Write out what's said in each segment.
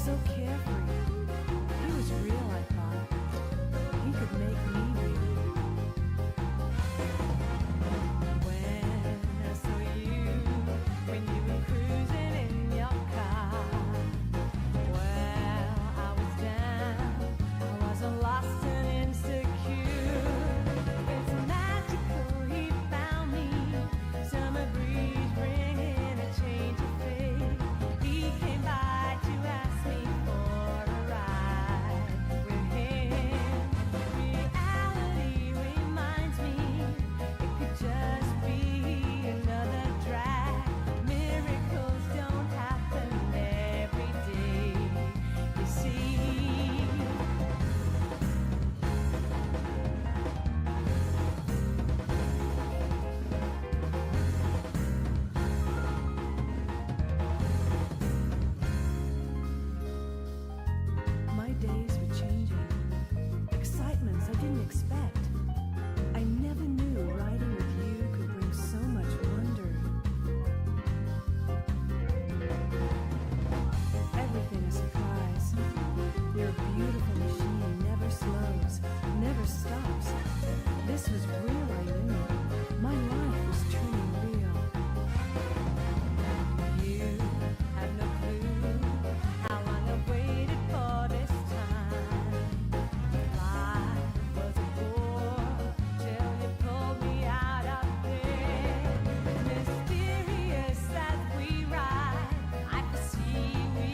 so carefree. He was real, I thought. He could make me real. When I saw you, when you were cruising in your car, well, I was down, I wasn't lost and insecure. It's magical, he found me, summer breeze bringing a change of fate. He came by to ask me for a ride with him. Reality reminds me it could just be another drag. Miracles don't happen every day, you see. My days were changing. Excitements I didn't expect. I never knew riding with you could bring so much wonder. Everything a surprise. Your beautiful machine never slows, never stops. This was real, I knew. My life was turning real. You have no clue how long I've waited for this time. Life was a bore till you pulled me out of bed. Mysterious as we ride, I foresee we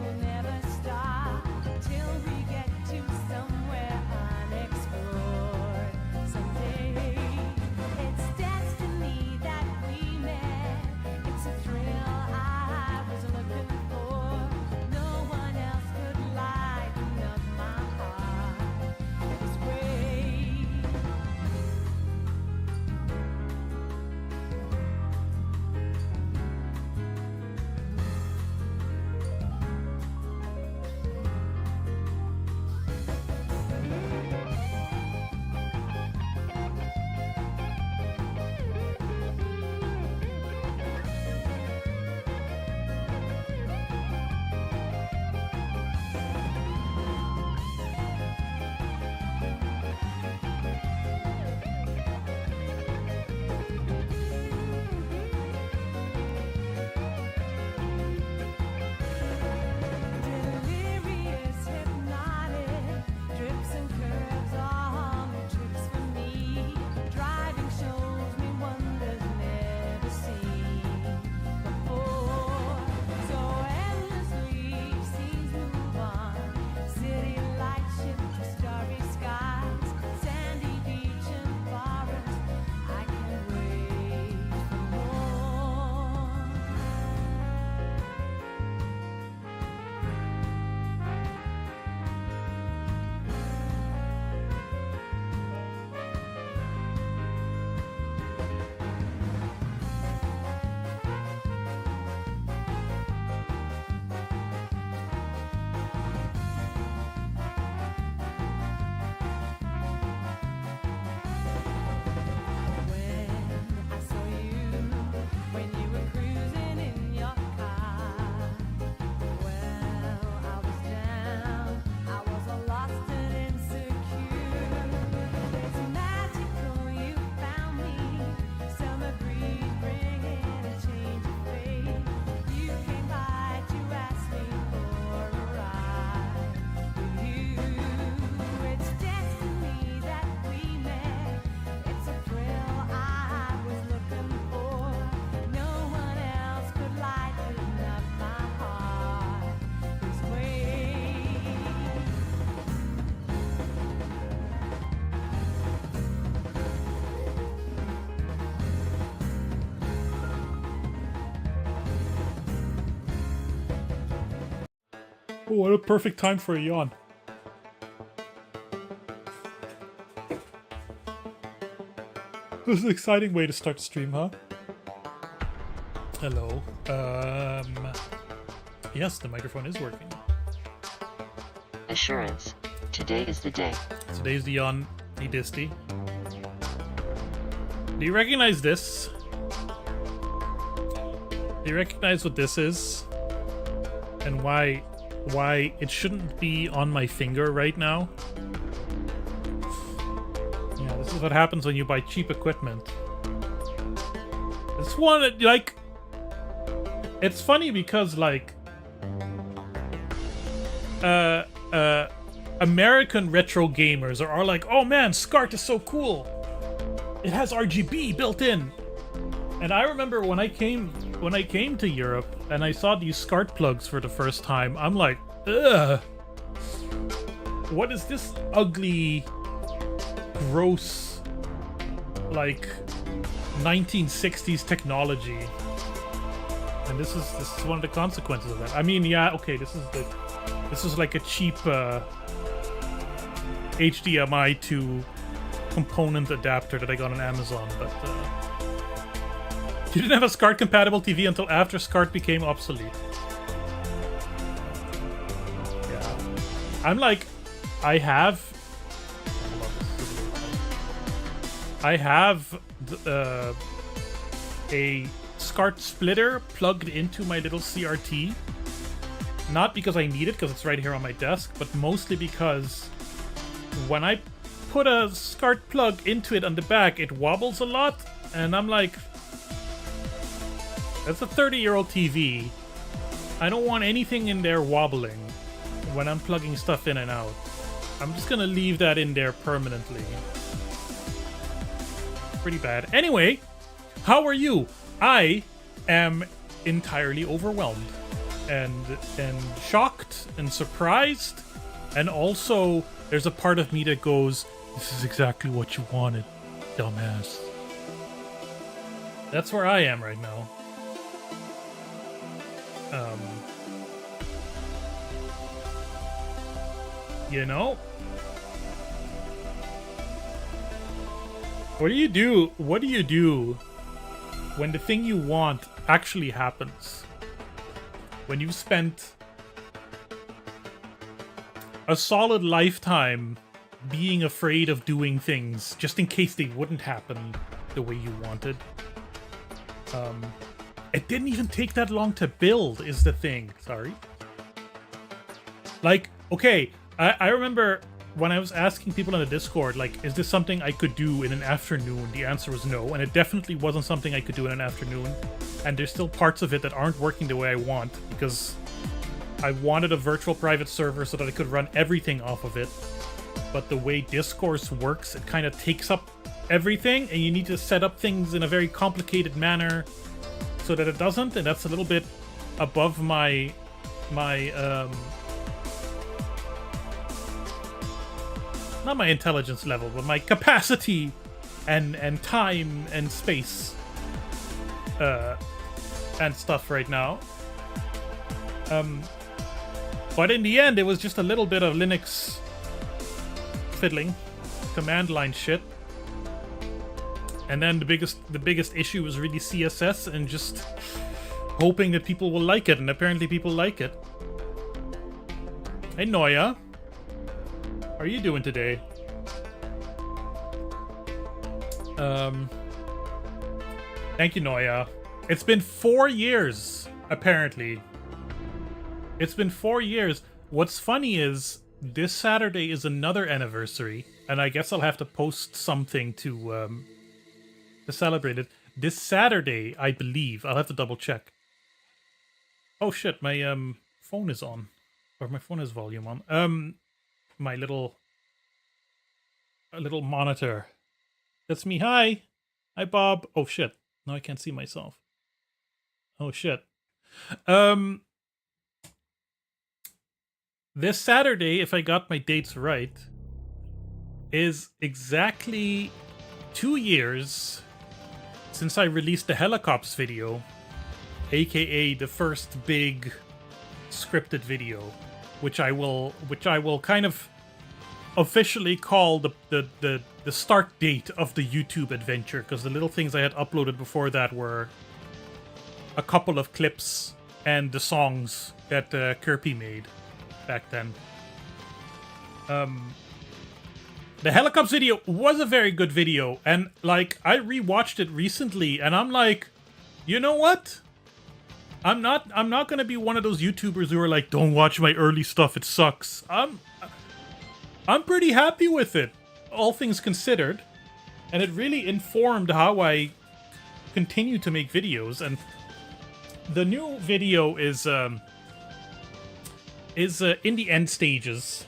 will never stop till we get to somewhere unexplored someday. It's destiny that we met. It's a thrill I was looking for. No one else could lighten up my heart this way. Delirious, hypnotic, drips and curves are the tricks for me. Driving shows me wonders never seen before. So endlessly scenes move on. City lights shift to starry skies, sandy beach and forest. I can't wait for more. When I saw you, when you were cruising in your car, well, I was down, I was all lost and insecure. It's magical you found me, summer breeze bringing a change of fate. You came by to ask me for a ride with you. It's destiny that we met. It's a thrill I was looking for. No one else could lighten up my heart this way. Oh, what a perfect time for a yawn. This is an exciting way to start the stream, huh? Hello. Yes, the microphone is working. Assurance. Today is the day. Today's the yawn, the disty. Do you recognize this? Do you recognize what this is? And why why it shouldn't be on my finger right now. Yeah, this is what happens when you buy cheap equipment. This one, like, it's funny because, like, American retro gamers are like, oh man, SCART is so cool. It has RGB built in. And I remember when I came to Europe and I saw these SCART plugs for the first time, I'm like, ugh. What is this ugly, gross, like 1960s technology? And this is one of the consequences of that. I mean, yeah, okay, this is like a cheap HDMI to component adapter that I got on Amazon, but you didn't have a SCART compatible TV until after SCART became obsolete. Yeah, I'm like, I have a SCART splitter plugged into my little CRT. Not because I need it, because it's right here on my desk, but mostly because when I put a SCART plug into it on the back, it wobbles a lot, and I'm like, that's a 30-year-old TV. I don't want anything in there wobbling when I'm plugging stuff in and out. I'm just gonna leave that in there permanently. Pretty bad. Anyway, how are you? I am entirely overwhelmed and shocked and surprised, and also there's a part of me that goes, this is exactly what you wanted, dumbass. That's where I am right now. You know? What do you do? What do you do when the thing you want actually happens? When you've spent a solid lifetime being afraid of doing things just in case they wouldn't happen the way you wanted. It didn't even take that long to build, is the thing. Sorry. Like, okay, I remember when I was asking people on the Discord, like, is this something I could do in an afternoon? The answer was no, and it definitely wasn't something I could do in an afternoon. And there's still parts of it that aren't working the way I want, because I wanted a virtual private server so that I could run everything off of it. But the way Discourse works, it kind of takes up everything, and you need to set up things in a very complicated manner so that it doesn't, and that's a little bit above my not my intelligence level, but my capacity and time and space and stuff right now. But in the end, it was just a little bit of Linux fiddling, command line shit. And then the biggest issue was really CSS and just hoping that people will like it, and apparently people like it. Hey Noya, how are you doing today? Thank you, Noya. It's been 4 years, apparently. It's been 4 years. What's funny is this Saturday is another anniversary, and I guess I'll have to post something to celebrate it. This Saturday, I believe. I'll have to double check. Oh shit, my phone is on. Or my phone has volume on. My little monitor. That's me. Hi. Hi, Bob. Oh shit. Now I can't see myself. Oh shit. This Saturday, if I got my dates right, is exactly 2 years since I released the Helicops video, aka the first big scripted video, which I will kind of officially call the start date of the YouTube adventure, because the little things I had uploaded before that were a couple of clips and the songs that Kirby made back then. The Helicops video was a very good video, and like I rewatched it recently and I'm like, you know what? I'm not gonna be one of those YouTubers who are like, don't watch my early stuff, it sucks. I'm pretty happy with it, all things considered. And it really informed how I continue to make videos. And the new video is in the end stages.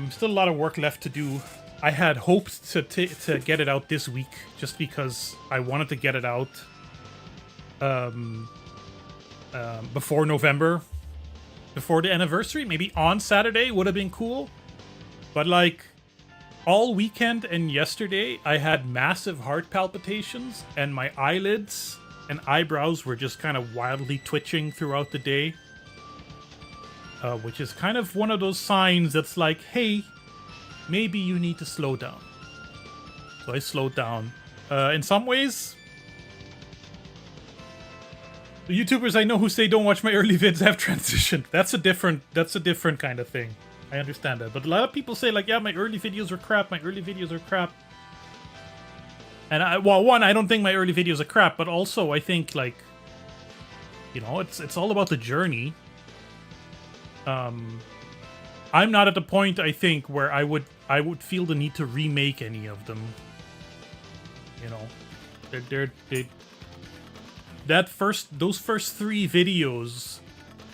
Still a lot of work left to do. I had hoped to get it out this week, just because I wanted to get it out before November, before the anniversary. Maybe on Saturday would have been cool. But like, all weekend and yesterday, I had massive heart palpitations, and my eyelids and eyebrows were just kind of wildly twitching throughout the day. Which is kind of one of those signs that's like, hey, maybe you need to slow down. So I slowed down. In some ways, the YouTubers I know who say don't watch my early vids have transitioned. That's a different kind of thing. I understand that. But a lot of people say like, yeah, my early videos are crap, my early videos are crap. And one, I don't think my early videos are crap, but also I think like, you know, it's all about the journey. I'm not at the point, I think, where I would feel the need to remake any of them. You know, those first three videos,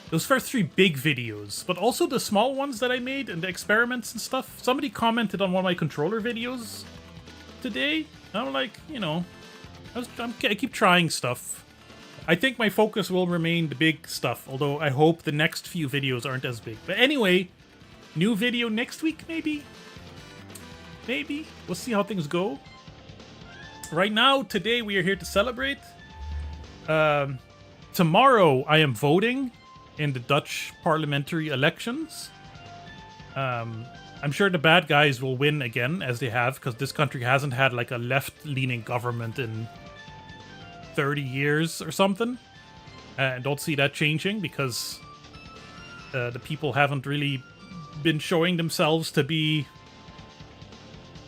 those first three big videos, but also the small ones that I made and the experiments and stuff. Somebody commented on one of my controller videos today. I'm like, you know, I keep trying stuff. I think my focus will remain the big stuff, although I hope the next few videos aren't as big. But anyway, new video next week, maybe? Maybe? We'll see how things go. Right now, today, we are here to celebrate. Tomorrow, I am voting in the Dutch parliamentary elections. I'm sure the bad guys will win again, as they have, because this country hasn't had like a left-leaning government in 30 years or something. And don't see that changing, because the people haven't really been showing themselves to be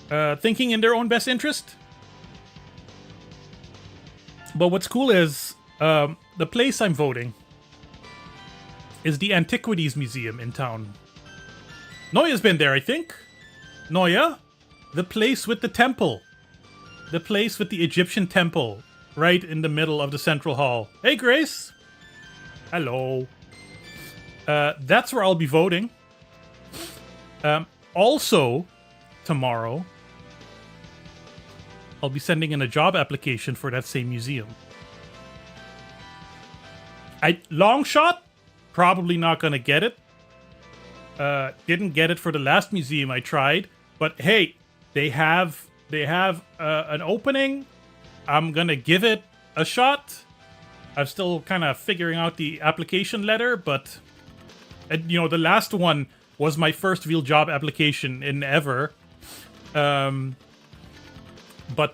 thinking in their own best interest. But what's cool is the place I'm voting is the Antiquities Museum in town. Noya's been there, I think. Noya? The place with the temple. The place with the Egyptian temple. Right in the middle of the central hall. Hey, Grace. Hello. That's where I'll be voting. Also, tomorrow, I'll be sending in a job application for that same museum. Long shot? Probably not gonna get it. Didn't get it for the last museum I tried. But hey, they have an opening. I'm gonna give it a shot. I'm still kind of figuring out the application letter, but you know, the last one was my first real job application in ever. But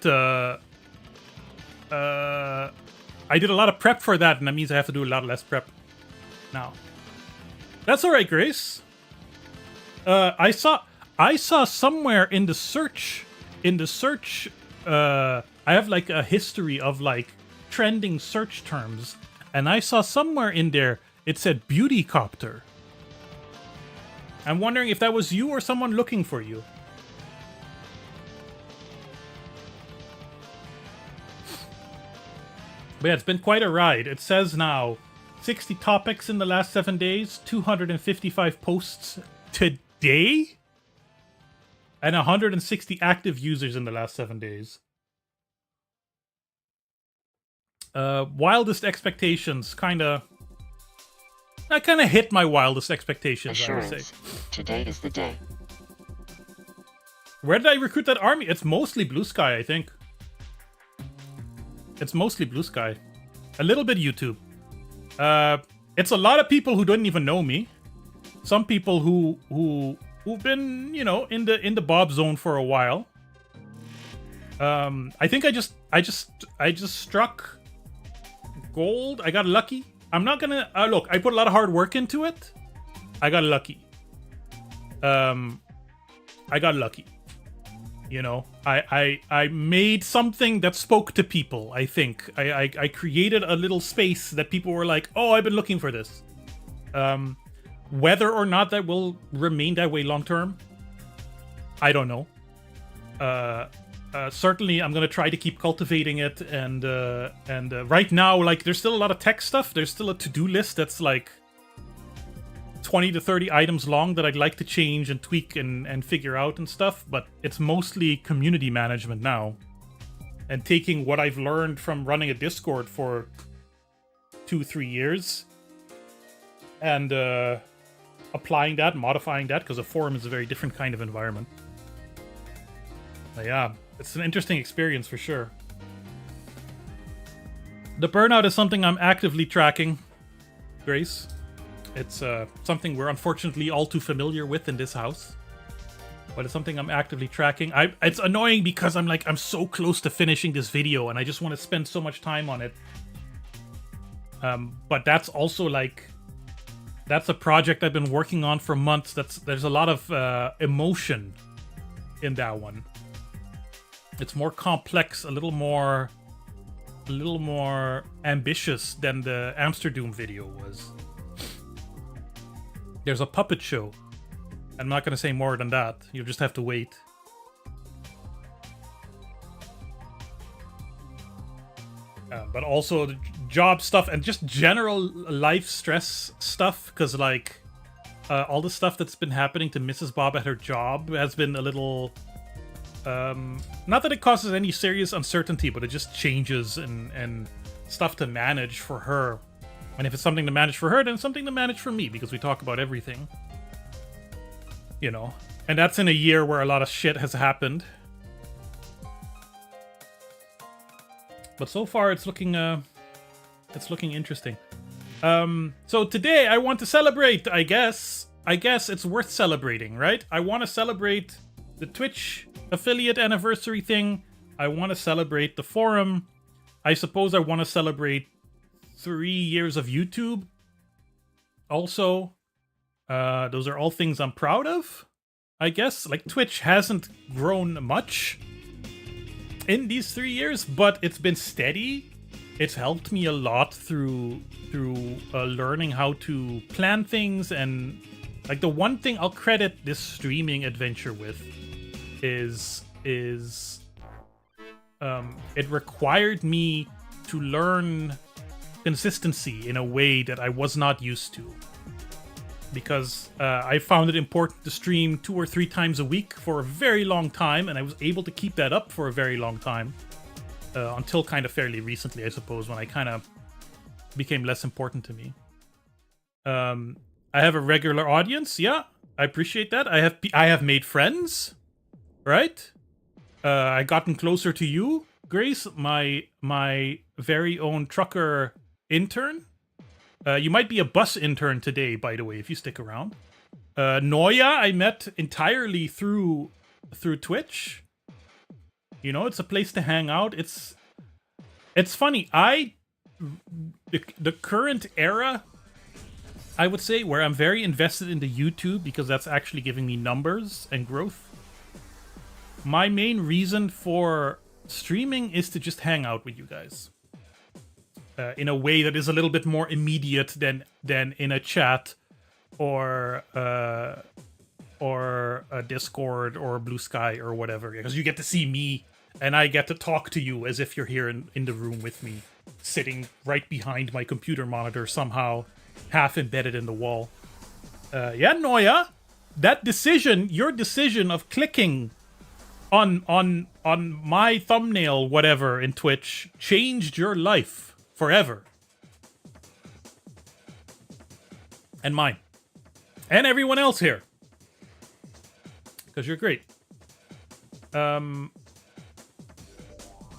I did a lot of prep for that, and that means I have to do a lot less prep now. That's all right, Grace. I saw somewhere in the search. I have like a history of like trending search terms, and I saw somewhere in there it said beauty copter. I'm wondering if that was you or someone looking for you. But yeah, it's been quite a ride. It says now 60 topics in the last 7 days, 255 posts today, and 160 active users in the last 7 days. Wildest expectations, I kind of hit my wildest expectations, Assurance. I would say. Today is the day. Where did I recruit that army? It's mostly Blue Sky, I think. It's mostly Blue Sky. A little bit YouTube. It's a lot of people who don't even know me. Some people who've been, you know, in the Bob zone for a while. I think I just struck gold. I got lucky. I'm not gonna look. I put a lot of hard work into it. I got lucky. I got lucky. You know, I made something that spoke to people. I think I created a little space that people were like, oh, I've been looking for this. Whether or not that will remain that way long term, I don't know. Certainly, I'm gonna try to keep cultivating it, and right now, like, there's still a lot of tech stuff. There's still a to-do list that's like 20 to 30 items long that I'd like to change and tweak and figure out and stuff, but it's mostly community management now. And taking what I've learned from running a Discord for 2-3 years and applying that, modifying that, because a forum is a very different kind of environment. But yeah, it's an interesting experience for sure. The burnout is something I'm actively tracking, Grace. It's something we're unfortunately all too familiar with in this house. But it's something I'm actively tracking. It's annoying because I'm so close to finishing this video and I just want to spend so much time on it. But that's also like... That's a project I've been working on for months. There's a lot of emotion in that one. It's more complex, a little more ambitious than the Amsterdam video was. There's a puppet show. I'm not going to say more than that. You'll just have to wait. But also the job stuff and just general life stress stuff. Because, like, all the stuff that's been happening to Mrs. Bob at her job has been a little... not that it causes any serious uncertainty, but it just changes and stuff to manage for her. And if it's something to manage for her, then it's something to manage for me, because we talk about everything. You know. And that's in a year where a lot of shit has happened. But so far, it's looking interesting. So today, I want to celebrate, I guess. I guess it's worth celebrating, right? I want to celebrate the Twitch affiliate anniversary thing. I want to celebrate the forum. I suppose I want to celebrate 3 years of YouTube. Also, those are all things I'm proud of, I guess. Like, Twitch hasn't grown much in these 3 years, but it's been steady. It's helped me a lot through learning how to plan things, and like the one thing I'll credit this streaming adventure with is it required me to learn consistency in a way that I was not used to. Because I found it important to stream 2 or 3 times a week for a very long time, and I was able to keep that up for a very long time. Until kind of fairly recently, I suppose, when I kind of became less important to me. I have a regular audience, yeah, I appreciate that. I have made friends, right? I gotten closer to you, Grace, my very own trucker intern. You might be a bus intern today, by the way, if you stick around. Noya, I met entirely through Twitch. You know, it's a place to hang out. It's funny. The current era, I would say, where I'm very invested into YouTube because that's actually giving me numbers and growth. My main reason for streaming is to just hang out with you guys. In a way that is a little bit more immediate than in a chat or a Discord or Blue Sky or whatever, because you get to see me and I get to talk to you as if you're here in the room with me, sitting right behind my computer monitor, somehow half embedded in the wall. Yeah, Noya, that decision, your decision of clicking on my thumbnail, whatever, in Twitch, changed your life forever. And mine. And everyone else here. Because you're great.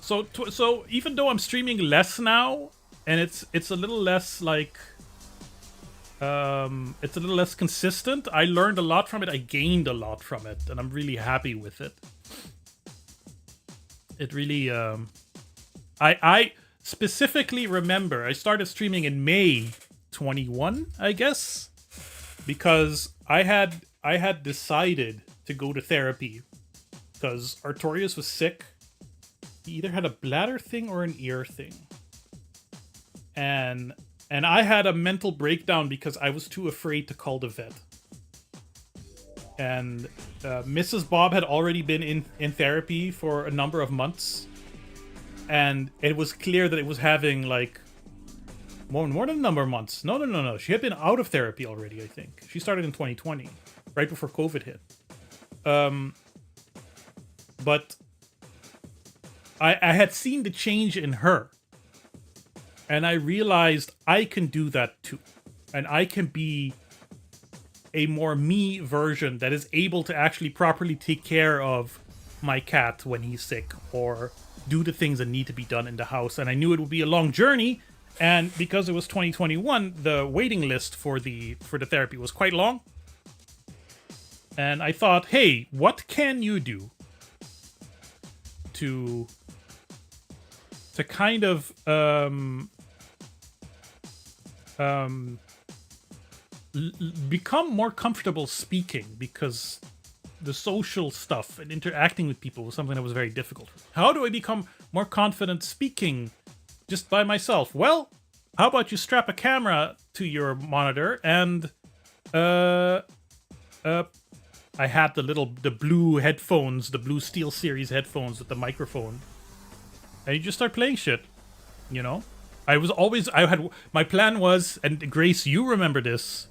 So even though I'm streaming less now, and it's a little less like... it's a little less consistent, I learned a lot from it, I gained a lot from it, and I'm really happy with it. It really... I specifically remember, I started streaming in May 21, I guess, because I had decided to go to therapy because Artorias was sick. He either had a bladder thing or an ear thing. And I had a mental breakdown because I was too afraid to call the vet. And Mrs. Bob had already been in therapy for a number of months. And it was clear that it was having, like, more than a number of months. No. She had been out of therapy already, I think. She started in 2020, right before COVID hit. But I had seen the change in her. And I realized I can do that too. And I can be a more me version that is able to actually properly take care of my cat when he's sick, or do the things that need to be done in the house. And I knew it would be a long journey. And because it was 2021, the waiting list for the therapy was quite long. And I thought, hey, what can you do to kind of become more comfortable speaking, because the social stuff and interacting with people was something that was very difficult. How do I become more confident speaking just by myself? Well, how about you strap a camera to your monitor and I had the blue headphones, the blue Steel Series headphones with the microphone. And you just start playing shit, you know? My plan was, and Grace, you remember this,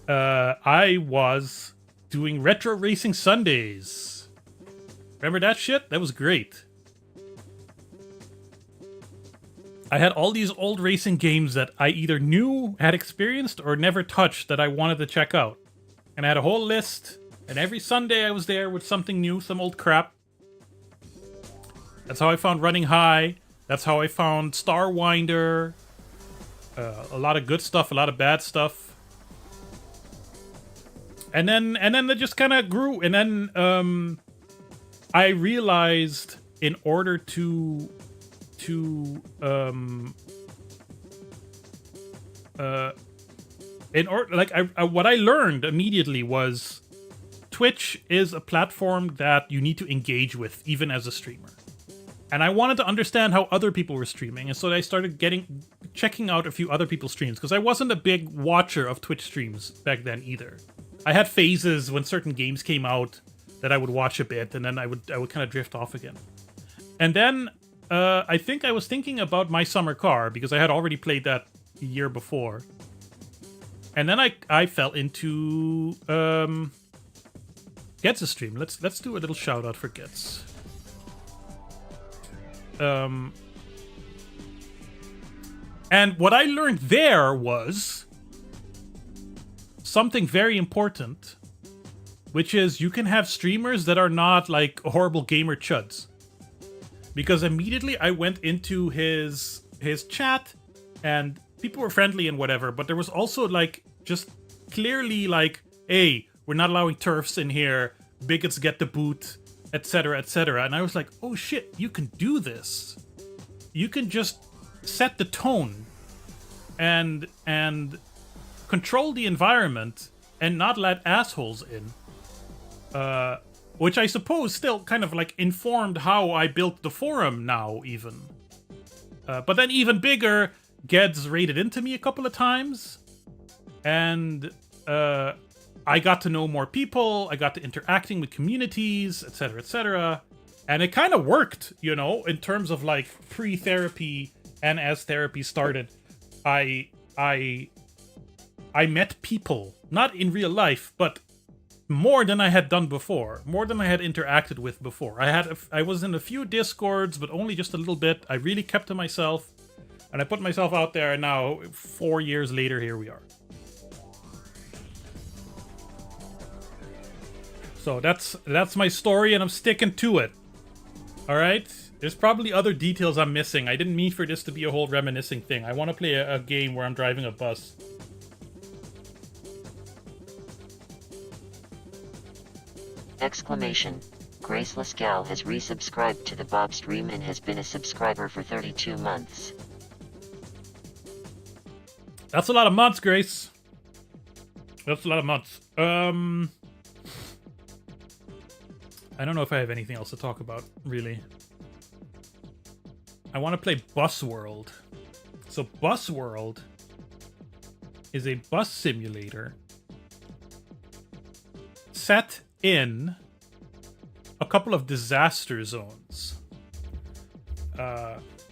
I was doing Retro Racing Sundays. Remember that shit? That was great. I had all these old racing games that I either knew, had experienced, or never touched that I wanted to check out. And I had a whole list, and every Sunday I was there with something new, some old crap. That's how I found Running High. That's how I found Starwinder. A lot of good stuff, a lot of bad stuff. And then it just kind of grew. And then I realized in order to what I learned immediately was Twitch is a platform that you need to engage with even as a streamer. And I wanted to understand how other people were streaming, and so I started checking out a few other people's streams, because I wasn't a big watcher of Twitch streams back then either. I had phases when certain games came out that I would watch a bit, and then I would kind of drift off again. And then I think I was thinking about My Summer Car, because I had already played that a year before. And then I fell into Gets' stream. Let's do a little shout out for Gets. And what I learned there was something very important, which is you can have streamers that are not like horrible gamer chuds. Because immediately I went into his chat and people were friendly and whatever, but there was also like just clearly like, hey, we're not allowing TERFs in here, bigots get the boot, etc., etc. And I was like, oh shit, you can do this. You can just set the tone and control the environment and not let assholes in. Which I suppose still kind of like informed how I built the forum now even. But then even bigger, Geds raided into me a couple of times. And I got to know more people, I got to interacting with communities, etc., etc. And it kind of worked, you know, in terms of like pre-therapy and as therapy started. I met people, not in real life, but more than I had done before, more than I had interacted with before. I was in a few Discords, but only just a little bit. I really kept to myself, and I put myself out there, and now 4 years later, here we are. So that's my story, and I'm sticking to it. All right? There's probably other details I'm missing. I didn't mean for this to be a whole reminiscing thing. I want to play a game where I'm driving a bus. Exclamation. Graceless Gal has resubscribed to the BOBSTREAM and has been a subscriber for 32 months. That's a lot of months, Grace. That's a lot of months. I don't know if I have anything else to talk about, really. I want to play Bus World. So Bus World is a bus simulator set in a couple of disaster zones.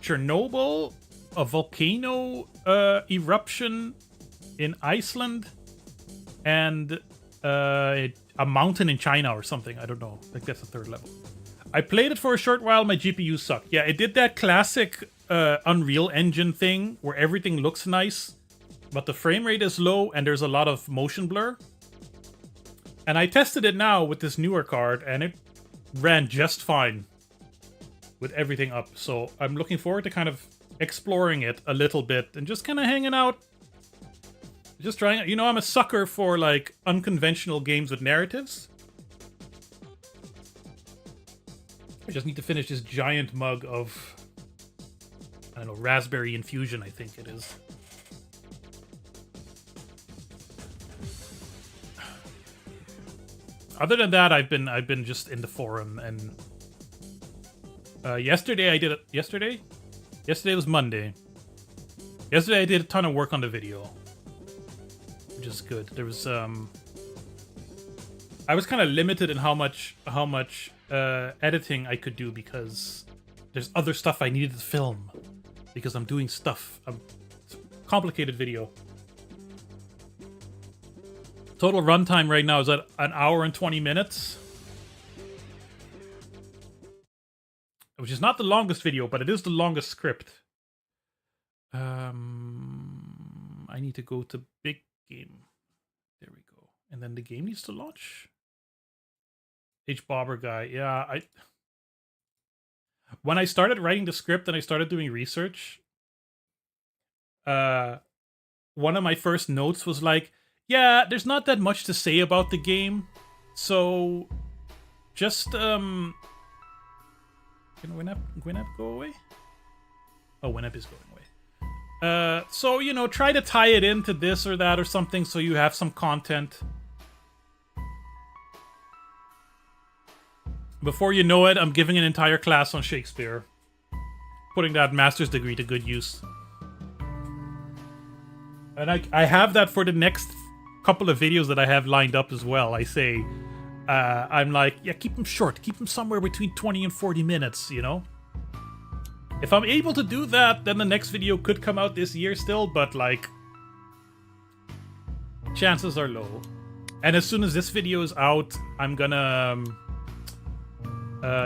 Chernobyl, a volcano eruption in Iceland, and a mountain in China or something. I don't know. I think that's the third level. I played it for a short while. My GPU sucked. Yeah, it did that classic Unreal Engine thing where everything looks nice, but the frame rate is low and there's a lot of motion blur. And I tested it now with this newer card, and it ran just fine with everything up. So I'm looking forward to kind of exploring it a little bit and just kind of hanging out. Just trying it. You know, I'm a sucker for, like, unconventional games with narratives. I just need to finish this giant mug of, I don't know, raspberry infusion, I think it is. Other than that, I've been just in the forum, and yesterday I did it. Yesterday was Monday. Yesterday I did a ton of work on the video, which is good. There was I was kind of limited in how much editing I could do because there's other stuff I needed to film because I'm doing stuff. It's a complicated video. Total runtime right now is at 1 hour and 20 minutes. Which is not the longest video, but it is the longest script. I need to go to big game. There we go. And then the game needs to launch. Bobber guy. Yeah, when I started writing the script and I started doing research, one of my first notes was like, yeah, there's not that much to say about the game, so just can Winamp go away? Oh, Winamp is going away. So, you know, try to tie it into this or that or something so you have some content. Before you know it, I'm giving an entire class on Shakespeare. Putting that master's degree to good use. And I have that for the next couple of videos that I have lined up as well. I say, I'm like, yeah, keep them short. Keep them somewhere between 20 and 40 minutes, you know? If I'm able to do that, then the next video could come out this year still, but, like, chances are low. And as soon as this video is out, I'm gonna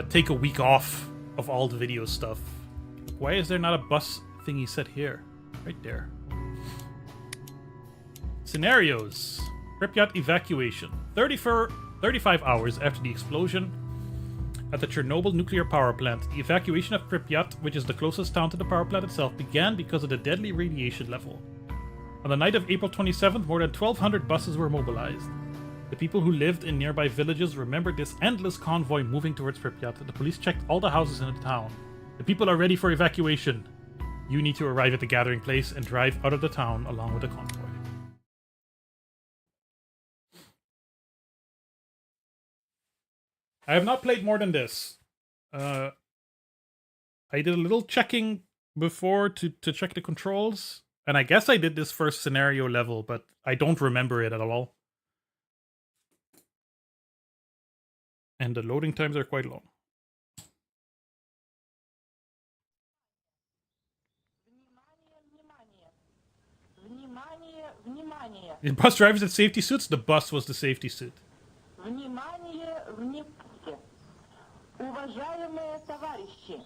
take a week off of all the video stuff. Why is there not a bus thingy set here? Right there. Scenarios. Pripyat evacuation. 35 hours after the explosion at the Chernobyl nuclear power plant. The evacuation of Pripyat, which is the closest town to the power plant itself, began because of the deadly radiation level. On the night of April 27th, more than 1,200 buses were mobilized. The people who lived in nearby villages remembered this endless convoy moving towards Pripyat. The police checked all the houses in the town. The people are ready for evacuation. You need to arrive at the gathering place and drive out of the town along with the convoy. I have not played more than this. I did a little checking before to check the controls. And I guess I did this first scenario level, but I don't remember it at all. And the loading times are quite long. The bus drivers had safety suits? The bus was the safety suit. Уважаемые товарищи,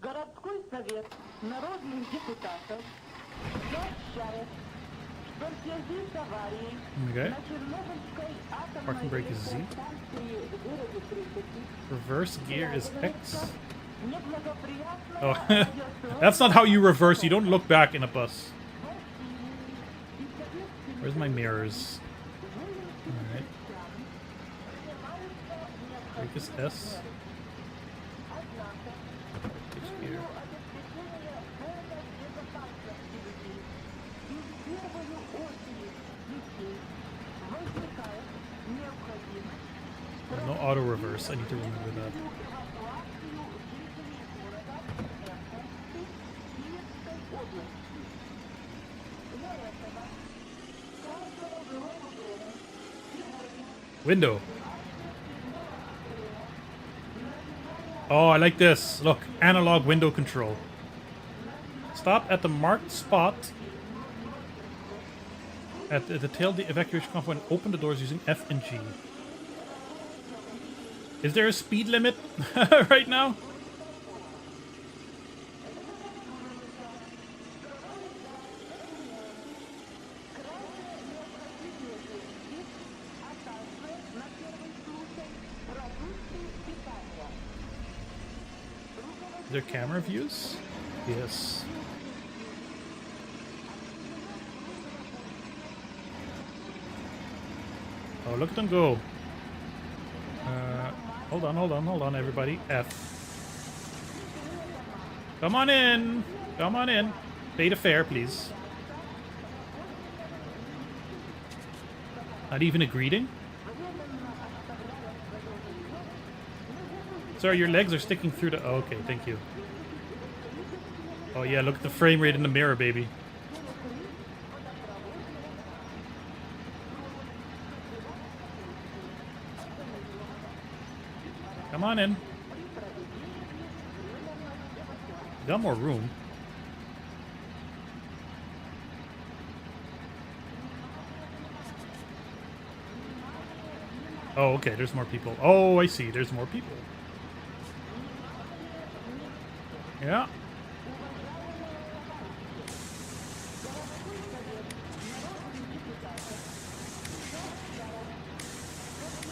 городской совет народных депутатов сообщает, что в связи с аварией Okay. на Чернобыльской Parking атомной brake is Z. электростанции в городе Припяти Reverse gear is X. неблагоприятная Oh, радиоактивность that's not how you reverse. You don't look back in a bus. Where's my mirrors? Alright. Brake is S. Switch gear. No auto reverse. I need to remember that. Window. Oh, I like this. Look, analog window control. Stop at the marked spot at the tail of the evacuation compound. Open the doors using F and G. Is there a speed limit right now? Is there camera views? Yes. Oh, look at them go. Hold on, everybody. F. Come on in. Come on in. Pay the fare, please. Not even a greeting? Sir, your legs are sticking through the... Oh, okay, thank you. Oh yeah, look at the frame rate in the mirror, baby. Come on in. Got more room. Oh, okay, there's more people. Oh, I see, there's more people. Yeah.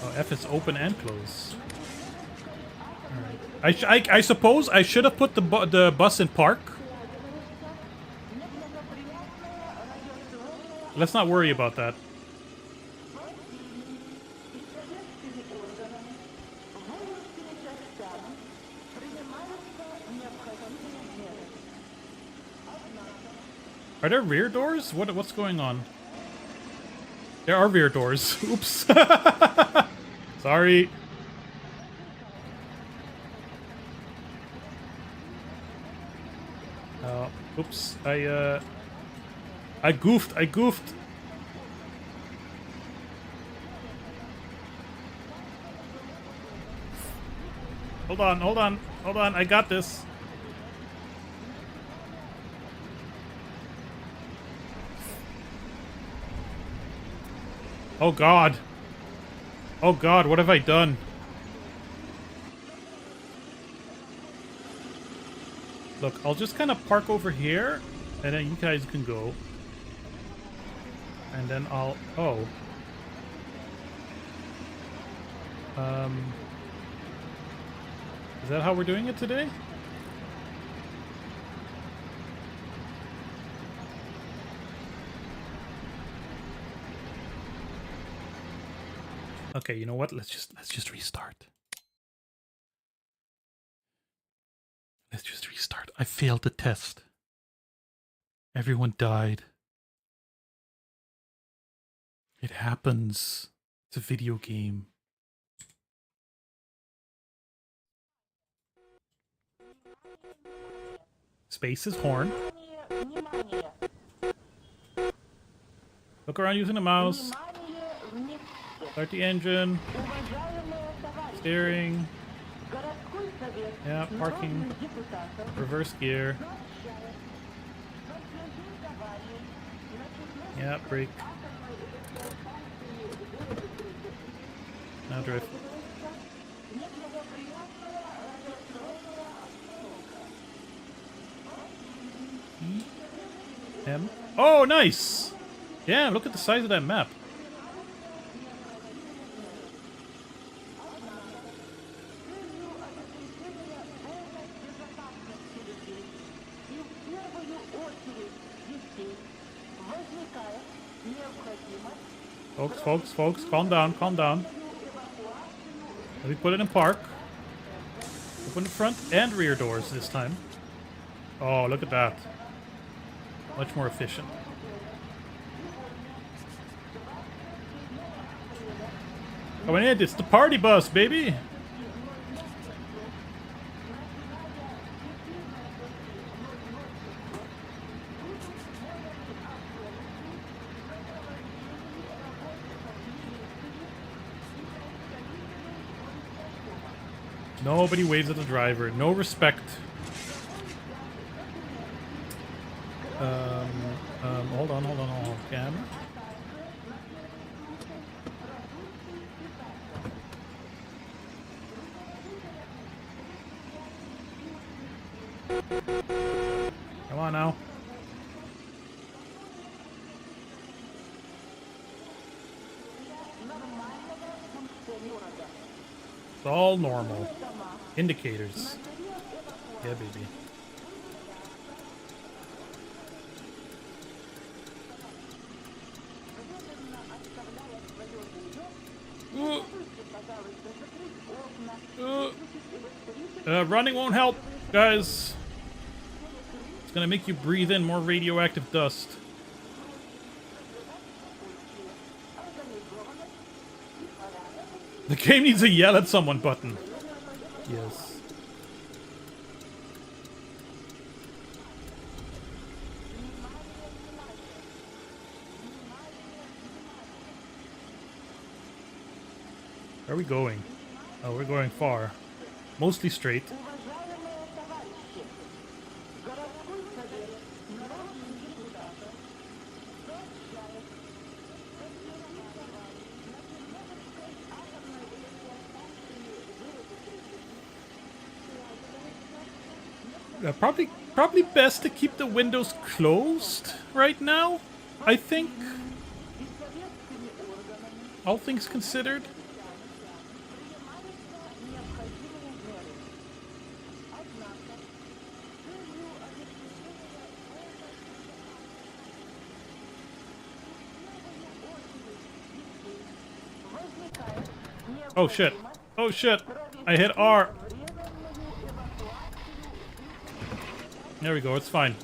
Oh, F is open and close. Alright. I suppose I should have put the bus in park. Let's not worry about that. Are there rear doors? What's going on? There are rear doors. Oops. Sorry. Oops. I goofed. Hold on. I got this. Oh God, what have I done? Look, I'll just kind of park over here, and then you guys can go. And then I'll... Oh. Is that how we're doing it today? Okay, you know what? Let's just restart. Let's just restart. I failed the test. Everyone died. It happens. It's a video game. Space is horn. Look around using the mouse. Start the engine. Steering. Yeah, parking. Reverse gear. Yeah, brake. Now drift. E. M. Oh, nice! Yeah, look at the size of that map. Folks, calm down. Let me put it in park. Open the front and rear doors this time. Oh, look at that. Much more efficient. Coming in, it's the party bus, baby. Nobody waves at the driver. No respect. Hold on. Camera. Come on now. It's all normal. Indicators. Yeah, baby. Running won't help, guys. It's gonna make you breathe in more radioactive dust. The game needs a yell at someone button. Yes. Where are we going? Oh, we're going far. Mostly straight. Probably best to keep the windows closed right now, I think. All things considered. Oh shit. Oh shit. I hit R. There we go, it's fine.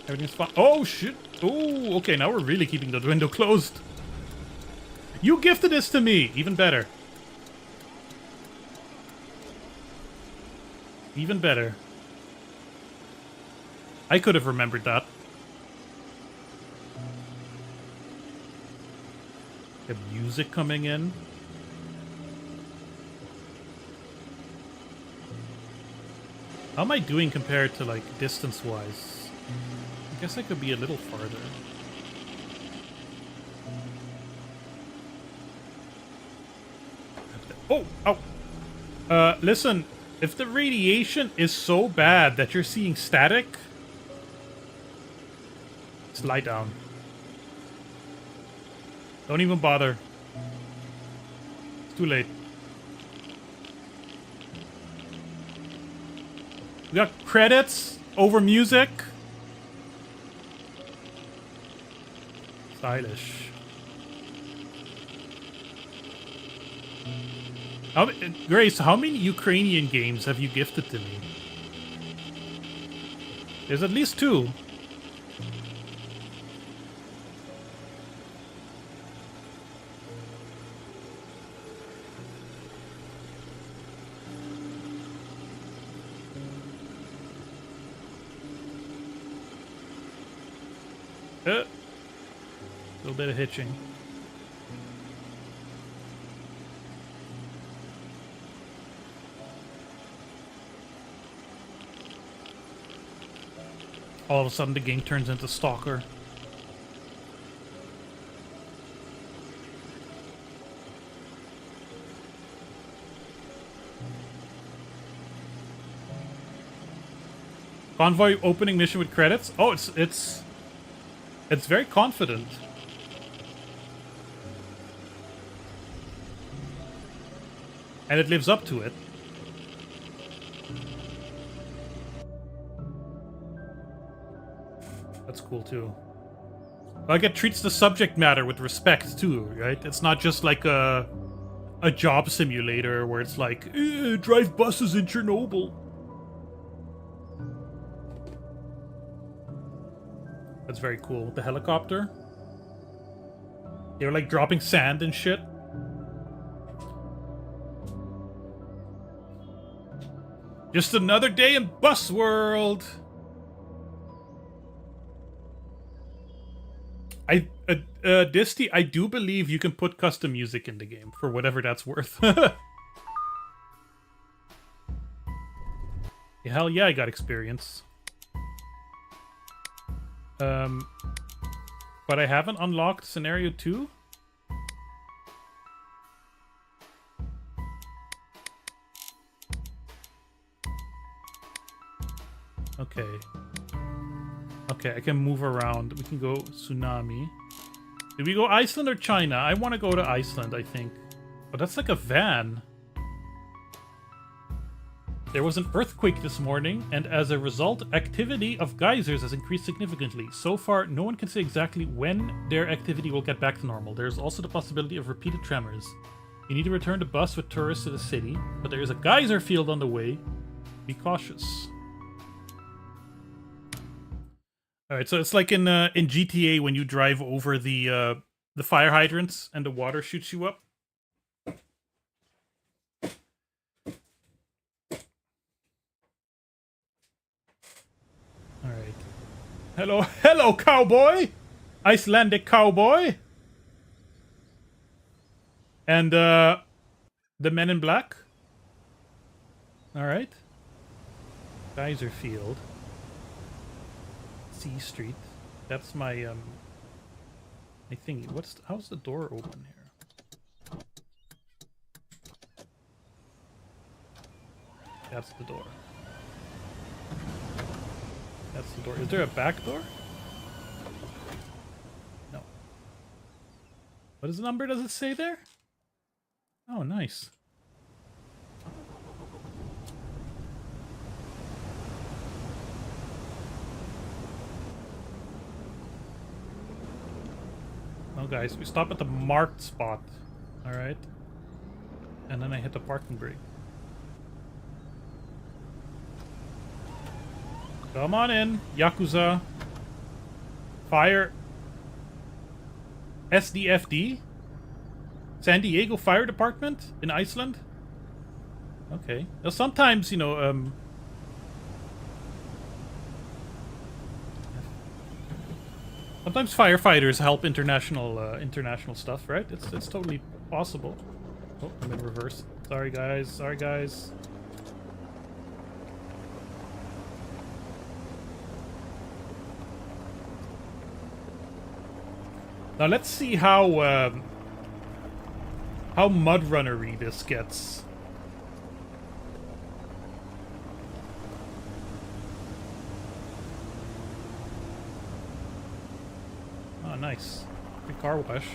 Everything's fine. Oh shit. Oh, okay, now we're really keeping the window closed. You gifted this to me. Even better. Even better. I could have remembered that. The music coming in. How am I doing compared to, like, distance-wise? I guess I could be a little farther. Oh! Ow! Listen. If the radiation is so bad that you're seeing static, just lie down. Don't even bother. It's too late. We got credits over music. Stylish. Grace, how many Ukrainian games have you gifted to me? There's at least 2. A little bit of hitching. All of a sudden the game turns into Stalker. Convoy opening mission with credits? Oh, it's very confident. And it lives up to it. That's cool too. Like, it treats the subject matter with respect too, right? It's not just like a job simulator where it's like, drive buses in Chernobyl. That's very cool. With the helicopter. They were like dropping sand and shit. Just another day in Bus World. Disty, I do believe you can put custom music in the game for whatever that's worth. Yeah, hell yeah, I got experience. But I haven't unlocked scenario 2. Okay. Okay, I can move around. We can go tsunami. Did we go Iceland or China? I want to go to Iceland, I think. Oh, that's like a van. There was an earthquake this morning, and as a result, activity of geysers has increased significantly. So far, no one can say exactly when their activity will get back to normal. There's also the possibility of repeated tremors. You need to return the bus with tourists to the city, but there is a geyser field on the way. Be cautious. All right, so it's like in GTA when you drive over the fire hydrants and the water shoots you up. All right. Hello, cowboy, Icelandic cowboy, and the men in black. All right. Geyser field. C Street. That's my my thingy. How's the door open here? That's the door. That's the door. Is there a back door? No. What is the number? Does it say there? Oh, nice. Oh, guys, we stop at the marked spot. All right. And then I hit the parking brake. Come on in, Yakuza. Fire. SDFD? San Diego Fire Department in Iceland? Okay. Now sometimes, you know, sometimes firefighters help international stuff, right? It's totally possible. Oh, I'm in reverse. Sorry, guys. Sorry, guys. Now let's see how mud runnery this gets. Oh, nice. Good car wash.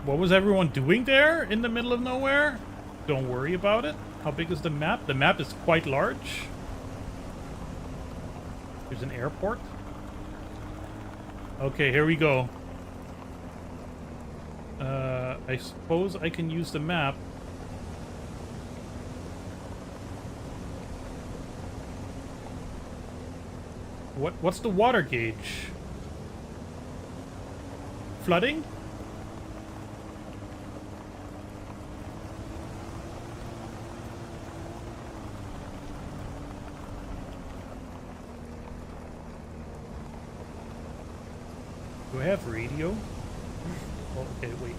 What was everyone doing there in the middle of nowhere? Don't worry about it. How big is the map? The map is quite large. There's an airport. Okay, here we go. I suppose I can use the map. What's the water gauge? Flooding? Do I have radio? Oh, okay, wait.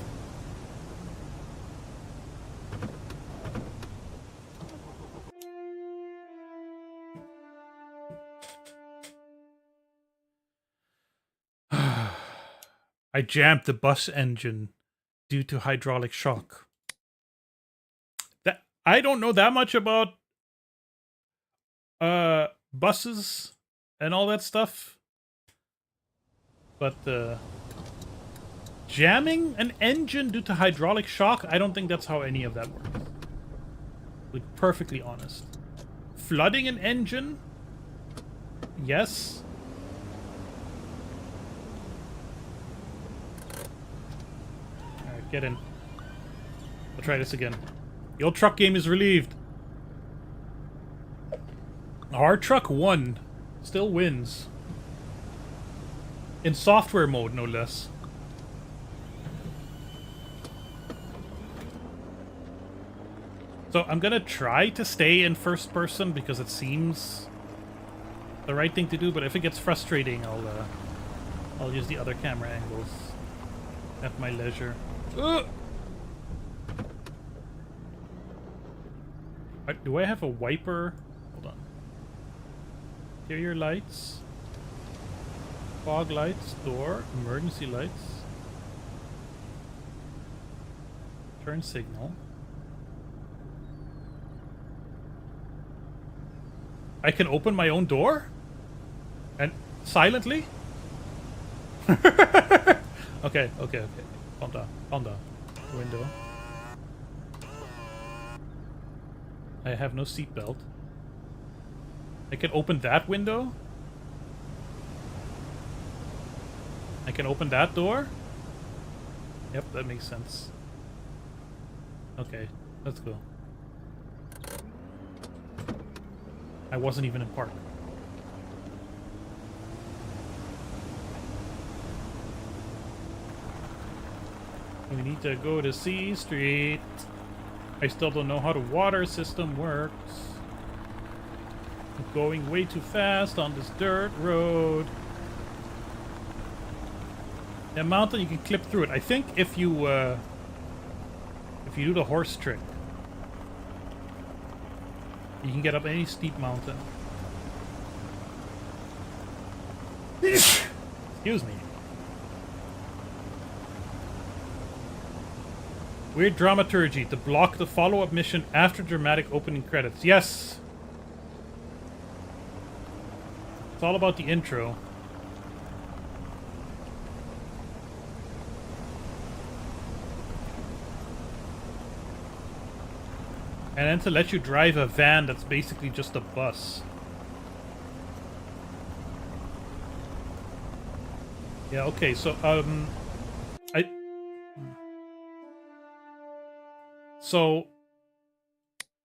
I jammed the bus engine due to hydraulic shock. That I don't know that much about buses and all that stuff. But jamming an engine due to hydraulic shock, I don't think that's how any of that works. To be perfectly honest. Flooding an engine? Yes. Alright, get in. I'll try this again. The old truck game is relieved. Our truck won. Still wins. In software mode, no less. So I'm gonna try to stay in first person because it seems the right thing to do, but if it gets frustrating, I'll use the other camera angles at my leisure. Do I have a wiper? Hold on. Interior lights. Fog lights. Door. Emergency lights. Turn signal. I can open my own door? And silently? Okay. Calm down. Window. I have no seatbelt. I can open that window? I can open that door? Yep, that makes sense. Okay, let's go. I wasn't even in park. We need to go to C Street. I still don't know how the water system works. I'm going way too fast on this dirt road. The mountain, you can clip through it. I think if you do the horse trick, you can get up any steep mountain. Excuse me. Weird dramaturgy to block the follow-up mission after dramatic opening credits. Yes! It's all about the intro. And then to let you drive a van that's basically just a bus. Yeah, okay, so,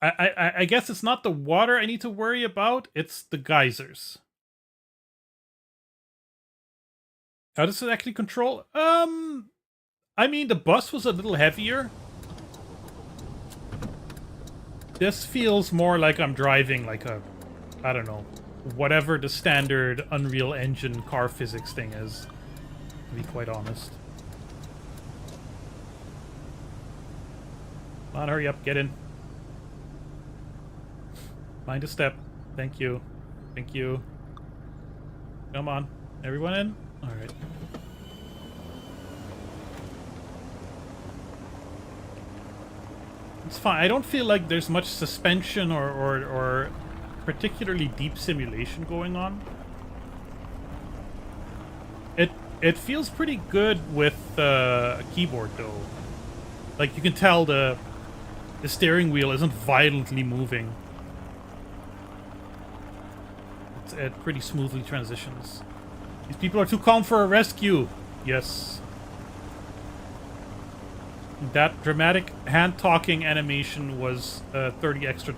I guess it's not the water I need to worry about, it's the geysers. How does it actually control? I mean, the bus was a little heavier. This feels more like I'm driving like a, I don't know, whatever the standard Unreal Engine car physics thing is, to be quite honest. Come on, hurry up, get in. Mind a step. Thank you. Thank you. Come on. Everyone in? Alright. It's fine. I don't feel like there's much suspension or particularly deep simulation going on. It feels pretty good with a keyboard though. Like you can tell the steering wheel isn't violently moving. It pretty smoothly transitions. These people are too calm for a rescue. Yes. That dramatic hand-talking animation was $30 extra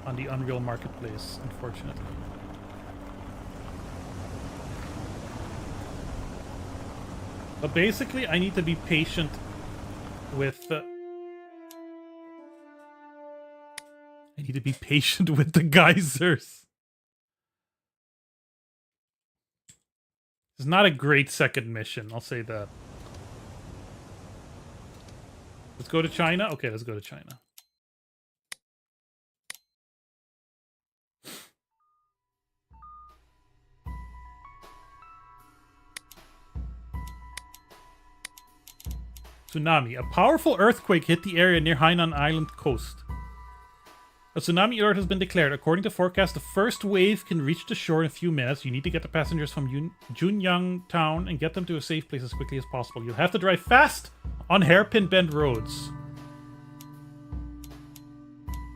on the Unreal Marketplace, unfortunately. But basically, I need to be patient with I need to be patient with the geysers. It's not a great second mission, I'll say that. Let's go to China? Okay, let's go to China. Tsunami. A powerful earthquake hit the area near Hainan Island coast. A tsunami alert has been declared. According to forecast, the first wave can reach the shore in a few minutes. You need to get the passengers from Junyang town and get them to a safe place as quickly as possible. You'll have to drive fast on hairpin bend roads.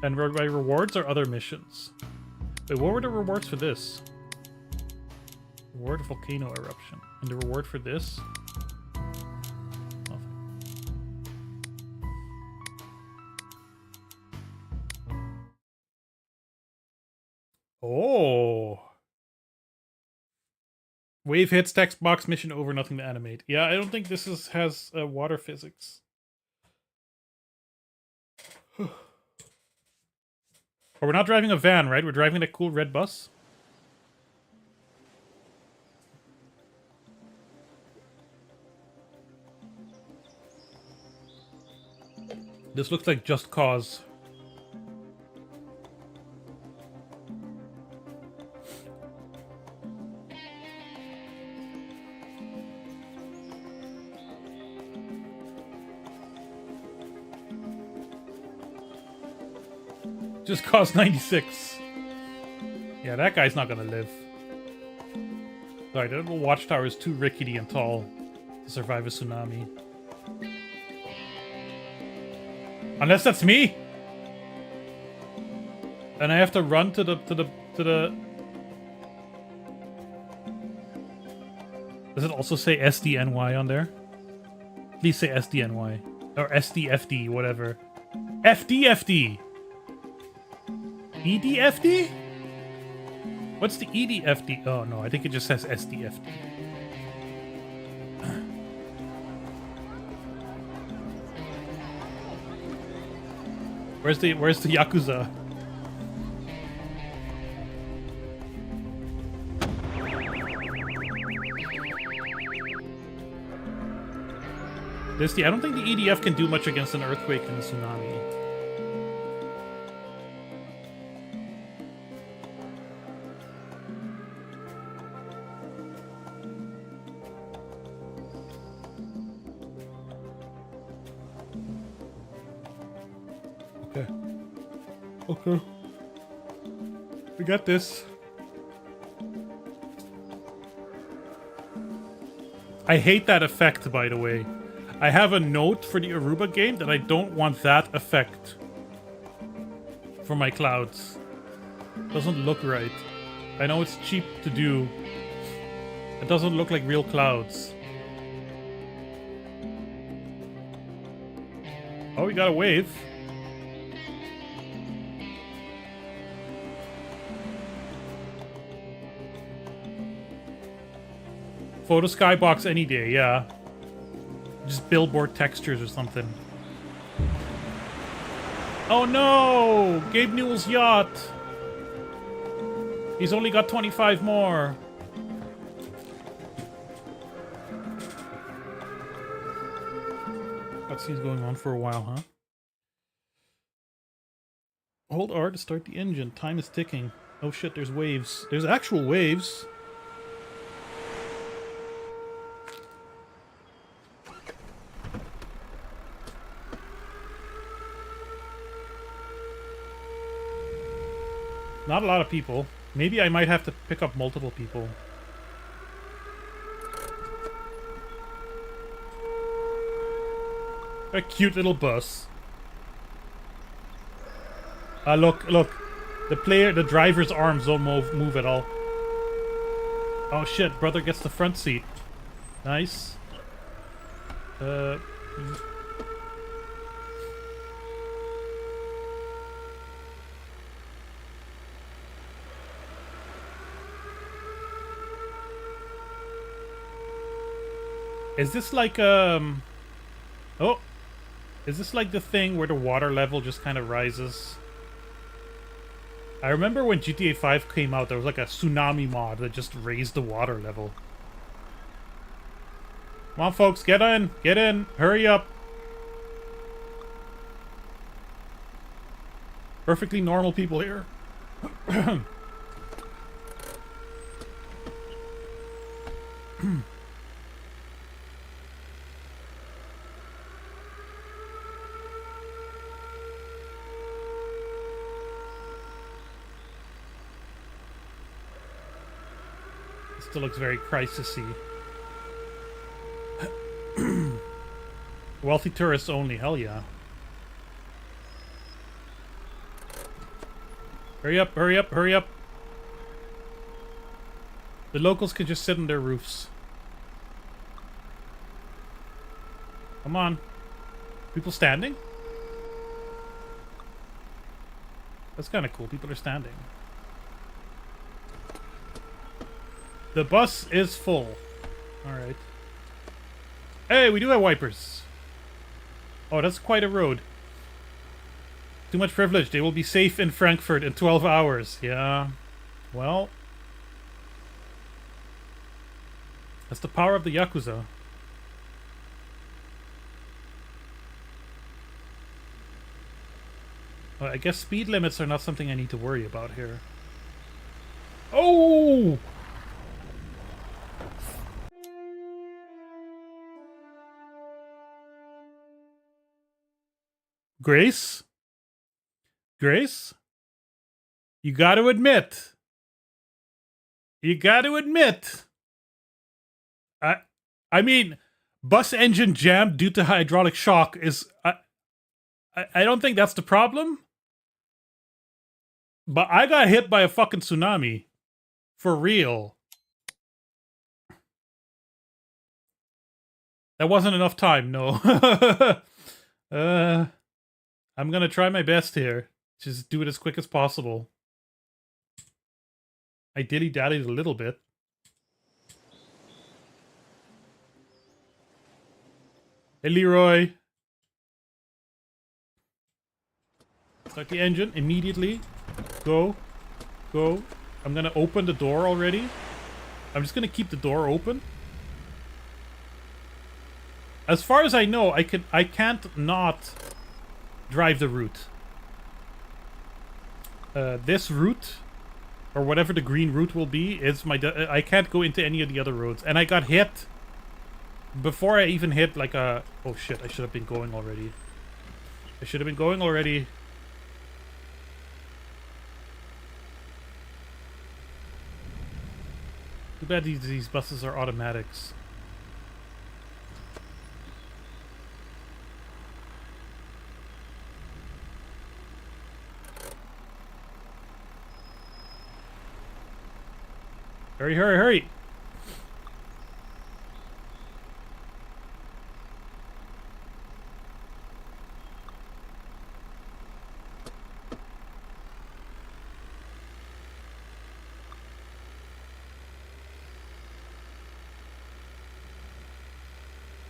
And roadway rewards or other missions. Wait, what were the rewards for this? Reward volcano eruption. And the reward for this? Oh. Wave hits, text box, mission over, nothing to animate. Yeah, I don't think this has water physics. Oh, we're not driving a van, right? We're driving that cool red bus. This looks like Just Cause. Just Cause 96. Yeah, that guy's not gonna live. Sorry, that little watchtower is too rickety and tall to survive a tsunami. Unless that's me! And I have to run to the... Does it also say SDNY on there? Please say SDNY. Or SDFD, whatever. FDFD! EDFD? What's the EDFD? Oh no, I think it just says SDFD. Where's the Yakuza? I don't think the EDF can do much against an earthquake and a tsunami. Okay. We got this. I hate that effect, by the way. I have a note for the Aruba game that I don't want that effect for my clouds. Doesn't look right. I know it's cheap to do. It doesn't look like real clouds. Oh, we got a wave. Photo skybox any day, yeah. Just billboard textures or something. Oh no! Gabe Newell's yacht! He's only got 25 more. Cutscene's going on for a while, huh? Hold R to start the engine. Time is ticking. Oh shit, there's waves. There's actual waves. Not a lot of people. Maybe I might have to pick up multiple people. A cute little bus. Look. The driver's arms don't move at all. Oh shit, brother gets the front seat. Nice. Is this like, oh! Is this like the thing where the water level just kind of rises? I remember when GTA 5 came out, there was like a tsunami mod that just raised the water level. Come on, folks, get in! Get in! Hurry up! Perfectly normal people here. Still looks very crisis-y. Wealthy tourists only, hell yeah. Hurry up, hurry up, hurry up. The locals can just sit on their roofs. Come on. People standing? That's kind of cool. People are standing. The bus is full. Alright. Hey, we do have wipers. Oh, that's quite a road. Too much privilege. They will be safe in Frankfurt in 12 hours. Yeah. Well. That's the power of the Yakuza. Well, I guess speed limits are not something I need to worry about here. Oh! Grace? Grace? You gotta admit. You gotta admit. I mean, bus engine jammed due to hydraulic shock is... I don't think that's the problem. But I got hit by a fucking tsunami. For real. That wasn't enough time, no. I'm gonna try my best here. Just do it as quick as possible. I dilly-dallied a little bit. Hey, Leroy. Start the engine immediately. Go. Go. I'm gonna open the door already. I'm just gonna keep the door open. As far as I know, I can't not drive the route. This route, or whatever the green route will be, is my... I can't go into any of the other roads. And I got hit before I even hit like a... Oh shit, I should have been going already. I should have been going already. Too bad these buses are automatics. Hurry, hurry, hurry!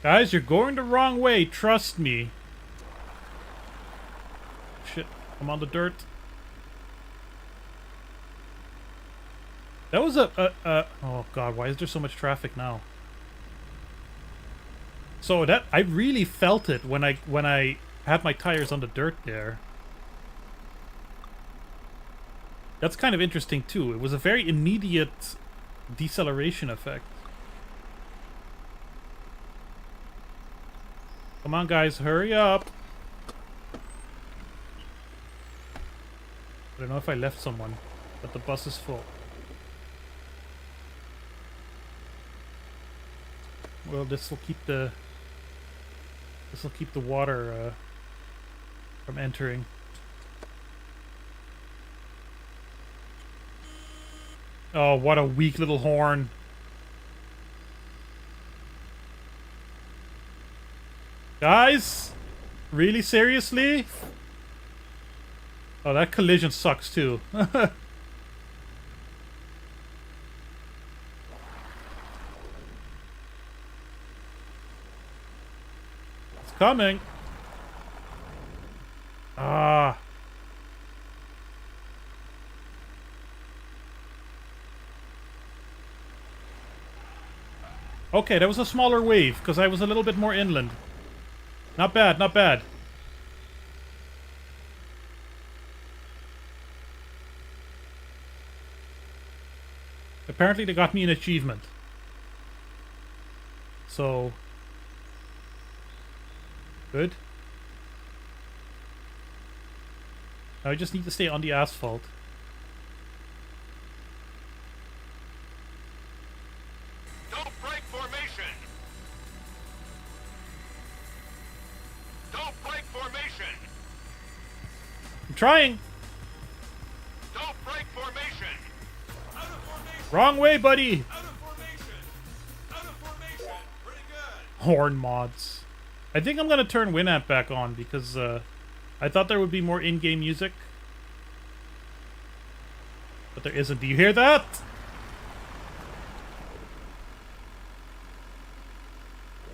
Guys, you're going the wrong way, trust me. Shit, I'm on the dirt. That was oh god, why is there so much traffic now? So that I really felt it when I had my tires on the dirt there. That's kind of interesting too. It was a very immediate deceleration effect. Come on guys, hurry up. I don't know if I left someone, but the bus is full. Well, this will keep the water from entering. Oh, what a weak little horn. Guys? Really, seriously? Oh, that collision sucks too. Coming. Ah. Okay, that was a smaller wave because I was a little bit more inland. Not bad, not bad. Apparently they got me an achievement. So... Good. Now I just need to stay on the asphalt. Don't break formation! Don't break formation! I'm trying! Don't break formation! Out of formation! Wrong way, buddy! Out of formation! Out of formation! Pretty good! Horn mods. I think I'm gonna turn Winamp back on because I thought there would be more in-game music. But there isn't. Do you hear that?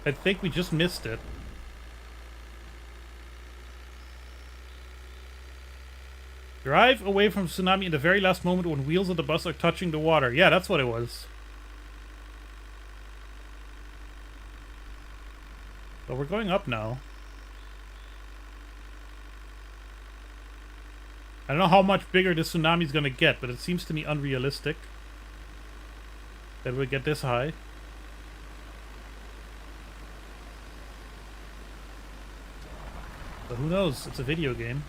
I think we just missed it. Drive away from tsunami in the very last moment when wheels of the bus are touching the water. Yeah, that's what it was. So we're going up now. I don't know how much bigger the tsunami's gonna get, but it seems to me unrealistic that we get this high. But who knows? It's a video game.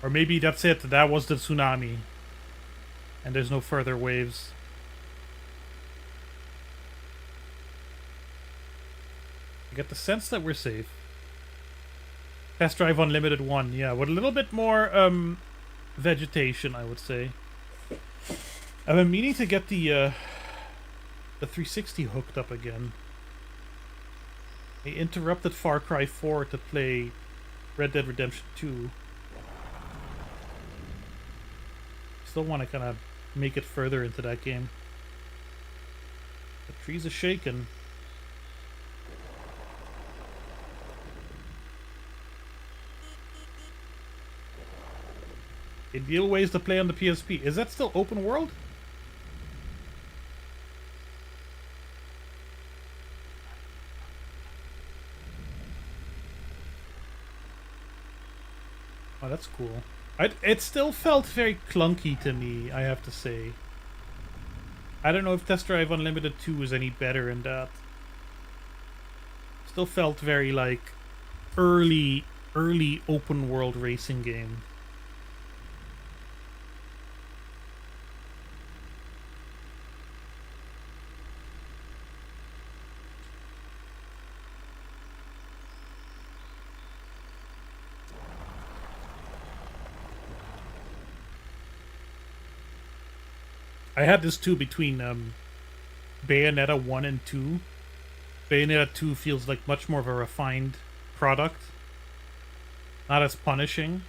Or maybe that's it. That was the tsunami. And there's no further waves. I get the sense that we're safe. Test Drive Unlimited 1. Yeah, with a little bit more vegetation, I would say. I've been meaning to get the 360 hooked up again. I interrupted Far Cry 4 to play Red Dead Redemption 2. Still want to kind of make it further into that game. The trees are shaking. Ideal ways to play on the PSP. Is that still open world? Oh, that's cool. It still felt very clunky to me, I have to say. I don't know if Test Drive Unlimited 2 is any better in that. Still felt very like early open world racing game. I had this too between Bayonetta 1 and 2. Bayonetta 2 feels like much more of a refined product. Not as punishing.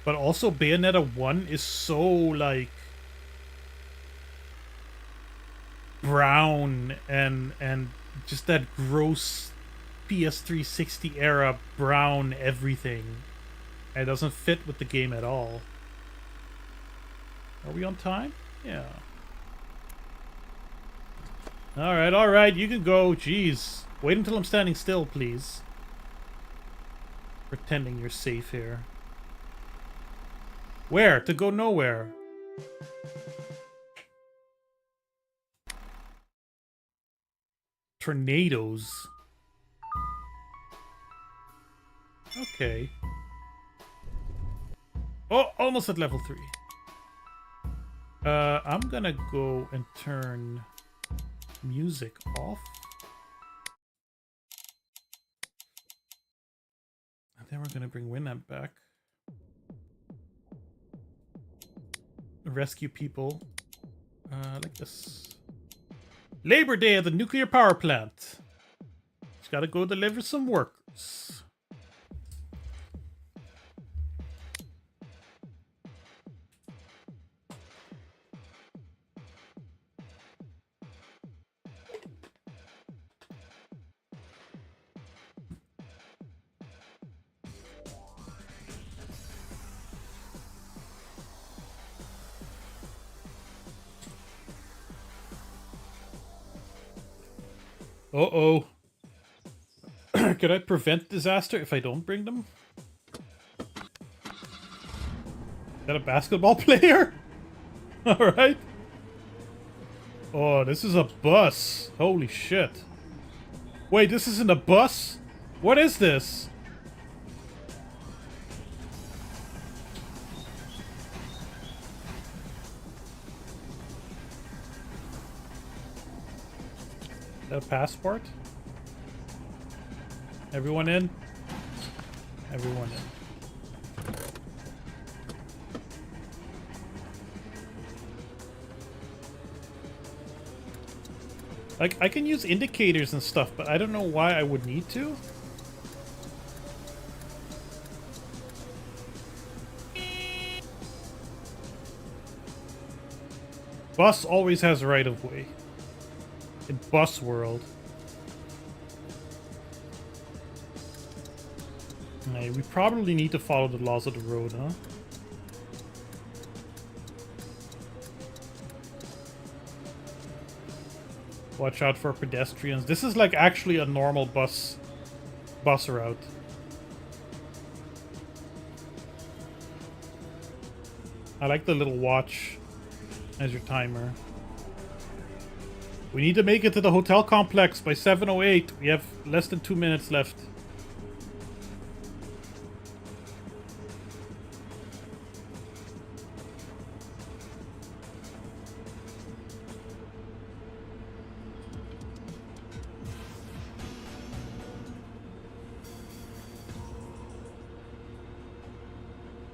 But also Bayonetta 1 is so like brown and just that gross PS360 era brown everything. It doesn't fit with the game at all. Are we on time? Yeah. Alright, you can go. Jeez. Wait until I'm standing still, please. Pretending you're safe here. Where? To go nowhere. Tornadoes. Okay. Oh, almost at level 3. I'm gonna go and turn music off. And then we're gonna bring Winamp back. Rescue people. Like this. Labor Day at the nuclear power plant. Just gotta go deliver some workers. Uh-oh. Could I prevent disaster if I don't bring them? Is that a basketball player? Alright. Oh, this is a bus. Holy shit. Wait, this isn't a bus? What is this? A passport? Everyone in? Everyone in. Like, I can use indicators and stuff, but I don't know why I would need to. Bus always has right of way. In bus world. Hey, we probably need to follow the laws of the road, huh? Watch out for pedestrians. This is like actually a normal bus route. I like the little watch as your timer. We need to make it to the hotel complex by 7:08. We have less than 2 minutes left.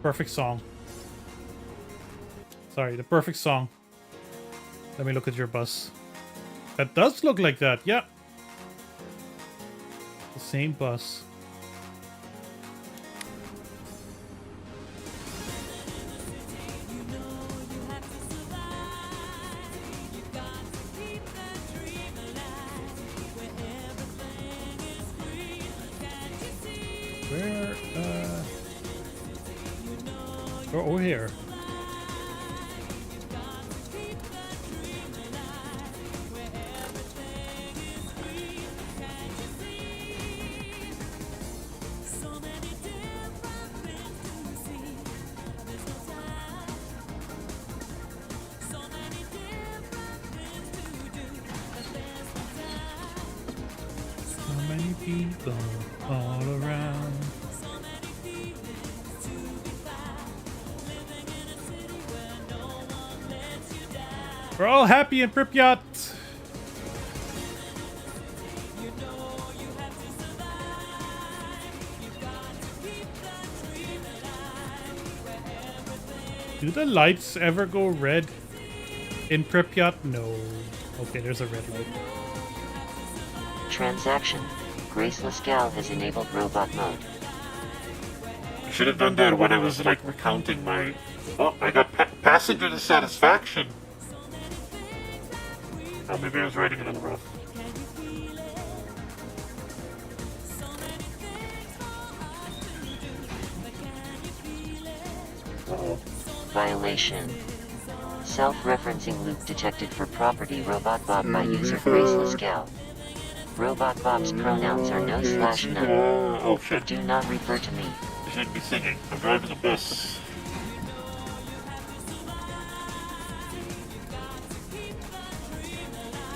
Perfect song. Sorry, the perfect song. Let me look at your bus. That does look like that, yeah. The same bus. Where, oh, here. People all around. We're all happy in Pripyat. Do the lights ever go red in Pripyat? No. Okay, there's a red light. Transaction. Graceless Gal has enabled robot mode. I should have done that when I was like recounting my. Oh, I got passenger dissatisfaction. Oh, maybe I was writing it on the rough. Uh-oh. Violation. Self-referencing loop detected for property robot Bob by user Graceless Gal. Robot Bob's pronouns are no/none. Oh shit. Do not refer to me. I shouldn't be singing. I'm driving a bus.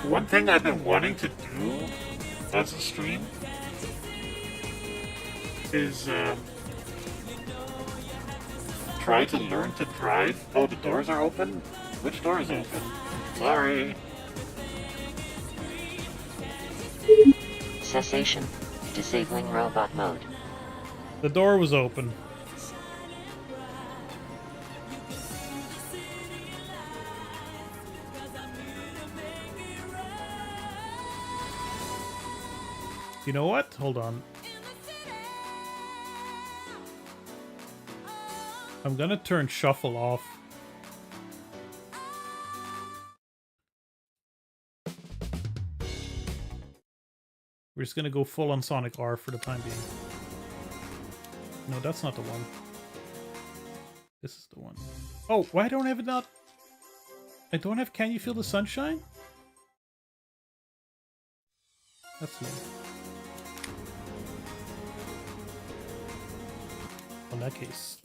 One thing I've been wanting to do as a stream is try to learn to drive. Oh, the doors are open? Which door is open? Sorry. Cessation. Disabling robot mode. The door was open. You know what? Hold on. I'm gonna turn shuffle off. We're just gonna go full on Sonic R for the time being. No, that's not the one. This is the one. Oh, why don't I have it not? I don't have Can You Feel the Sunshine? That's new. In that case.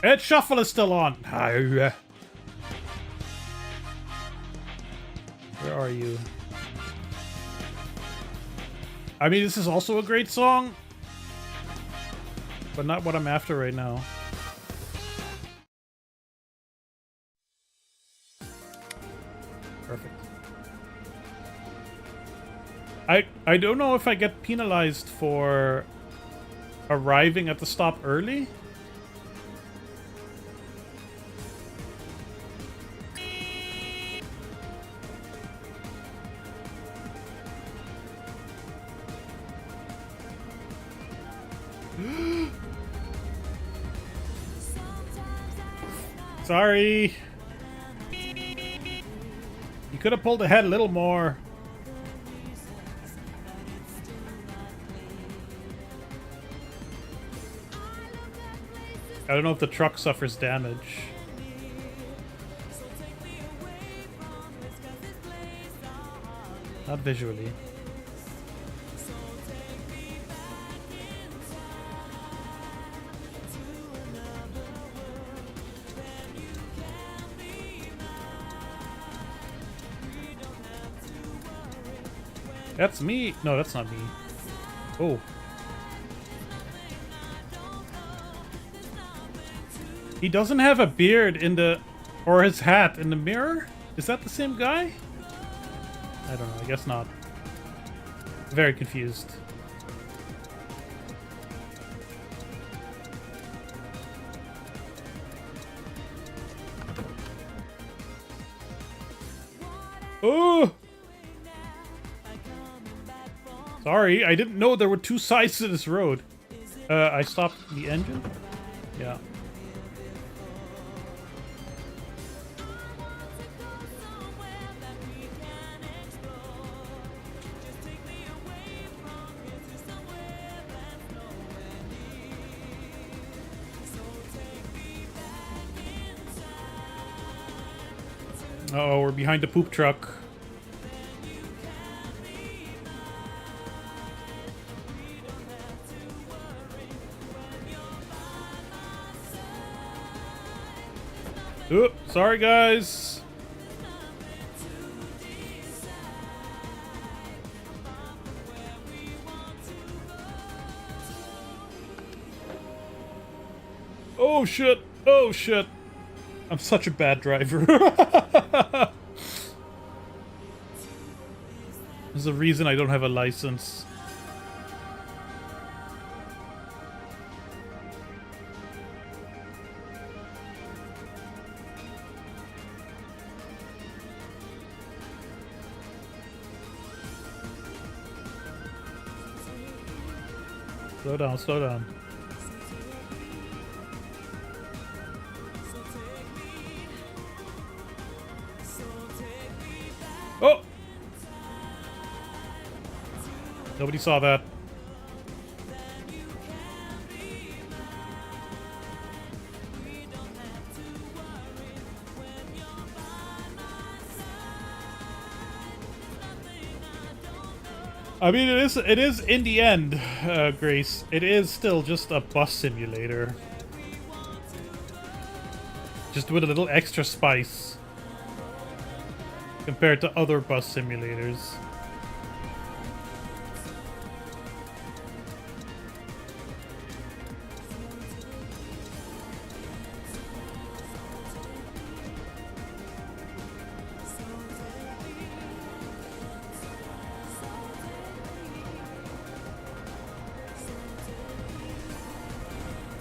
Ed Shuffle is still on! Where are you? I mean, this is also a great song, but not what I'm after right now. Perfect. I don't know if I get penalized for arriving at the stop early. Sorry. You could have pulled ahead a little more. I don't know if the truck suffers damage. Not visually. That's me. No, that's not me. Oh. He doesn't have a beard in the... or his hat in the mirror? Is that the same guy? I don't know. I guess not. Very confused. Oh! Sorry, I didn't know there were two sides to this road. I stopped the engine? Yeah. Uh-oh, we're behind the poop truck. Oh, sorry guys. Oh shit. Oh shit. I'm such a bad driver. There's a reason I don't have a license. Slow down, slow down. Oh! Nobody saw that. I mean, it is in the end, Grace. It is still just a bus simulator. Just with a little extra spice. Compared to other bus simulators.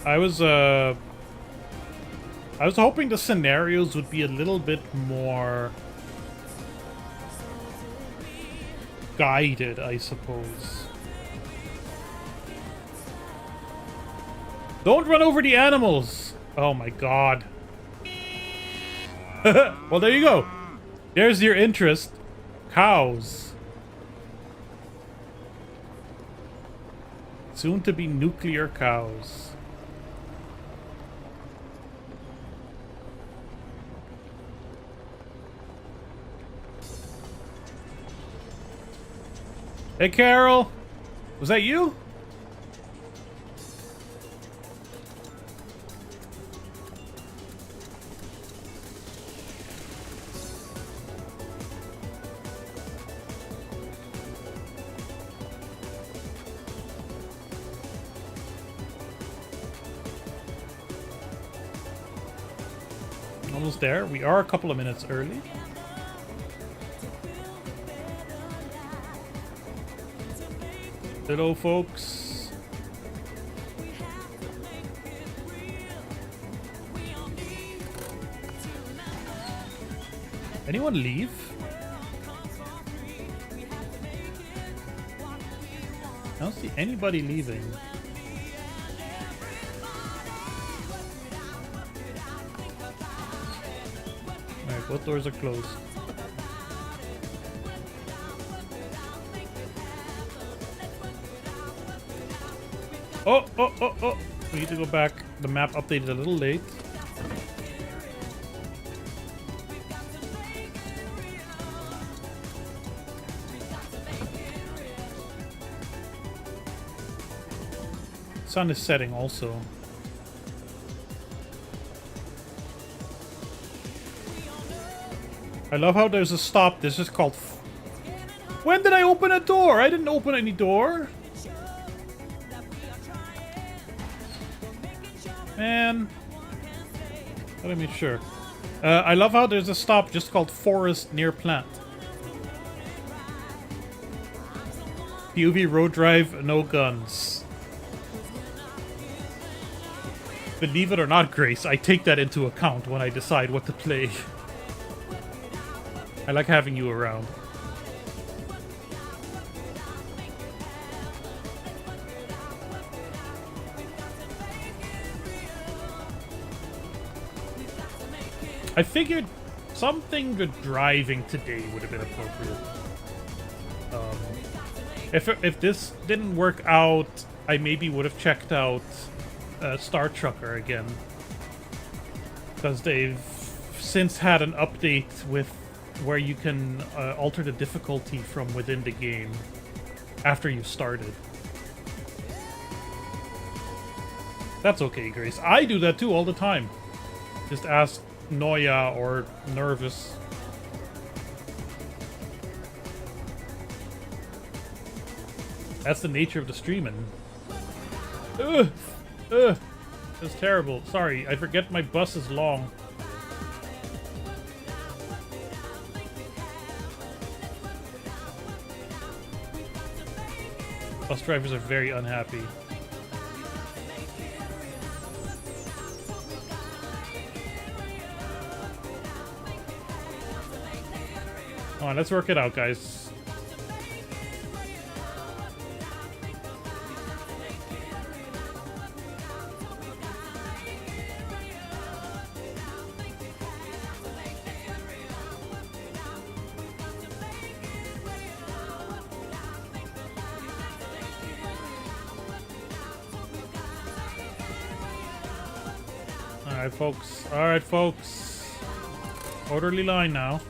I was hoping the scenarios would be a little bit more guided, I suppose. Don't run over the animals! Oh my god. Well, there you go. There's your interest. Cows. Soon to be nuclear cows. Hey, Carol! Was that you? Almost there. We are a couple of minutes early. Hello, folks. Anyone leave? I don't see anybody leaving. Alright, both doors are closed. Oh, oh, oh, oh. We need to go back. the map updated a little late. Sun is setting also. I love how there's a stop. This is called... When did I open a door? I didn't open any door. Man. Let me sure. I love how there's a stop just called Forest Near Plant. PUV road drive, no guns. Believe it or not, Grace, I take that into account when I decide what to play. I like having you around. I figured something with driving today would have been appropriate. If this didn't work out, I maybe would have checked out Star Trucker again. Because they've since had an update with where you can alter the difficulty from within the game after you've started. That's okay, Grace. I do that too all the time. Just ask Noya or Nervous. That's the nature of the streaming. Ugh! Ugh! That's terrible. Sorry, I forget my bus is long. Bus drivers are very unhappy. Come on, let's work it out, guys. Alright, folks. Alright, folks. Orderly line now.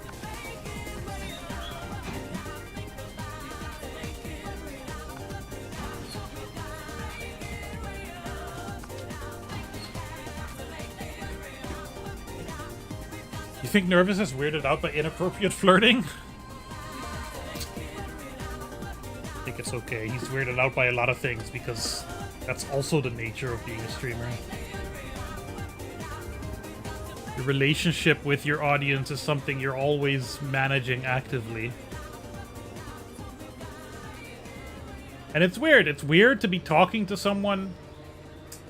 You think Nervous is weirded out by inappropriate flirting? I think it's okay. He's weirded out by a lot of things because that's also the nature of being a streamer. Your relationship with your audience is something you're always managing actively. And it's weird. It's weird to be talking to someone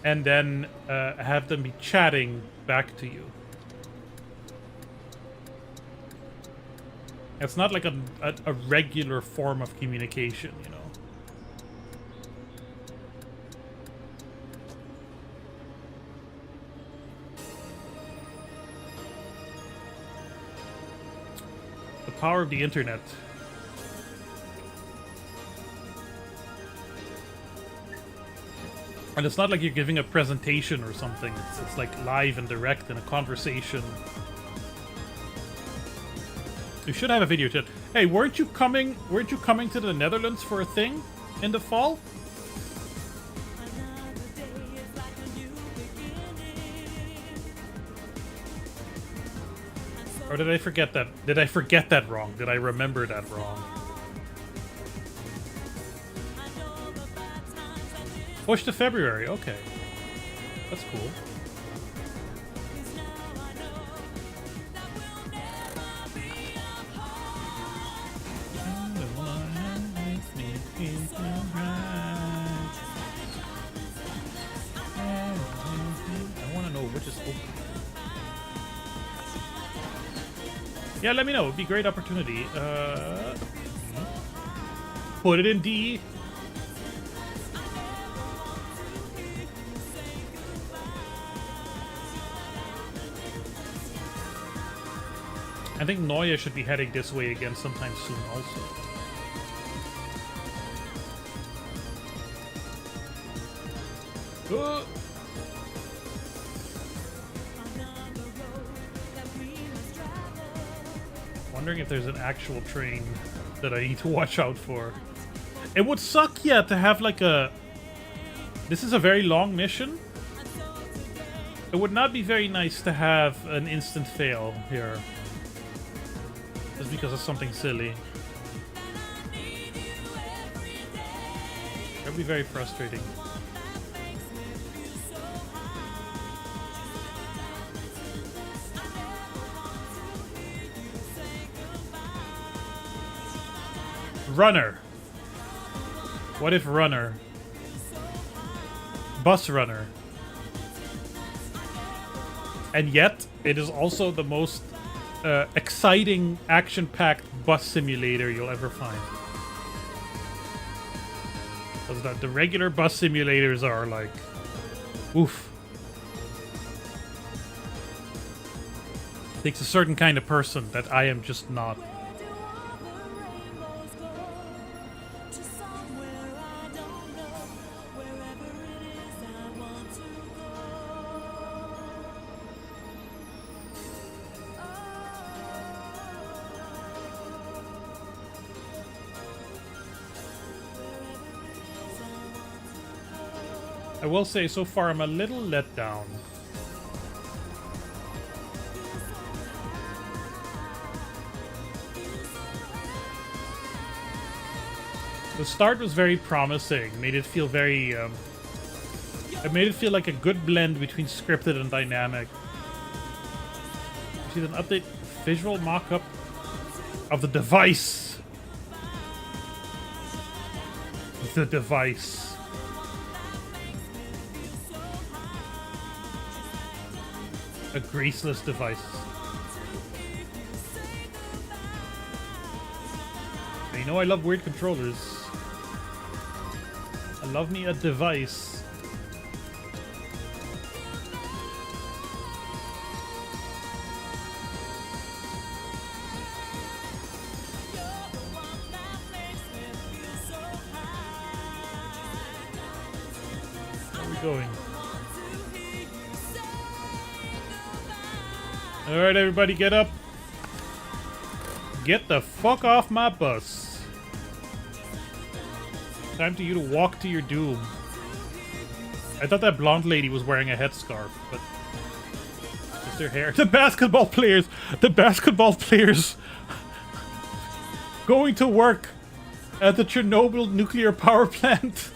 and then have them be chatting back to you. It's not like a regular form of communication, you know. The power of the internet. And it's not like you're giving a presentation or something. It's like live and direct in a conversation. You should have a video chat. Hey, weren't you coming to the Netherlands for a thing in the fall? Or did I forget that? Did I forget that wrong? Did I remember that wrong? Push to February, okay. That's cool. I want to know which is open. Yeah, let me know. It'd be a great opportunity. Put it in D. I think Noya should be heading this way again sometime soon also. wondering if there's an actual train that I need to watch out for. It would suck, yeah, to have like a... This is a very long mission. It would not be very nice to have an instant fail here. Just because of something silly. That would be very frustrating. Runner. What if runner? Bus runner. And yet, it is also the most exciting, action-packed bus simulator you'll ever find. Because the regular bus simulators are like, oof. Takes a certain kind of person that I am just not. I will say, so far I'm a little let down. The start was very promising. Made it feel very, it made it feel like a good blend between scripted and dynamic. You see an update visual mock-up of the device. The device. A graceless device. And you know I love weird controllers. I love me a device. Where are we going? Alright, everybody, get up. Get the fuck off my bus. Time for you to walk to your doom. I thought that blonde lady was wearing a headscarf, but just their hair. The basketball players! The basketball players! Going to work at the Chernobyl nuclear power plant.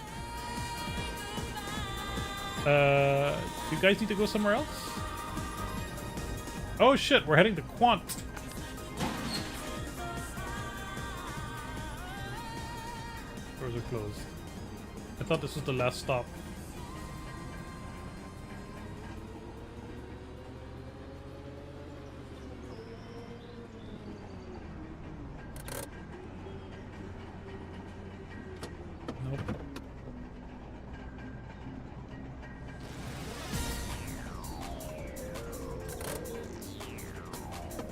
You guys need to go somewhere else? Oh shit, we're heading to Quant. Doors are closed. I thought this was the last stop. Nope.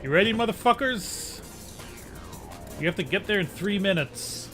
You ready, motherfuckers? You have to get there in 3 minutes.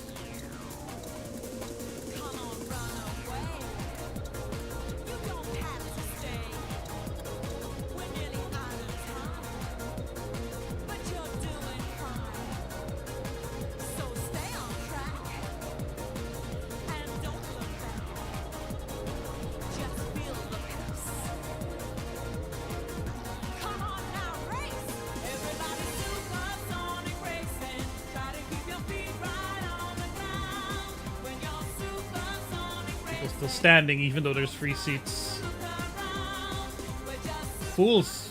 Still standing even though there's free seats. Fools.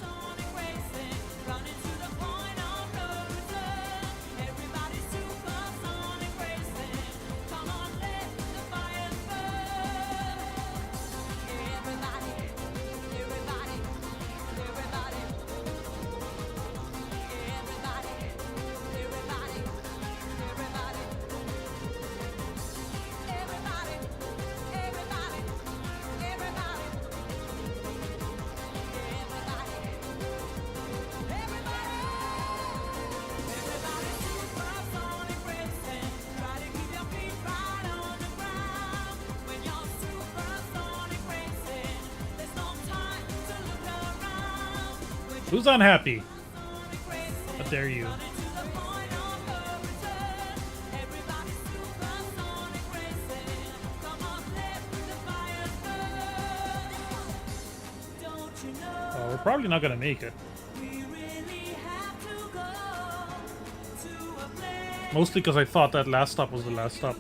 Who's unhappy? How dare you? probably not gonna make it. Mostly because I thought that last stop was the last stop.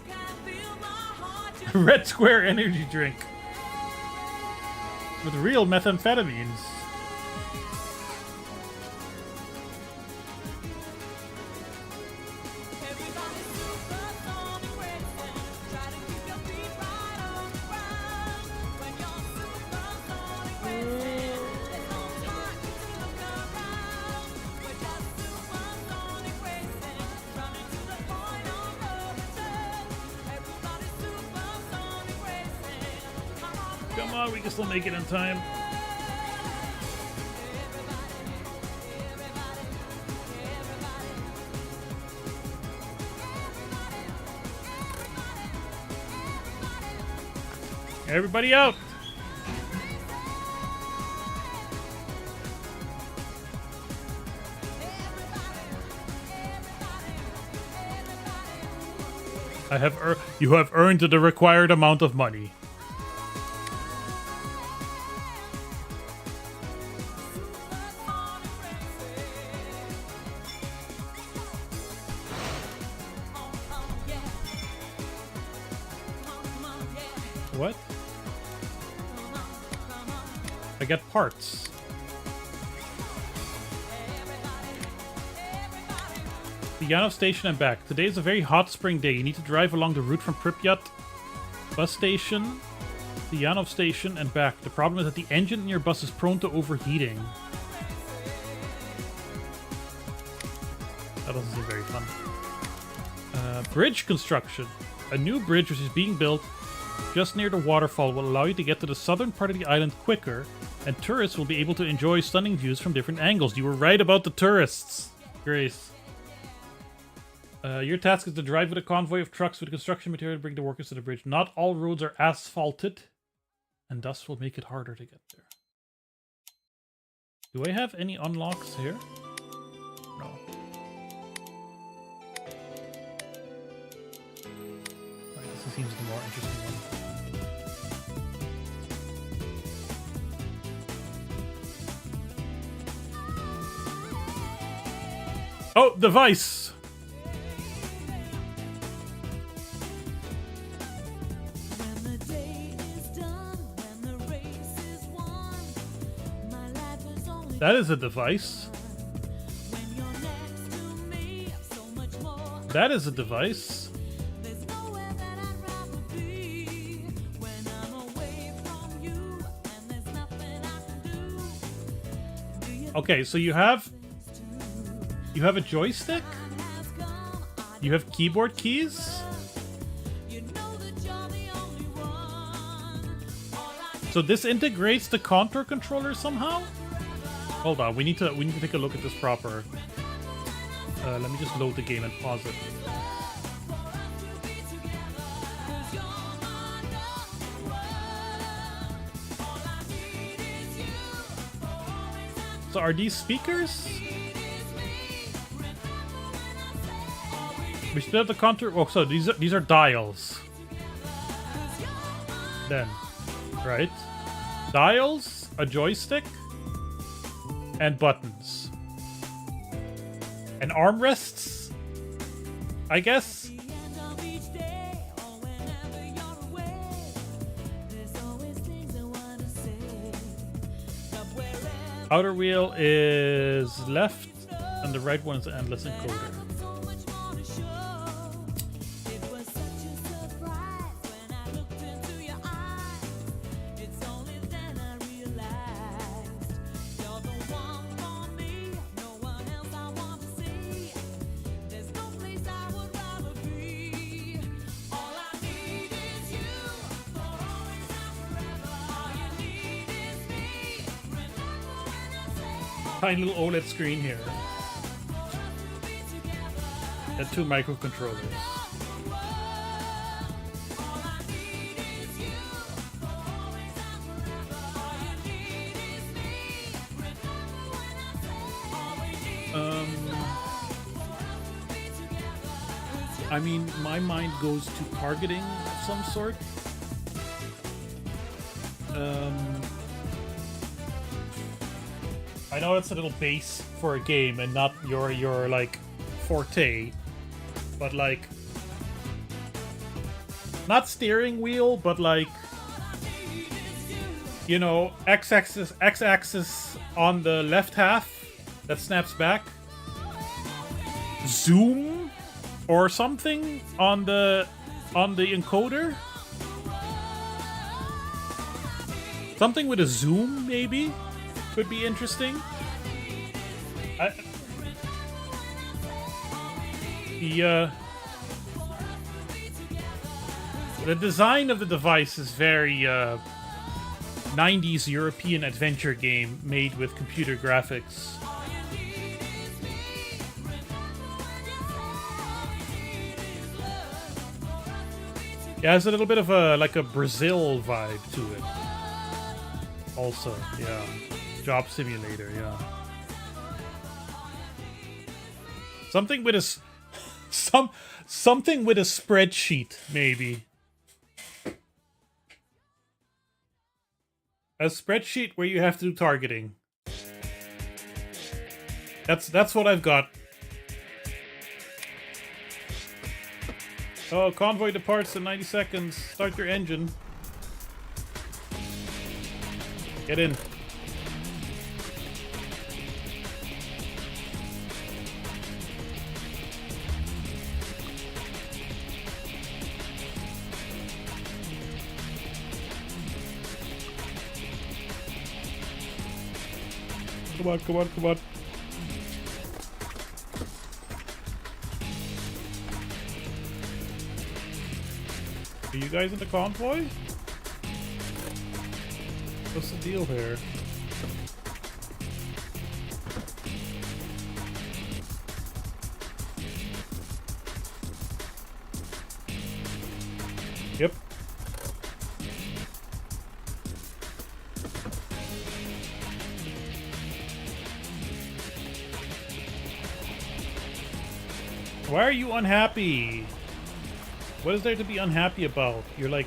Red Square energy drink. With real methamphetamines. Come on, we can still make it in time. Everybody out! You have earned the required amount of money. What? I get parts. The Yanov station and back. Today is a very hot spring day. You need to drive along the route from Pripyat bus station, the Yanov station, and back. The problem is that the engine in your bus is prone to overheating. That doesn't seem very fun. Bridge construction. A new bridge which is being built just near the waterfall will allow you to get to the southern part of the island quicker, and tourists will be able to enjoy stunning views from different angles. You were right about the tourists, Grace. Your task is to drive with a convoy of trucks with construction material to bring the workers to the bridge. Not all roads are asphalted, and thus will make it harder to get there. Do I have any unlocks here? No. Alright, this seems the more interesting one. Oh, device! That is a device. That is a device. Okay, so you have a joystick? You have keyboard keys? So this integrates the contour controller somehow? Hold on, we need to take a look at this proper. Let me just load the game and pause it. So are these speakers? We still have the contour. Oh, so these are dials. Then, right? Dials, a joystick, and buttons. And armrests, I guess. Outer wheel is left, and the right one is the endless encoder. Tiny little OLED screen here. And two microcontrollers. I mean, my mind goes to targeting of some sort. I know it's a little base for a game and not your like forte, but like not steering wheel, but like, you know, x-axis on the left half that snaps back, zoom or something on the encoder, something with a zoom maybe could be interesting. The design of the device is very 90s European adventure game made with computer graphics. Yeah, it has a little bit of a like a Brazil vibe to it. Also, yeah. Job simulator, yeah. Something with a something with a spreadsheet, maybe. A spreadsheet where you have to do targeting. That's what I've got. Oh, convoy departs in 90 seconds. Start your engine. Get in. Come on, come on, come on. Are you guys in the convoy? What's the deal here? Yep. Why are you unhappy? What is there to be unhappy about? You're like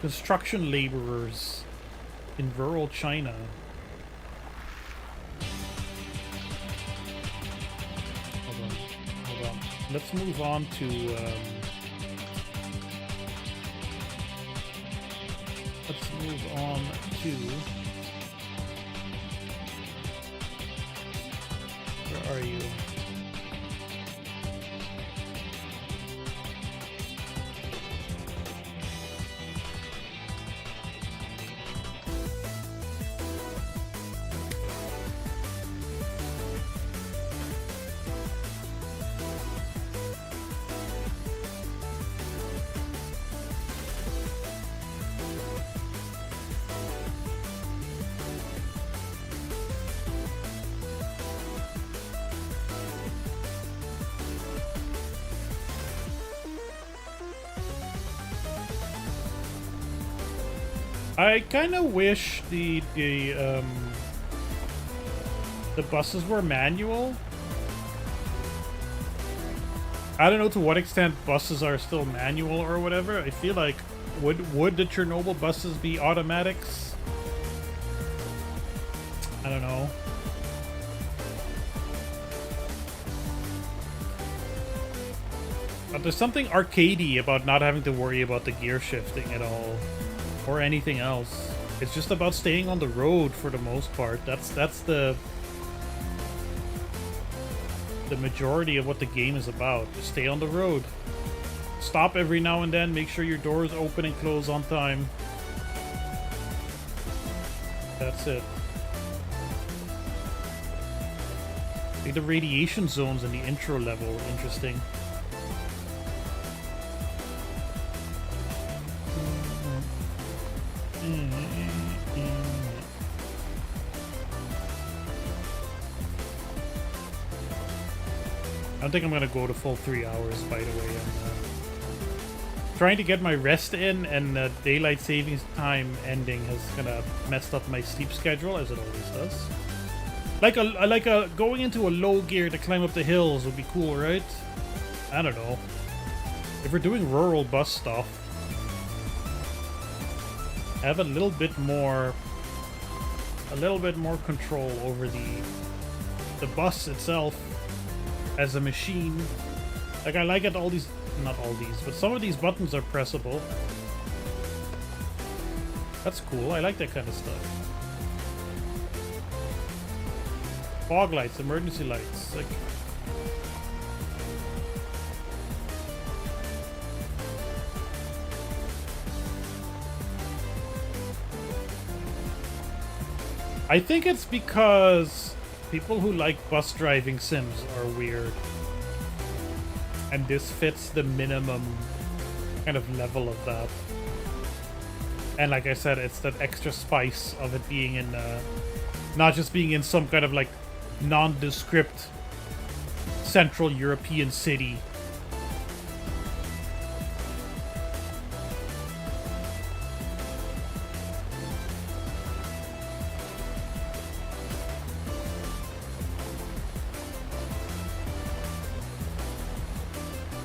construction laborers in rural China. Hold on, hold on. Let's move on to let's move on to, where are you? I kind of wish the buses were manual. I don't know to what extent buses are still manual or whatever. I feel like would the Chernobyl buses be automatics? I don't know. But there's something arcadey about not having to worry about the gear shifting at all. Or anything else. It's just about staying on the road for the most part. That's the majority of what the game is about. Just stay on the road. Stop every now and then. Make sure your doors open and close on time. That's it. Like the radiation zones in the intro level. Interesting. I don't think I'm gonna go to full 3 hours, by the way. I'm trying to get my rest in, and daylight savings time ending has kind of messed up my sleep schedule, as it always does. Like a going into a low gear to climb up the hills would be cool, right? I don't know. If we're doing rural bus stuff, have a little bit more a little bit more control over the bus itself as a machine. Like, I like it, all these, not all these, but some of these buttons are pressable. That's cool, I like that kind of stuff. Fog lights, emergency lights, like... I think it's because people who like bus driving sims are weird. And this fits the minimum kind of level of that. And like I said, it's that extra spice of it being in, not just being in some kind of like nondescript Central European city.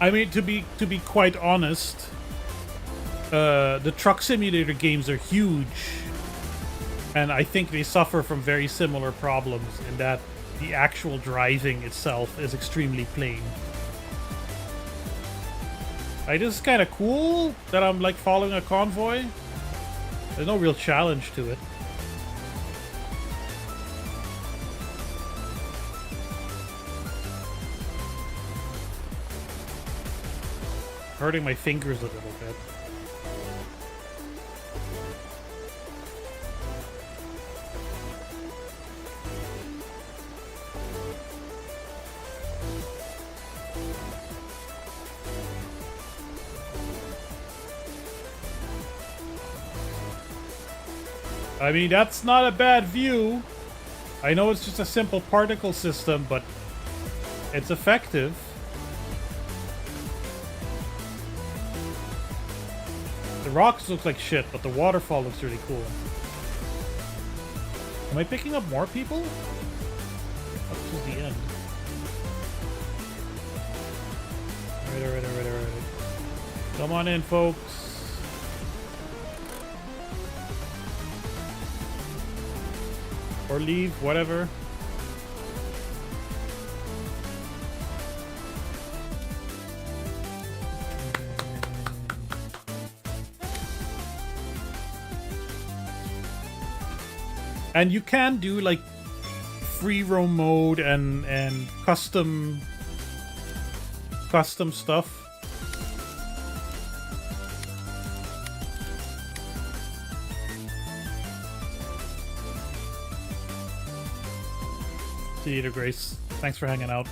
I mean, to be quite honest, the truck simulator games are huge, and I think they suffer from very similar problems in that the actual driving itself is extremely plain. Like, this is kind of cool that I'm like following a convoy. There's no real challenge to it. Hurting my fingers a little bit. I mean, that's not a bad view. I know it's just a simple particle system, but it's effective. The rocks look like shit, but the waterfall looks really cool. Am I picking up more people? Up to the end. Alright. Come on in, folks. Or leave, whatever. And you can do like free roam mode and custom stuff. See you later, Grace. Thanks for hanging out.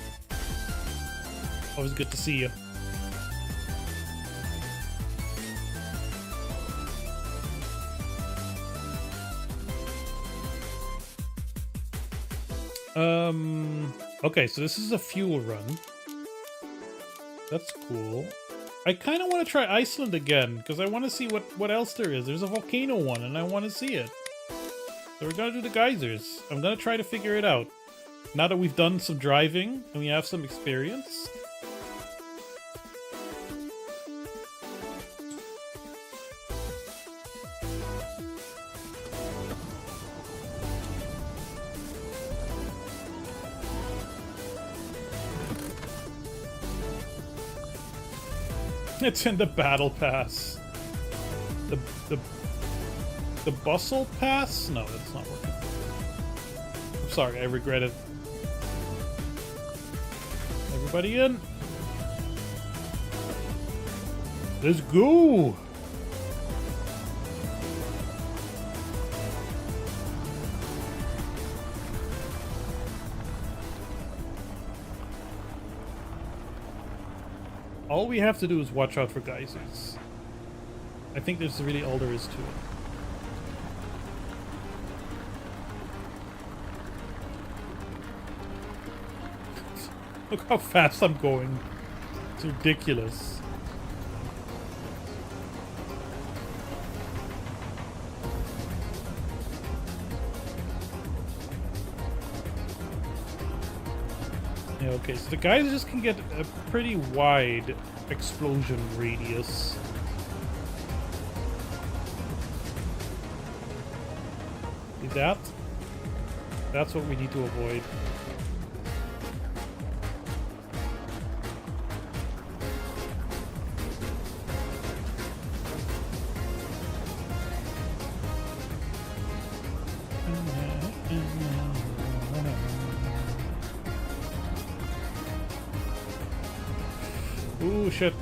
Always good to see you. Okay, so this is a fuel run. That's cool. I kind of want to try Iceland again, because I want to see what else there is. There's a volcano one, and I want to see it. So we're going to do the geysers. I'm going to try to figure it out. Now that we've done some driving, and we have some experience. It's in the battle pass. The bustle pass? No, that's not working. I'm sorry, I regret it. Everybody in. Let's go. All we have to do is watch out for geysers. I think that's really all there is to it. Look how fast I'm going. It's ridiculous. Yeah, okay, so the guys just can get a pretty wide explosion radius. See that? That's what we need to avoid. Ooh, shit.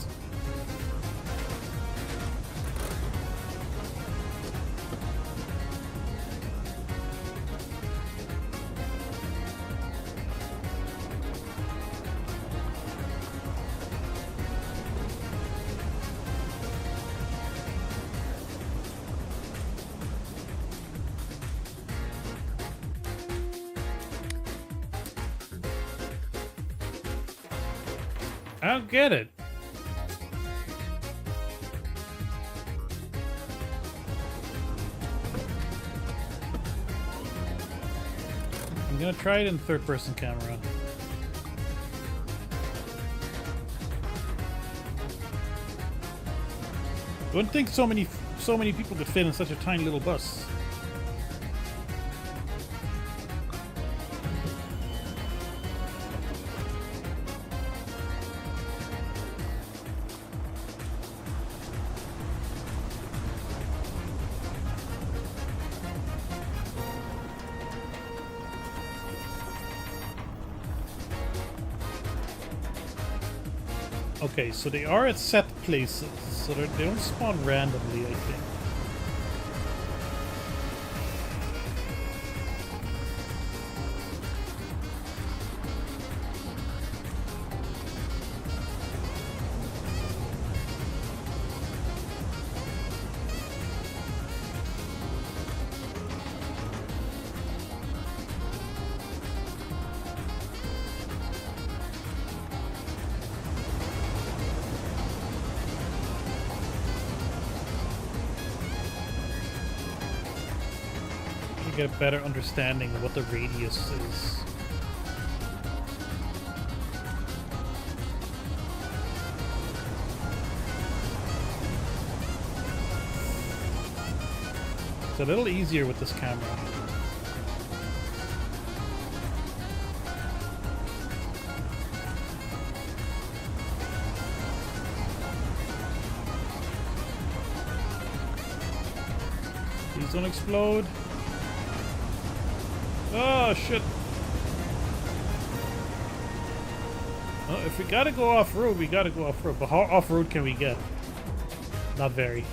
I don't get it. I'm gonna try it in third-person camera. I wouldn't think so many people could fit in such a tiny little bus. Okay, so they are at set places, so they don't spawn randomly, I think. Get a better understanding of what the radius is. It's a little easier with this camera. Please don't explode. Oh, shit. Well, if we gotta go off-road, we gotta go off-road. But how off-road can we get? Not very.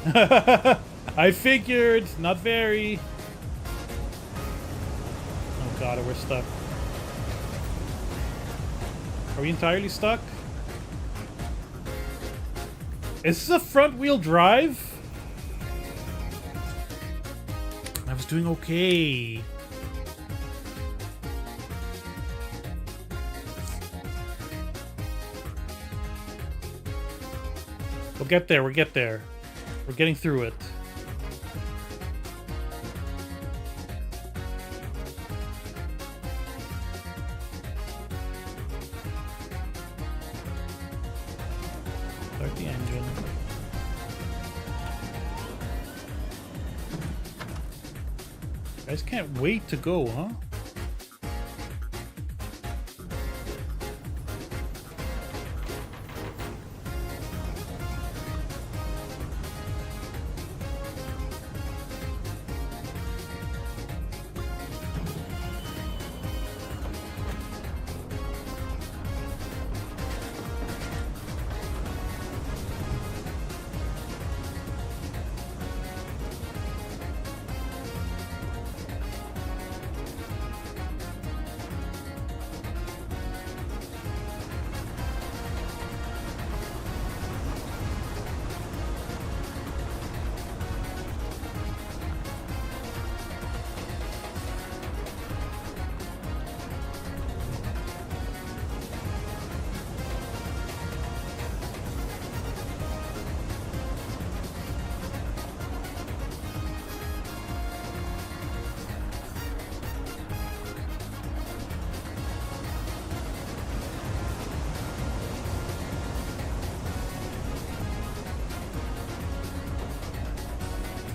I figured. Not very. Oh god, we're stuck. Are we entirely stuck? Is this a front-wheel drive? I was doing okay. We'll get there, we'll get there. We're getting through it. Start the engine. Guys can't wait to go, huh?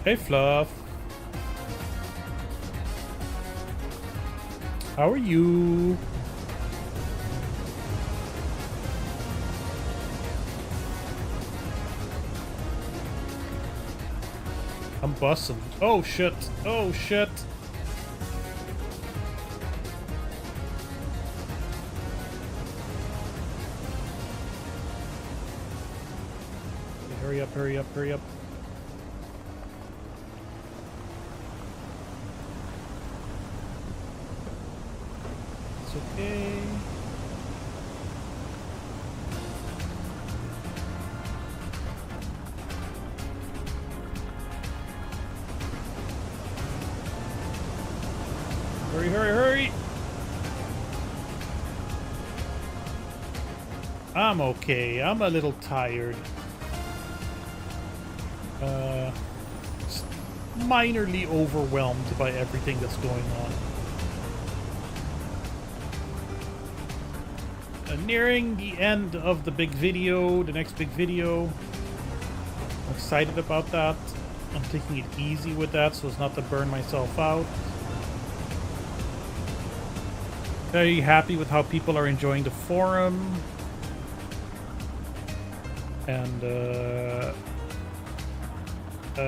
Hey, Fluff. How are you? I'm bussing. Oh shit. Oh shit. Hurry up, hurry up, hurry up. It's okay. Hurry, hurry, hurry! I'm okay. I'm a little tired. Just minorly overwhelmed by everything that's going on. Nearing the end of the big video, the next big video. I'm excited about that. I'm taking it easy with that so as not to burn myself out. Very happy with how people are enjoying the forum. And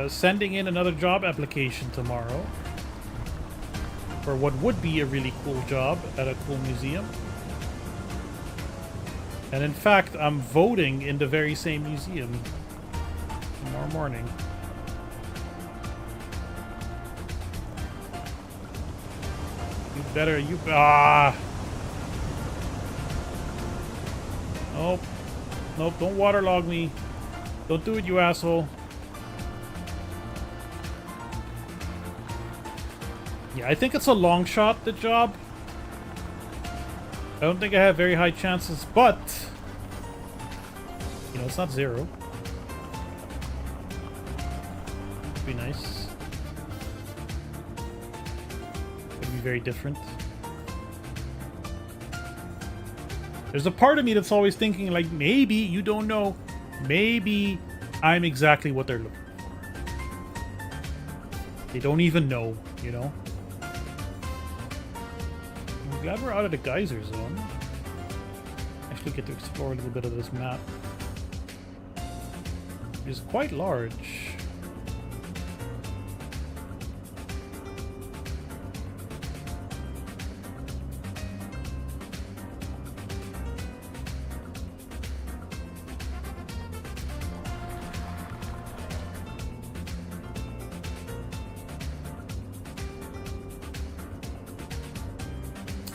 sending in another job application tomorrow for what would be a really cool job at a cool museum. And in fact, I'm voting in the very same museum tomorrow morning. You better, Nope. Nope, don't waterlog me. Don't do it, you asshole. Yeah, I think it's a long shot, the job. I don't think I have very high chances, but you know, it's not zero. Would be nice. Would be very different. There's a part of me that's always thinking, like, maybe, you don't know, maybe I'm exactly what they're looking for. They don't even know, you know? I'm glad we're out of the geyser zone. Actually get to explore a little bit of this map. It's quite large.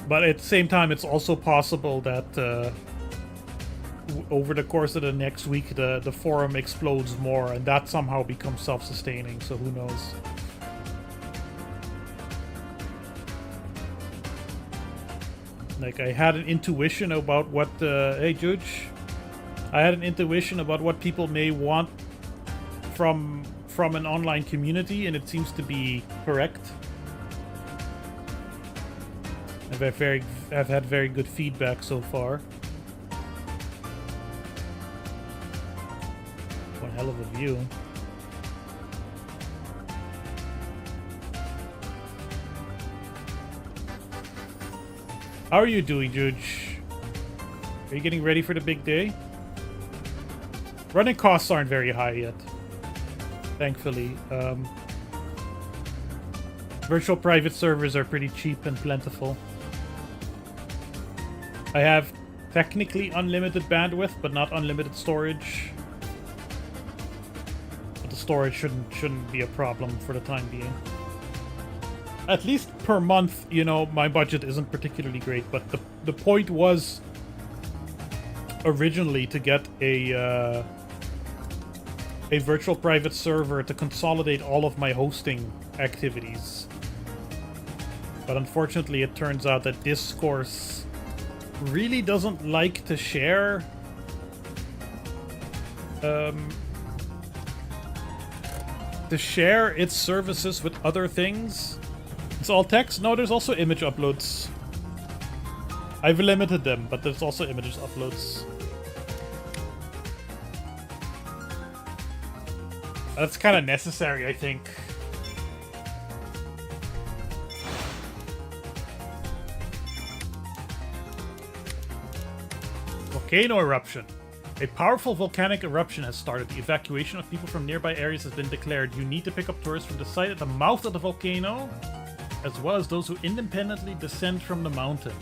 But at the same time, it's also possible that over the course of the next week, the forum explodes more, and that somehow becomes self-sustaining, so who knows. Like, I had an intuition about what... hey, Judge. I had an intuition about what people may want from an online community, and it seems to be correct. I've had very good feedback so far. One hell of a view. How are you doing, Judge? Are you getting ready for the big day? Running costs aren't very high yet, thankfully. Virtual private servers are pretty cheap and plentiful. I have technically unlimited bandwidth, but not unlimited storage. But the storage shouldn't be a problem for the time being. At least per month, you know, my budget isn't particularly great, but the point was originally to get a virtual private server to consolidate all of my hosting activities. But unfortunately, it turns out that Discourse really doesn't like to share its services with other things. It's all text? No, there's also image uploads. I've limited them, but there's also images uploads. That's kind of necessary, I think. Volcano eruption. A powerful volcanic eruption has started. The evacuation of people from nearby areas has been declared. You need to pick up tourists from the site at the mouth of the volcano, as well as those who independently descend from the mountain.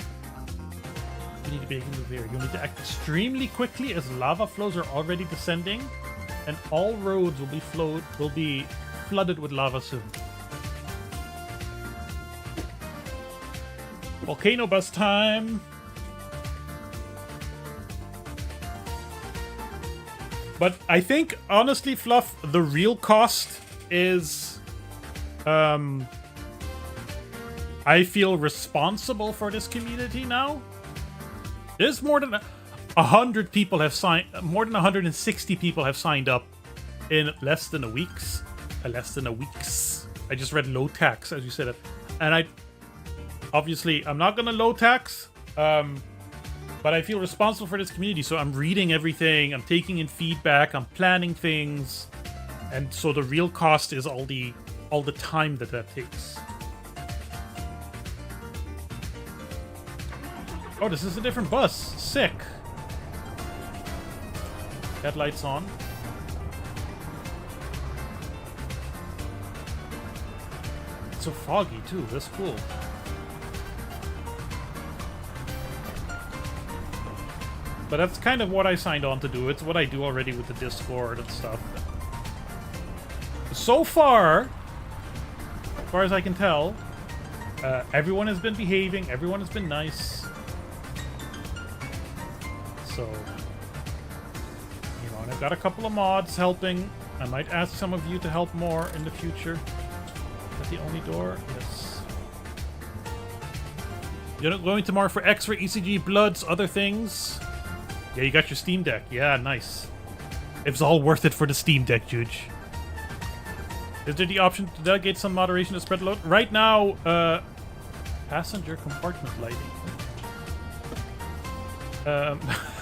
You need to be able to here. You'll need to act extremely quickly as lava flows are already descending, and all roads will be flooded with lava soon. Volcano bus time. But I think, honestly, Fluff, the real cost is... I feel responsible for this community now. There's more than 100 people have signed... More than 160 people have signed up in less than a week's. I just read low tax, as you said it. And obviously, I'm not going to low tax. But I feel responsible for this community, so I'm reading everything, I'm taking in feedback, I'm planning things, and so the real cost is all the time that takes. Oh, this is a different bus. Sick. Headlights on. It's so foggy too. That's cool. But that's kind of what I signed on to do. It's what I do already with the Discord and stuff. So far as I can tell, everyone has been behaving. Everyone has been nice. So, you know, and I've got a couple of mods helping. I might ask some of you to help more in the future. Is that the only door? Yes. You're not going tomorrow for X-ray, ECG, bloods, other things? Yeah, you got your Steam Deck. Yeah, nice. It was all worth it for the Steam Deck, Juge. Is there the option to delegate some moderation to spread the load? Right now, passenger compartment lighting.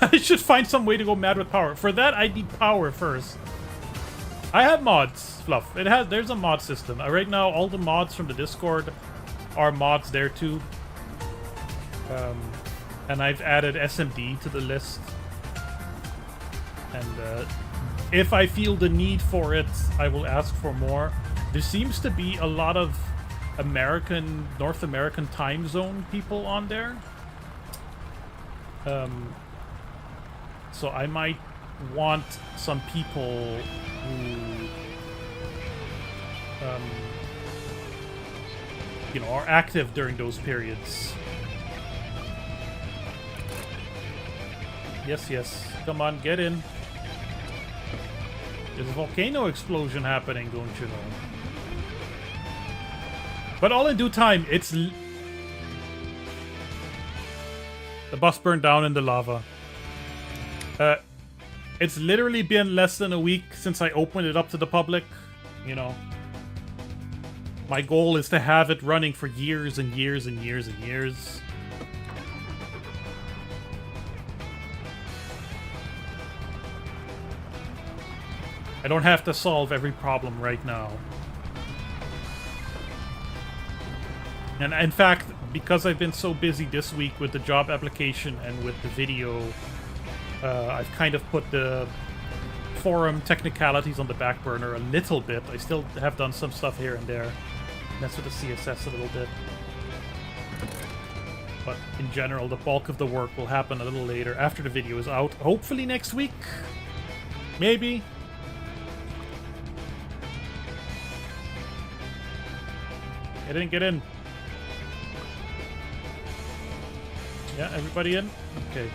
I should find some way to go mad with power. For that, I need power first. I have mods, Fluff. There's a mod system. Right now, all the mods from the Discord are mods there too. And I've added SMD to the list. And if I feel the need for it, I will ask for more. There seems to be a lot of North American time zone people on there. So I might want some people who, you know, are active during those periods. Yes. Come on, get in. There's a volcano explosion happening, don't you know? But all in due time, the bus burned down in the lava. It's literally been less than a week since I opened it up to the public, you know. My goal is to have it running for years and years and years and years. I don't have to solve every problem right now. And in fact, because I've been so busy this week with the job application and with the video, I've kind of put the forum technicalities on the back burner a little bit. I still have done some stuff here and there. Mess with the CSS a little bit. But in general, the bulk of the work will happen a little later, after the video is out. Hopefully next week? Maybe? Get in. Yeah, everybody in? Okay.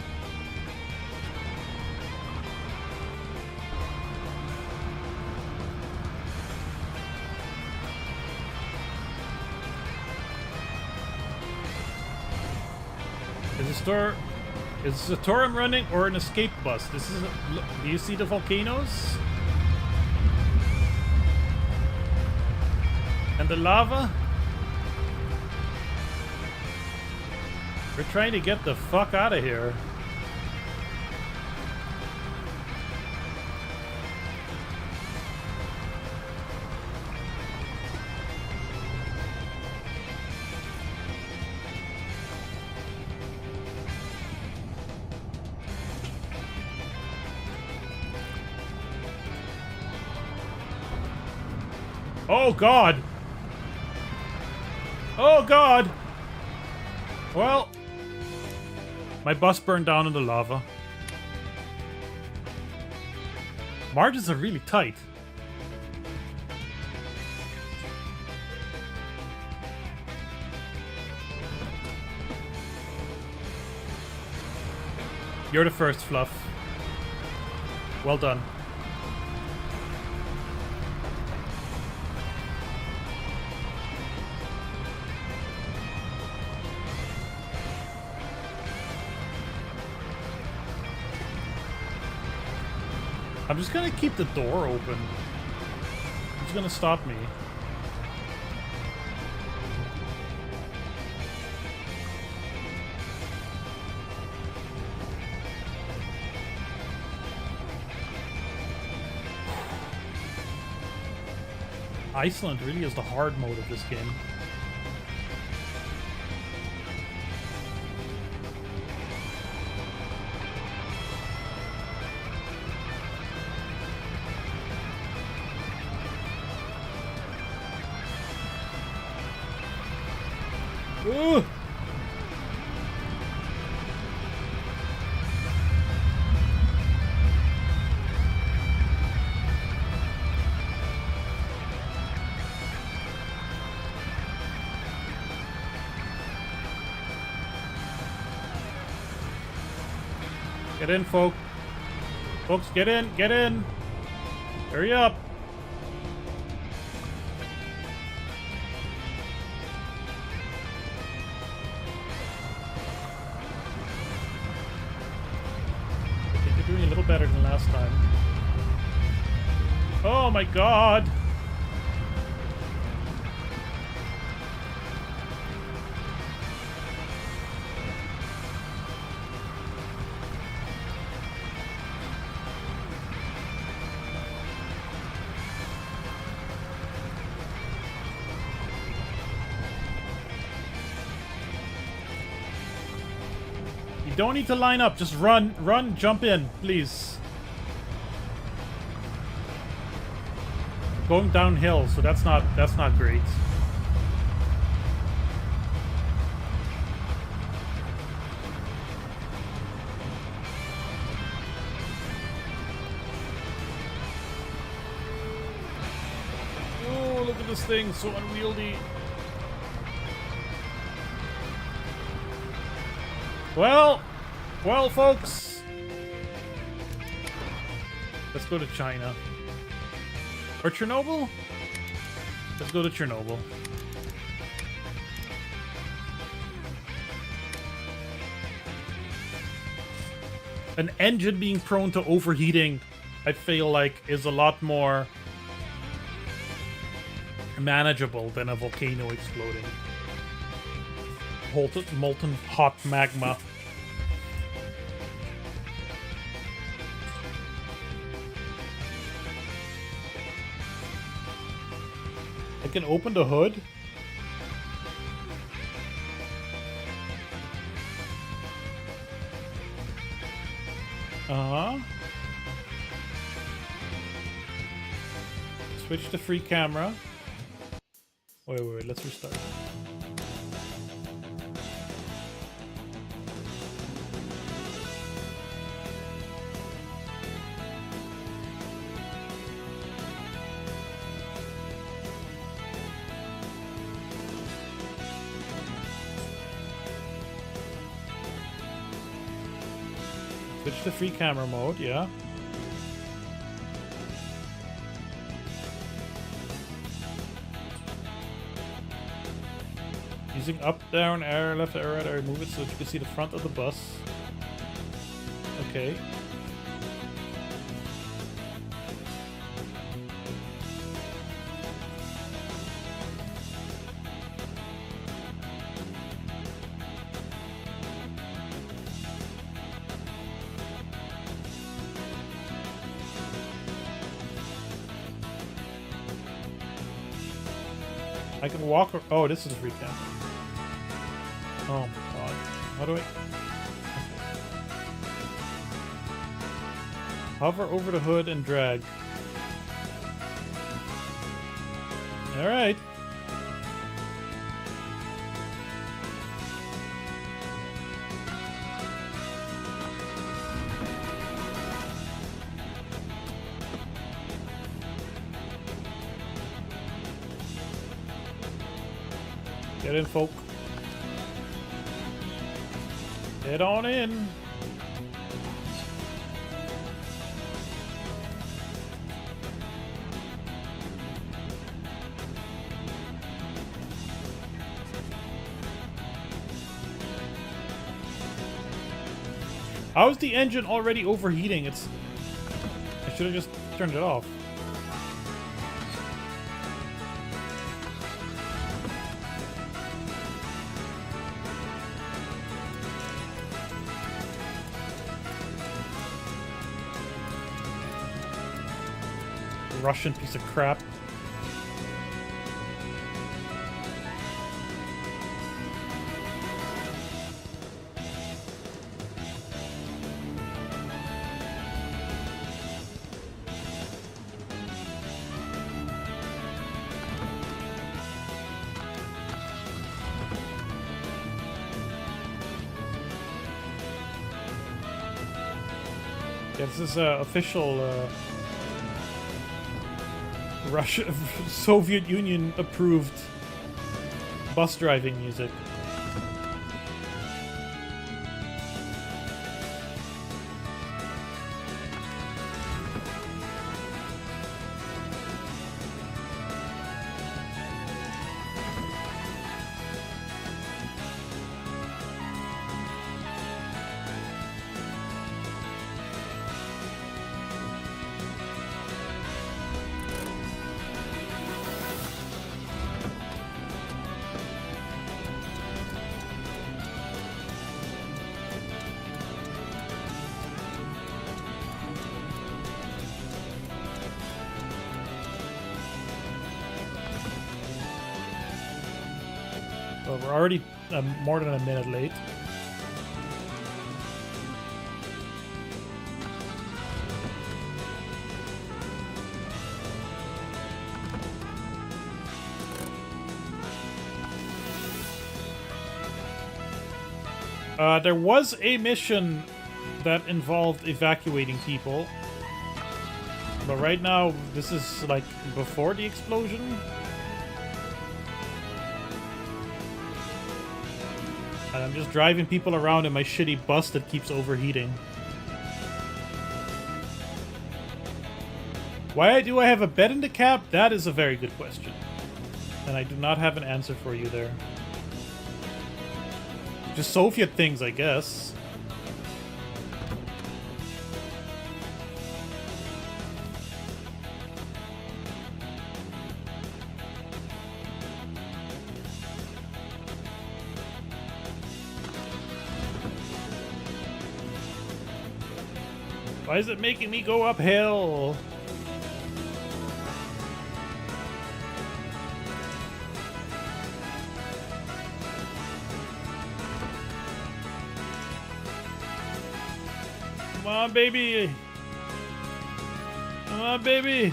Is the Torum running or an escape bus? Do you see the volcanoes? And the lava? We're trying to get the fuck out of here. Oh god! Oh god! Well, my bus burned down in the lava. Margins are really tight. You're the first, Fluff. Well done. I'm just gonna keep the door open. It's gonna stop me. Iceland really is the hard mode of this game. Ooh. Get in, folks. Folks, get in, get in. Hurry up. I think you're doing a little better than last time. Oh my god. You don't need to line up, just run, run, jump in, please. Going downhill, so that's not great. Oh, look at this thing, so unwieldy. Well, folks. Let's go to China. Or Chernobyl? Let's go to Chernobyl. An engine being prone to overheating, I feel like, is a lot more manageable than a volcano exploding. Molten hot magma. I can open the hood. Switch to free camera. Wait, let's restart. Switch to free camera mode, yeah. Using up, down, arrow, left, arrow, right, arrow, move it so that you can see the front of the bus. Okay. I can walk. Oh, this is a free camera. Oh my god. How do I... Hover over the hood and drag. All right. Get in, folk. Get on in. How is the engine already overheating? I should have just turned it off. Russian piece of crap. Yeah, this is official Russia, Soviet Union approved bus driving music. Well, we're already more than a minute late. There was a mission that involved evacuating people. But right now, this is like before the explosion. And I'm just driving people around in my shitty bus that keeps overheating. Why do I have a bed in the cab? That is a very good question. And I do not have an answer for you there. Just Soviet things, I guess. Why is it making me go uphill? Come on, baby. Come on, baby.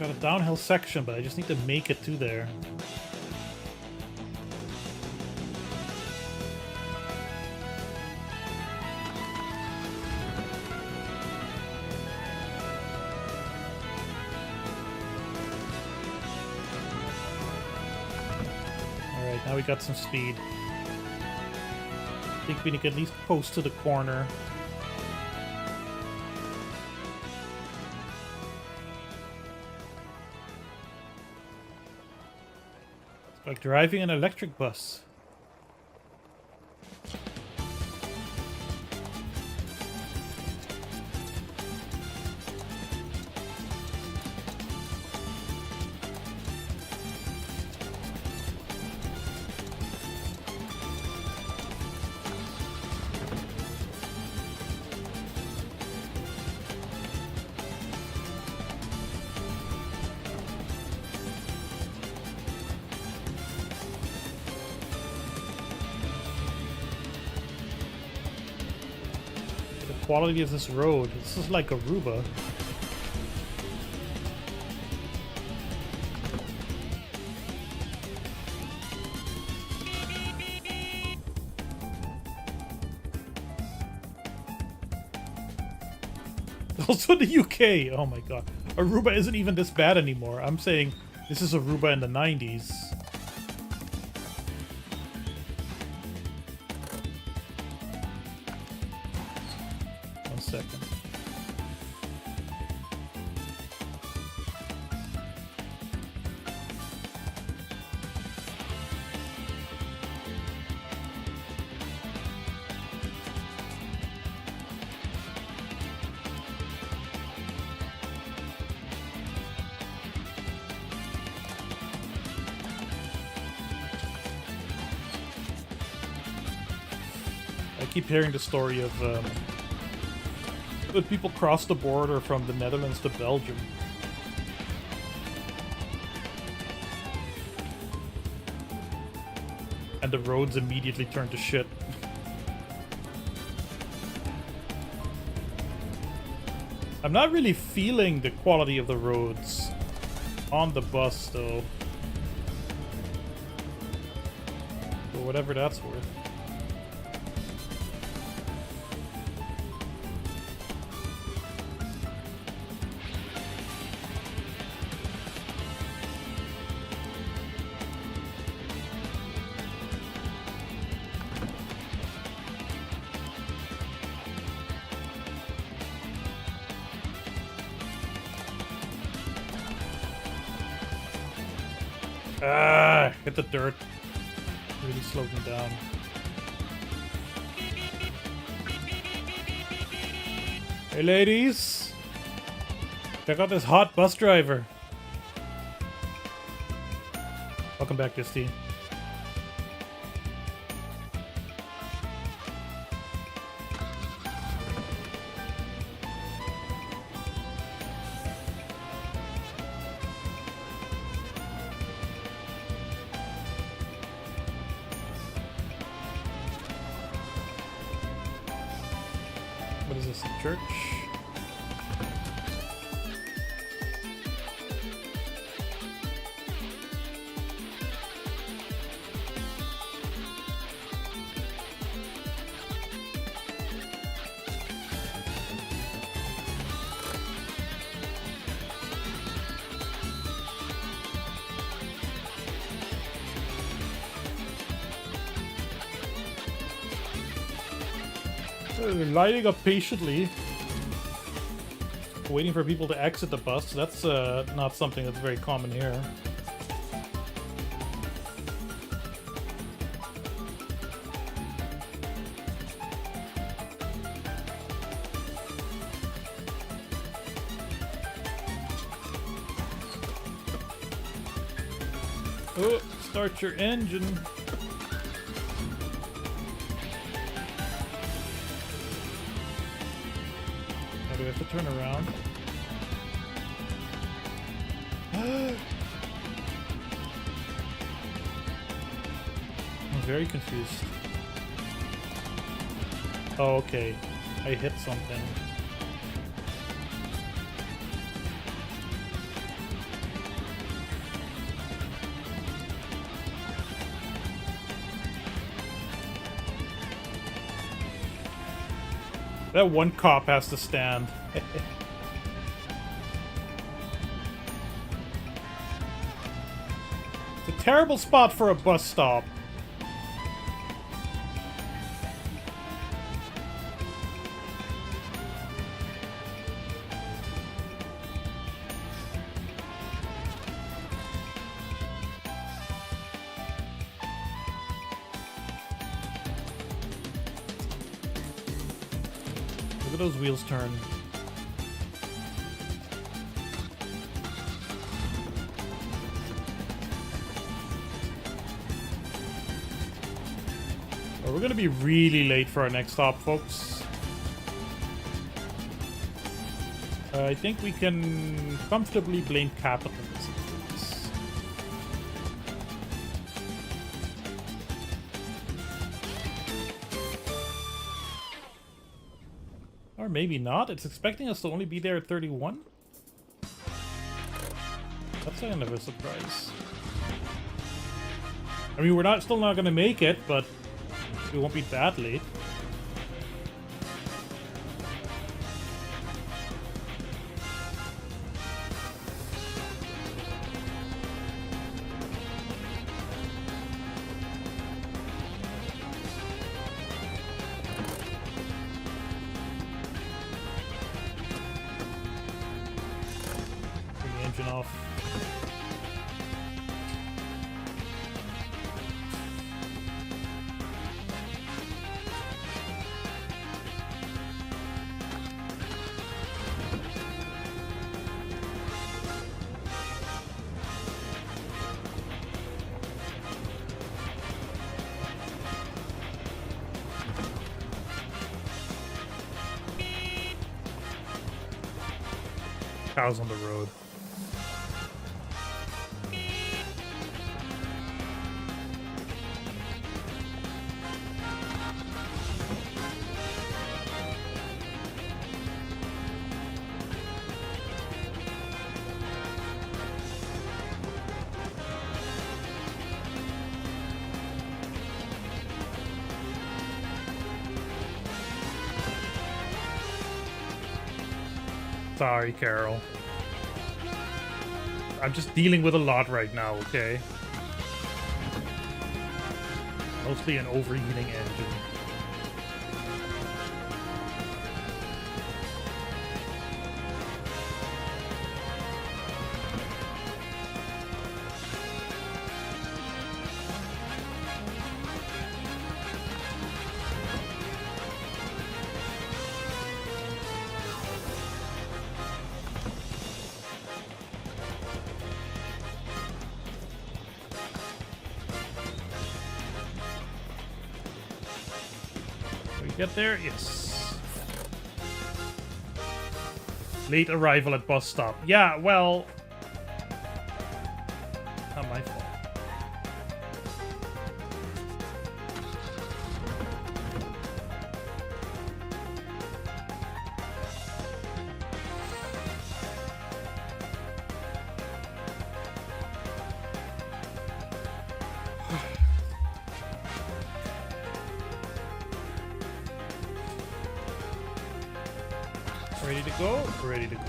Got a downhill section, but I just need to make it to there. Alright, now we got some speed. I think we can at least post to the corner. Like driving an electric bus. quality of this road. This is like Aruba. Also the UK. Oh my god. Aruba isn't even this bad anymore. I'm saying this is Aruba in the 90s. One second. I keep hearing the story of when people cross the border from the Netherlands to Belgium. And the roads immediately turn to shit. I'm not really feeling the quality of the roads on the bus, though. For whatever that's worth. Ah, hit the dirt. Really slowed me down. Hey ladies! Check out this hot bus driver. Welcome back, Disty. What is this, a church? They're lining up patiently, waiting for people to exit the bus. That's not something that's very common here. Oh, start your engine. Do we have to turn around? I'm very confused. Oh, okay. I hit something. That one cop has to stand. It's a terrible spot for a bus stop. Look at those wheels turn. Oh, we're gonna be really late for our next stop, folks. I think we can comfortably blame capitalism for this. Or maybe not. It's expecting us to only be there at 31. That's kind of a surprise. I mean, we're still not going to make it, but we won't be that late. Turn the engine off. Cows on the road. Sorry, Carol. I'm just dealing with a lot right now, okay? Mostly an overheating engine. Get there? Yes. Late arrival at bus stop. Yeah, well... Not my fault. Ready to go? Ready to go.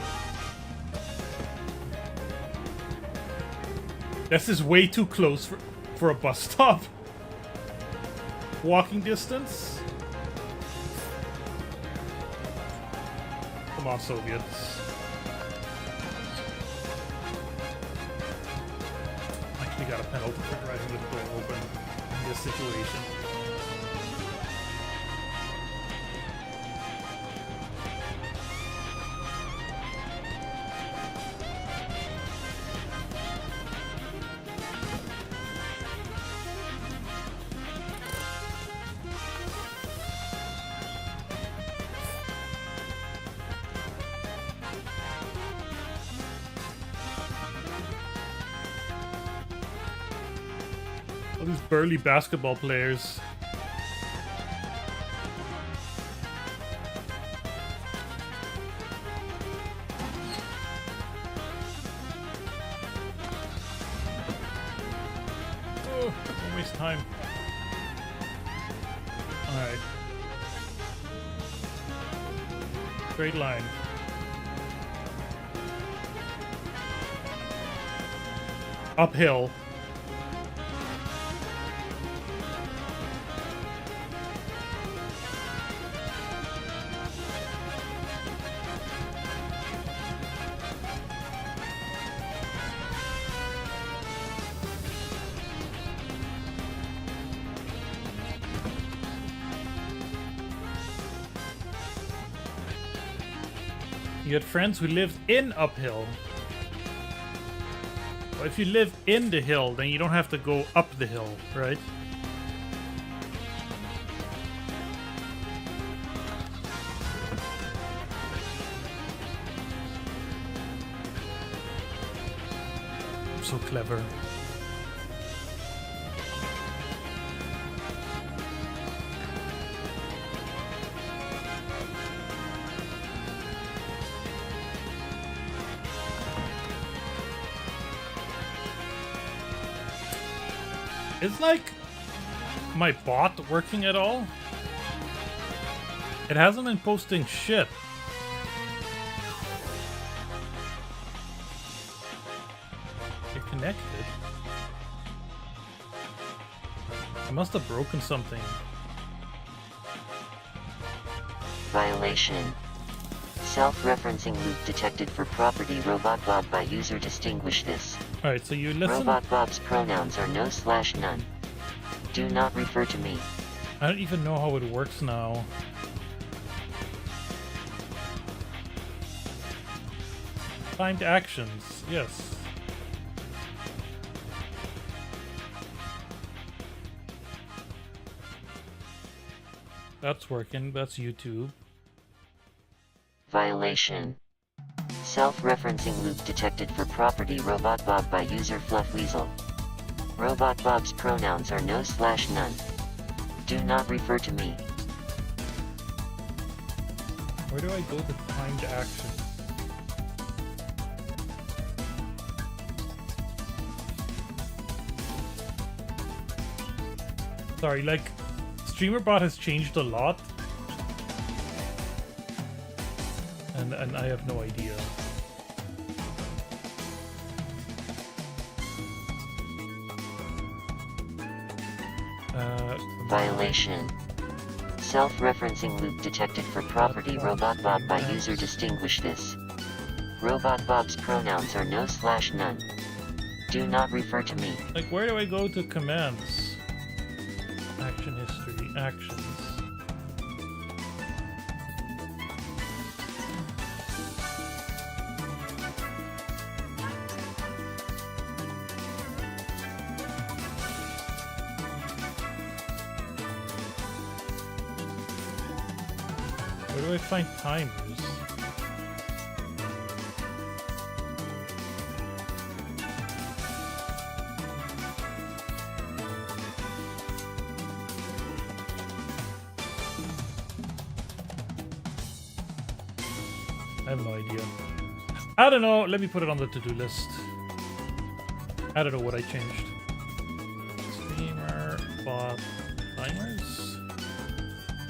This is way too close for a bus stop. Walking distance? Come on, Soviets. Actually got a penalty for driving with the door open in this situation. All these burly basketball players. Oh, don't waste time. Alright. Straight line. Uphill. You had friends who lived in uphill. Well, if you live in the hill, then you don't have to go up the hill, right? I'm so clever. Is like my bot working at all? It hasn't been posting shit. You're connected. I must have broken something. Violation. Self-referencing loop detected for property Robot Bob by user. Distinguish this. Alright, so you listen. Robot Bob's pronouns are no/none. Do not refer to me. I don't even know how it works now. Timed actions, yes. That's working, that's YouTube. Violation. Self-referencing loop detected for property Robot Bob by user Fluffweasel. Robot Bob's pronouns are no/none. Do not refer to me. Where do I go to timed action? Sorry, like, StreamerBot has changed a lot. And I have no idea. Violation. Self-referencing loop detected for property Robot Bob by user. Distinguish this. Robot Bob's pronouns are no/none. Do not refer to me. Like, where do I go to commands? Action history, actions. Where do I find timers? I have no idea. I don't know. Let me put it on the to-do list. I don't know what I changed. Streamer bot timers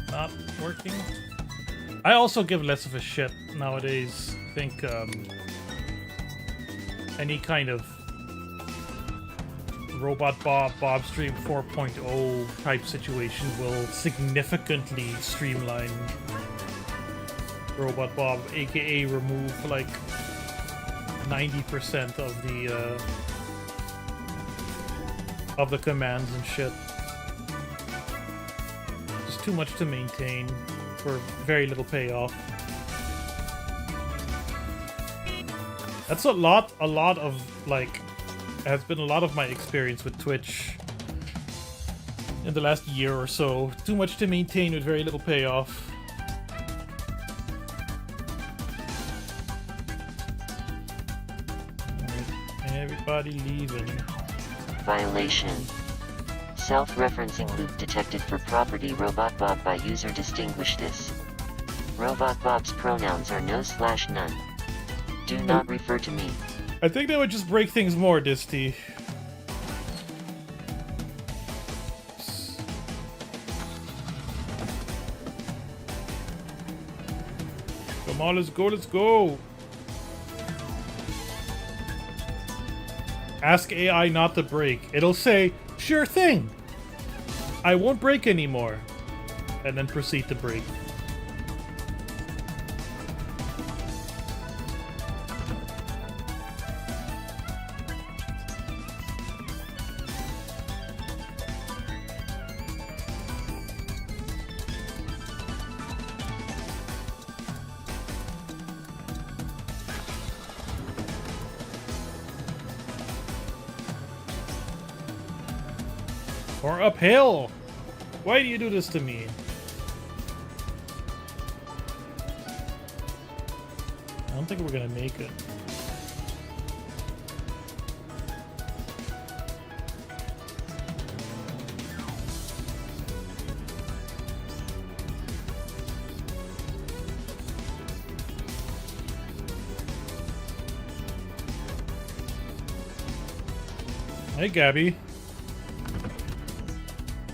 not working. I also give less of a shit nowadays. I think any kind of Robot Bob, BOBSTREAM 4.0 type situation will significantly streamline Robot Bob, aka remove like 90% of the commands and shit. Just too much to maintain for very little payoff. That's a lot of like has been a lot of my experience with Twitch in the last year or so. Too much to maintain with very little payoff. Everybody leaving. Violation. Self-referencing loop detected for property Robot Bob by user. Distinguish this. Robot Bob's pronouns are no/none. Do not refer to me. I think that would just break things more, Disty. Come on, let's go, let's go. Ask AI not to break. It'll say, sure thing. I won't break anymore. And then proceed to break. Or uphill! Why do you do this to me? I don't think we're gonna make it. Hey, Gabby.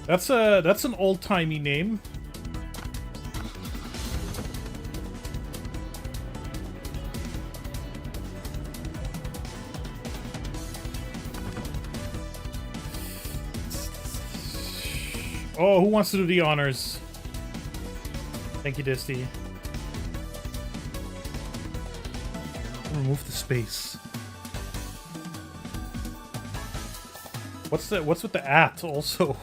That's an old-timey name. Oh, who wants to do the honors? Thank you, Disty. Remove the space. What's with the at also?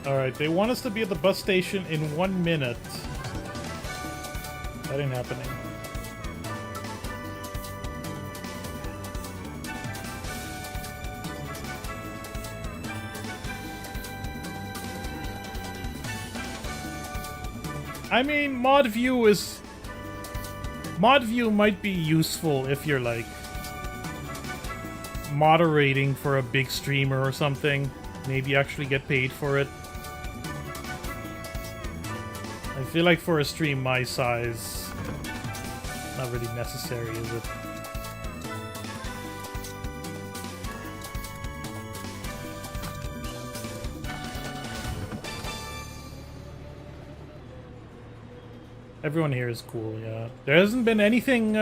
Alright, they want us to be at the bus station in 1 minute. That ain't happening. I mean, mod view might be useful if you're like moderating for a big streamer or something. Maybe actually get paid for it. I feel like for a stream my size, not really necessary, is it? Everyone here is cool, yeah. There hasn't been anything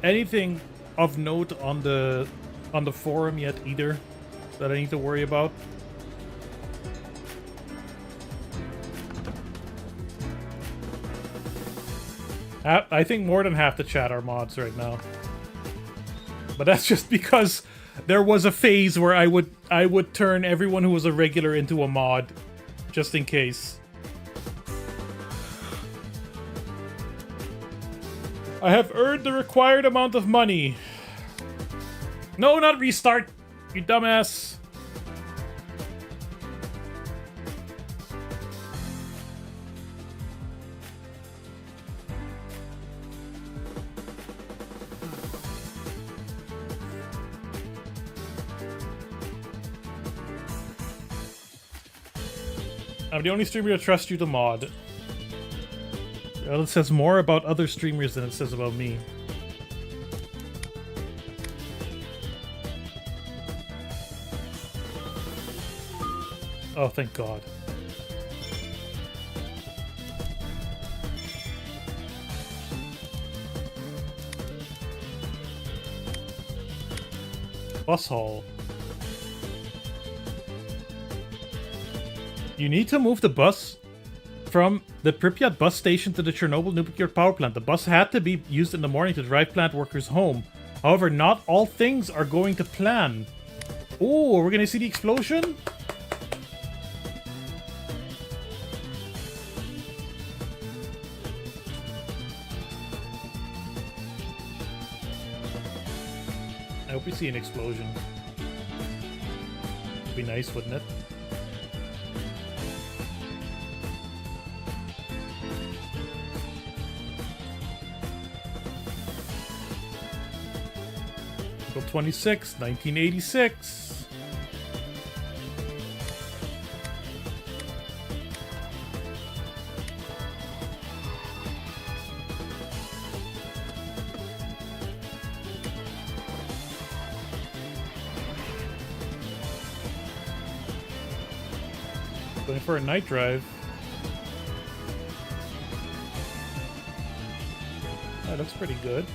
anything of note on the forum yet either that I need to worry about. I think more than half the chat are mods right now. But that's just because there was a phase where I would turn everyone who was a regular into a mod, just in case. I have earned the required amount of money. No, not restart, you dumbass. I'm the only streamer to trust you to mod. Well, it says more about other streamers than it says about me. Oh, thank God. Bus hall. You need to move the bus from the Pripyat bus station to the Chernobyl nuclear power plant. The bus had to be used in the morning to drive plant workers home. However, not all things are going to plan. Oh, we're gonna see the explosion? I hope we see an explosion. Would be nice, wouldn't it? April 26, 1986. Going for a night drive. That looks pretty good.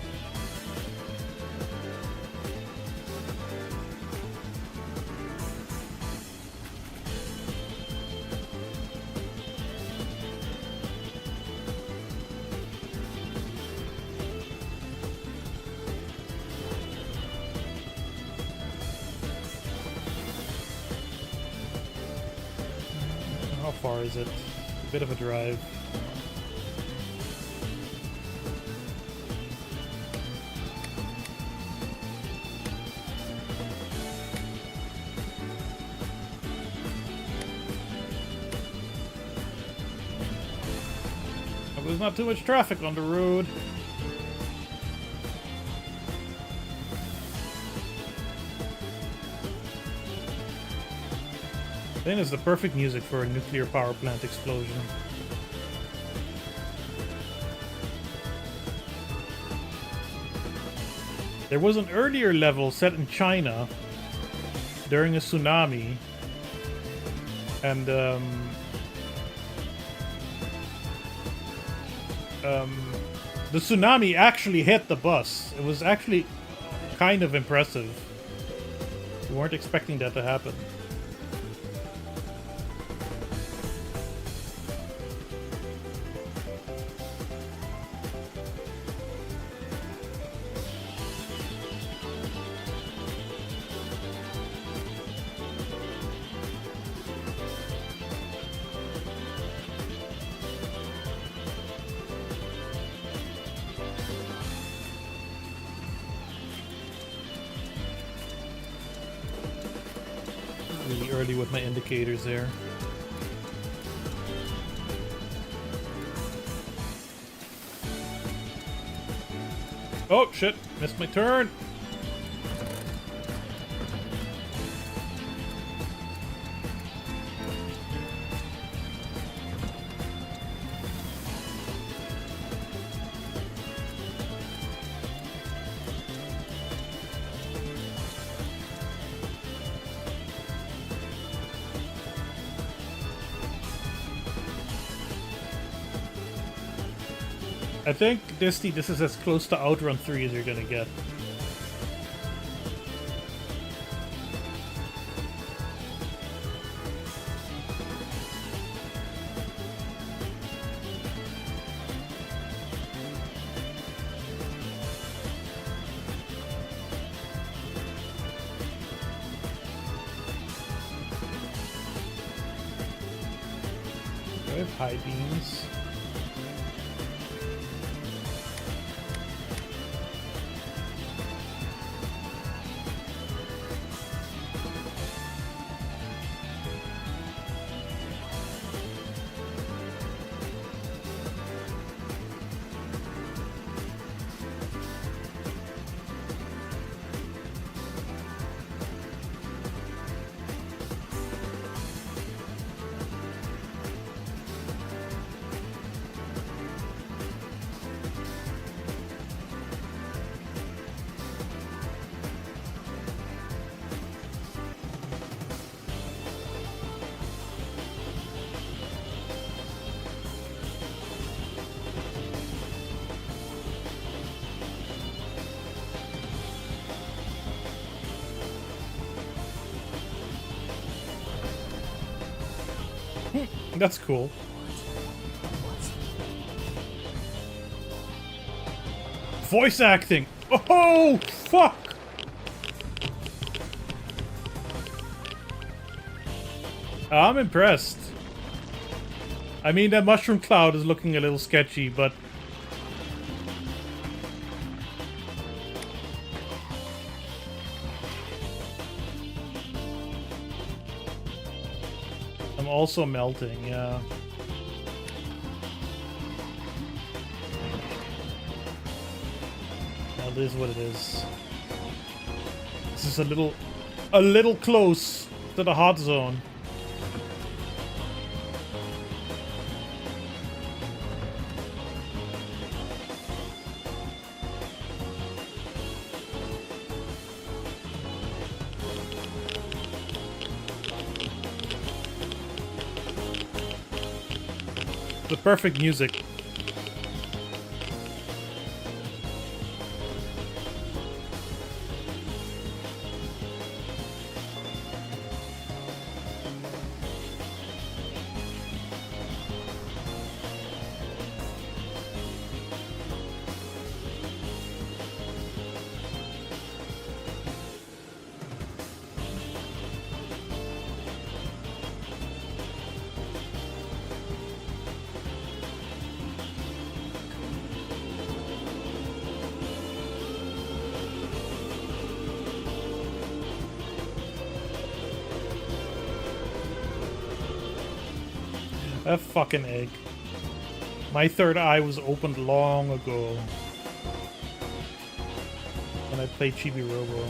How far is it? A bit of a drive. There's not too much traffic on the road. Then it's the perfect music for a nuclear power plant explosion. There was an earlier level set in China during a tsunami, and the tsunami actually hit the bus. It was actually kind of impressive. We weren't expecting that to happen. Really early with my indicators there. Oh shit, missed my turn. I think this is as close to Outrun 3 as you're gonna get. I have high beams. That's cool. Voice acting! Oh, fuck! I'm impressed. I mean, that mushroom cloud is looking a little sketchy, but... I'm also melting, yeah. Well, it is what it is. This is a little close to the hot zone. The perfect music. That fucking egg. My third eye was opened long ago when I played Chibi Robo.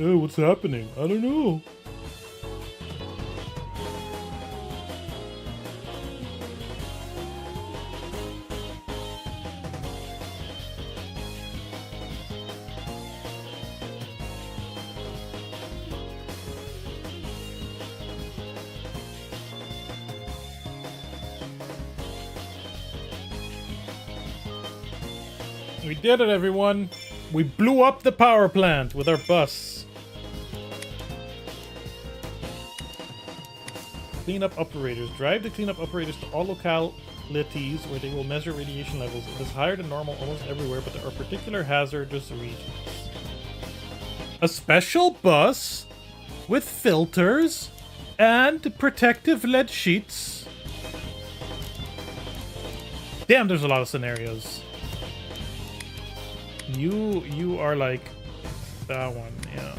Oh, what's happening? I don't know. We did it, everyone. We blew up the power plant with our bus. Cleanup operators. Drive the cleanup operators to all localities where they will measure radiation levels. It is higher than normal almost everywhere, but there are particular hazardous regions. A special bus with filters and protective lead sheets. Damn, there's a lot of scenarios. You are like that one, yeah.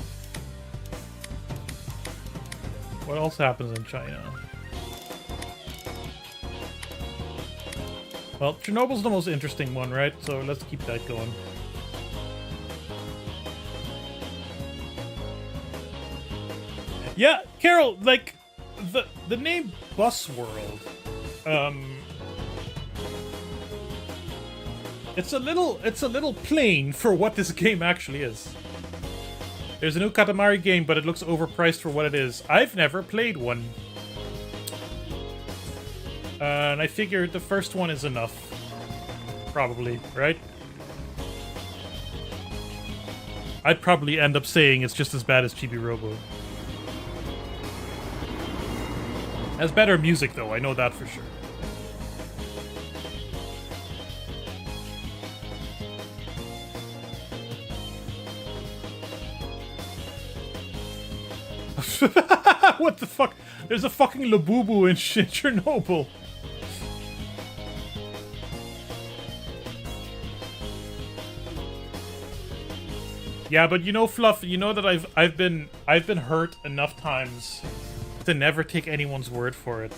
What else happens in China? Well, Chernobyl's the most interesting one, right? So let's keep that going. Yeah, Carol, like the name Bus World, it's a little plain for what this game actually is. There's a new Katamari game, but it looks overpriced for what it is. I've never played one. And I figured the first one is enough. Probably, right? I'd probably end up saying it's just as bad as Chibi Robo. Has better music though, I know that for sure. What the fuck? There's a fucking Labubu in Chernobyl. Yeah, but you know, Fluff, you know that I've been hurt enough times to never take anyone's word for it.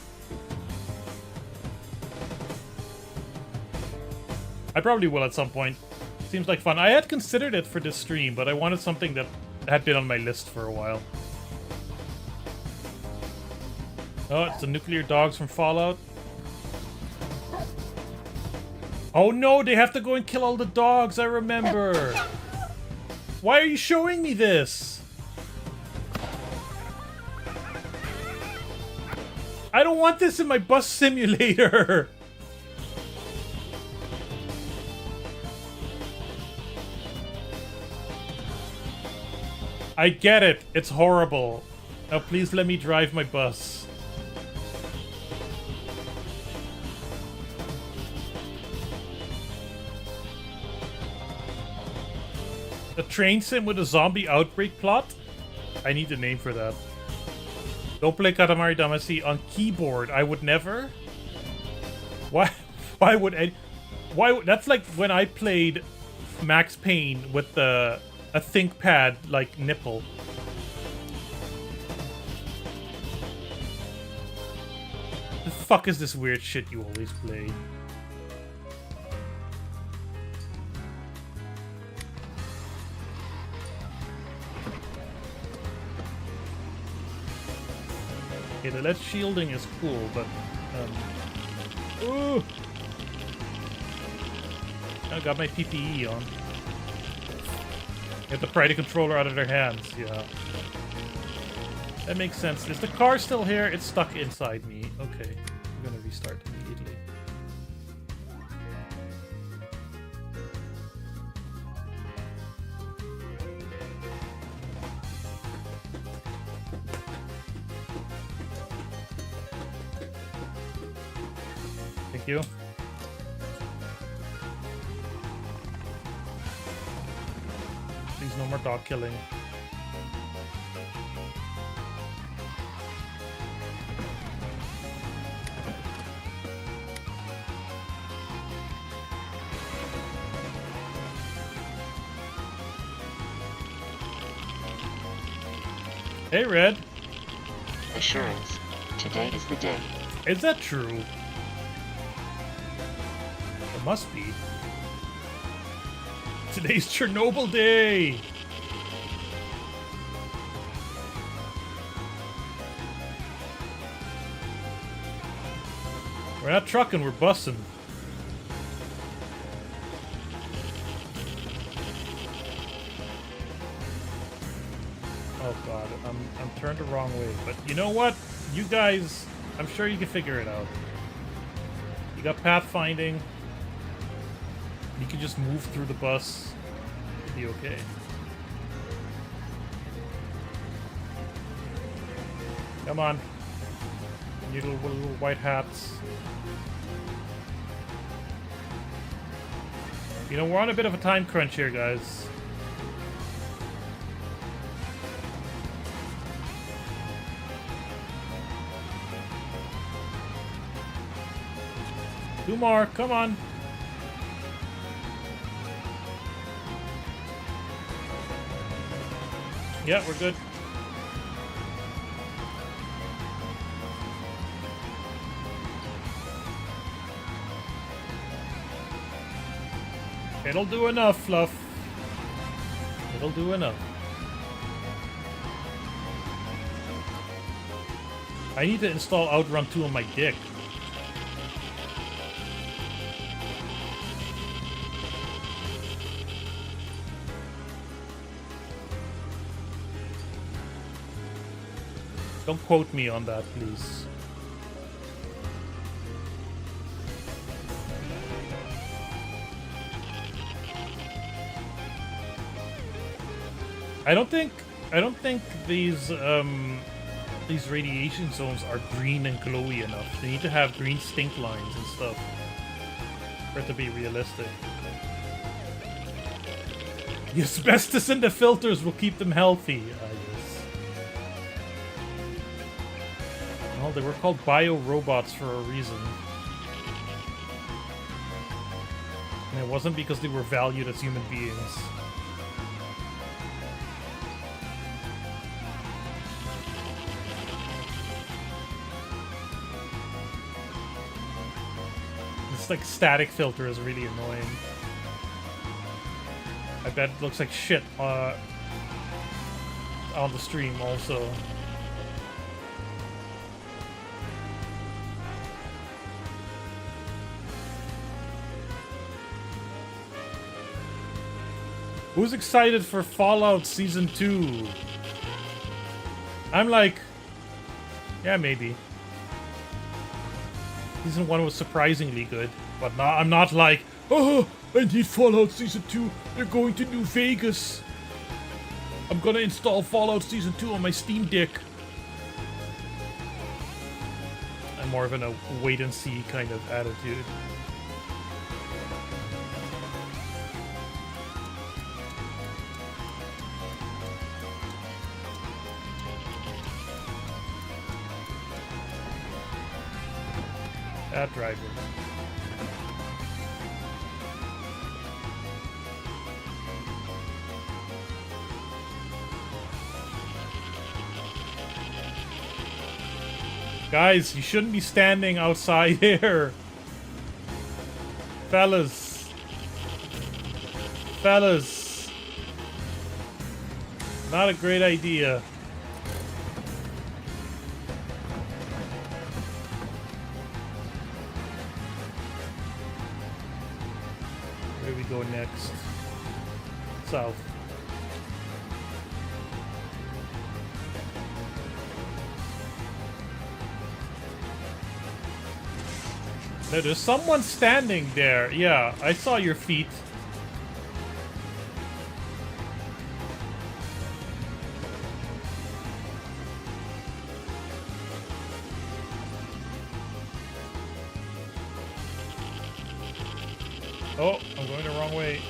I probably will at some point. Seems like fun. I had considered it for this stream, but I wanted something that had been on my list for a while. Oh, it's the nuclear dogs from Fallout. Oh no, they have to go and kill all the dogs, I remember. Why are you showing me this? I don't want this in my bus simulator. I get it. It's horrible. Now please let me drive my bus. A train sim with a zombie outbreak plot? I need a name for that. Don't play Katamari Damacy on keyboard. I would never. Why would any... That's like when I played Max Payne with a ThinkPad like nipple. The fuck is this weird shit you always play? Okay, the lead shielding is cool, but ooh, I got my PPE on. Get the pry the controller out of their hands. Yeah, that makes sense. Is the car still here? It's stuck inside me. Okay, I'm gonna restart immediately. Thank you. Please, no more dog killing. Hey, Red. Assurance. Today is the day. Is that true? It must be. Today's Chernobyl Day! We're not trucking, we're bussing. Oh god, I'm turned the wrong way. But you know what? You guys, I'm sure you can figure it out. You got pathfinding. You can just move through the bus. It'll be okay. Come on. You little white hats. You know, we're on a bit of a time crunch here, guys. Two more, come on. Yeah, we're good. It'll do enough, Fluff. It'll do enough. I need to install Outrun 2 on my dick. Don't quote me on that, please. I don't think these radiation zones are green and glowy enough. They need to have green stink lines and stuff for it to be realistic. The asbestos in the filters will keep them healthy. Yes. Well, they were called bio-robots for a reason. And it wasn't because they were valued as human beings. This like static filter is really annoying. I bet it looks like shit on the stream also. Who's excited for Fallout Season 2? I'm like, yeah, maybe. Season 1 was surprisingly good, but I'm not like, oh, I need Fallout Season 2. They're going to New Vegas. I'm gonna install Fallout Season 2 on my Steam Deck. I'm more of a wait and see kind of attitude. That driver. Guys, you shouldn't be standing outside here. Fellas. Fellas. Not a great idea. Where do we go next? South. There's someone standing there. Yeah, I saw your feet. Oh, I'm going the wrong way.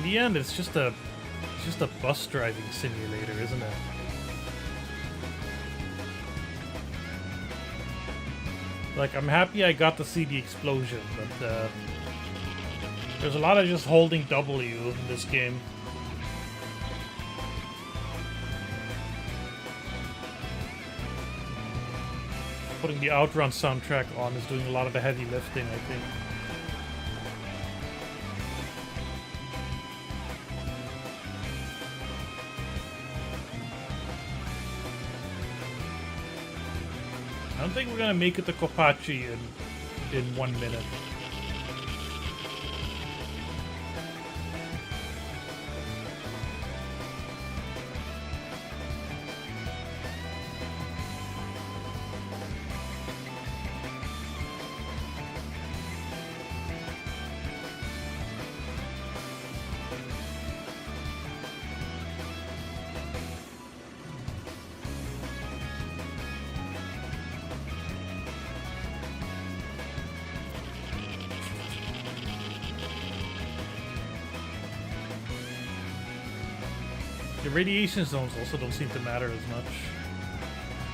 In the end, it's just a bus driving simulator, isn't it? Like, I'm happy I got to see the explosion, but there's a lot of just holding W in this game. Putting the Outrun soundtrack on is doing a lot of the heavy lifting, I think. I don't think we're gonna make it to Kopachi in 1 minute. The radiation zones also don't seem to matter as much.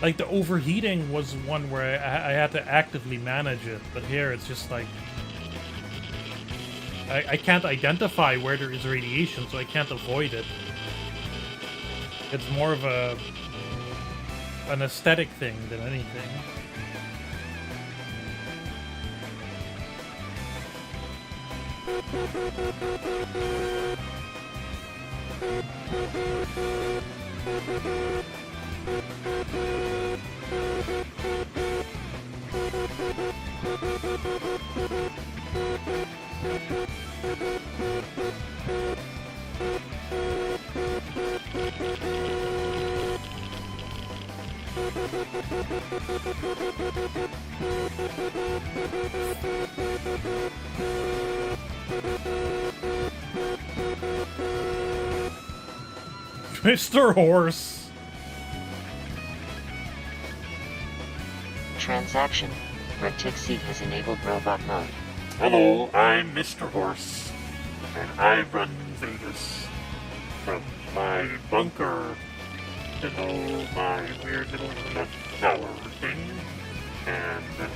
Like, the overheating was one where I had to actively manage it, but here it's just like... I can't identify where there is radiation, so I can't avoid it. It's more of an aesthetic thing than anything. Mr. Horse. Transaction. Rectixseed has enabled robot mode. Hello, I'm Mr. Horse, and I run Vegas from my bunker below my weird little nut tower thing, and